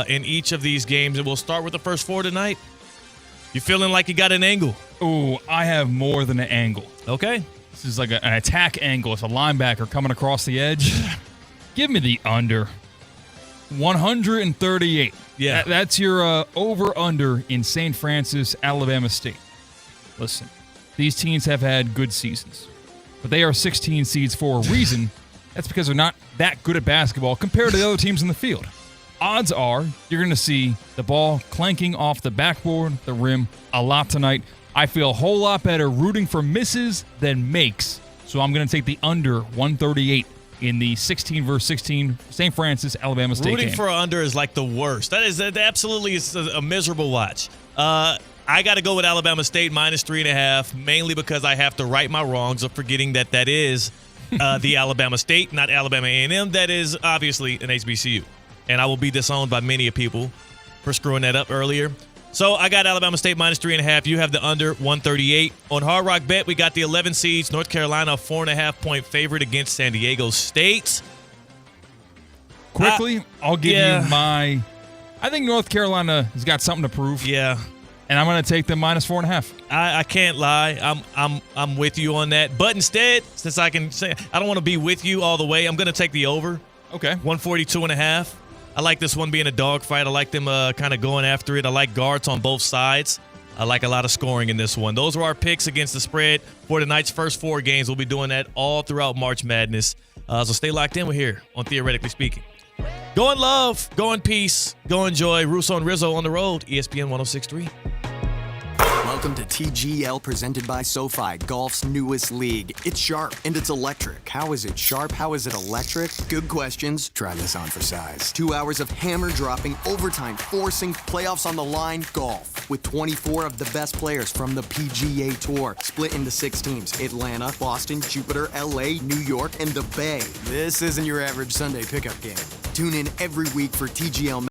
in each of these games. And we'll start with the first 4 tonight. You feeling like you got an angle? Ooh, I have more than an angle. Okay. This is like an attack angle. It's a linebacker coming across the edge. Give me the under. 138. Yeah. That's your over-under in St. Francis, Alabama State. Listen, these teams have had good seasons, but they are 16 seeds for a reason. That's because they're not that good at basketball compared to the other teams in the field. Odds are you're going to see the ball clanking off the backboard, the rim, a lot tonight. I feel a whole lot better rooting for misses than makes, so I'm going to take the under 138 in the 16 versus 16 St. Francis, Alabama State Rooting game. for under is like the worst. That absolutely is a miserable watch. I got to go with Alabama State minus 3.5, mainly because I have to right my wrongs of forgetting that is the Alabama State, not Alabama A&M. That is obviously an HBCU. And I will be disowned by many people for screwing that up earlier. So I got Alabama State minus 3.5. You have the under 138. On Hard Rock Bet, we got the 11 seeds. North Carolina, 4.5-point favorite against San Diego State. Quickly, I'll give you my. I think North Carolina has got something to prove. Yeah, and I'm going to take them minus 4.5. I can't lie. I'm with you on that. But instead, since I can say I don't want to be with you all the way, I'm going to take the over. Okay, 142.5. I like this one being a dogfight. I like them kind of going after it. I like guards on both sides. I like a lot of scoring in this one. Those are our picks against the spread for tonight's first 4 games. We'll be doing that all throughout March Madness. So stay locked in. We're here on Theoretically Speaking. Go in love, go in peace, go enjoy. Russo and Rizzo on the road, ESPN 106.3. Welcome to TGL, presented by SoFi, golf's newest league. It's sharp and it's electric. How is it sharp? How is it electric? Good questions. Try this on for size. 2 hours of hammer dropping, overtime forcing, playoffs on the line, golf. With 24 of the best players from the PGA Tour, split into 6 teams: Atlanta, Boston, Jupiter, LA, New York, and the Bay. This isn't your average Sunday pickup game. Tune in every week for TGL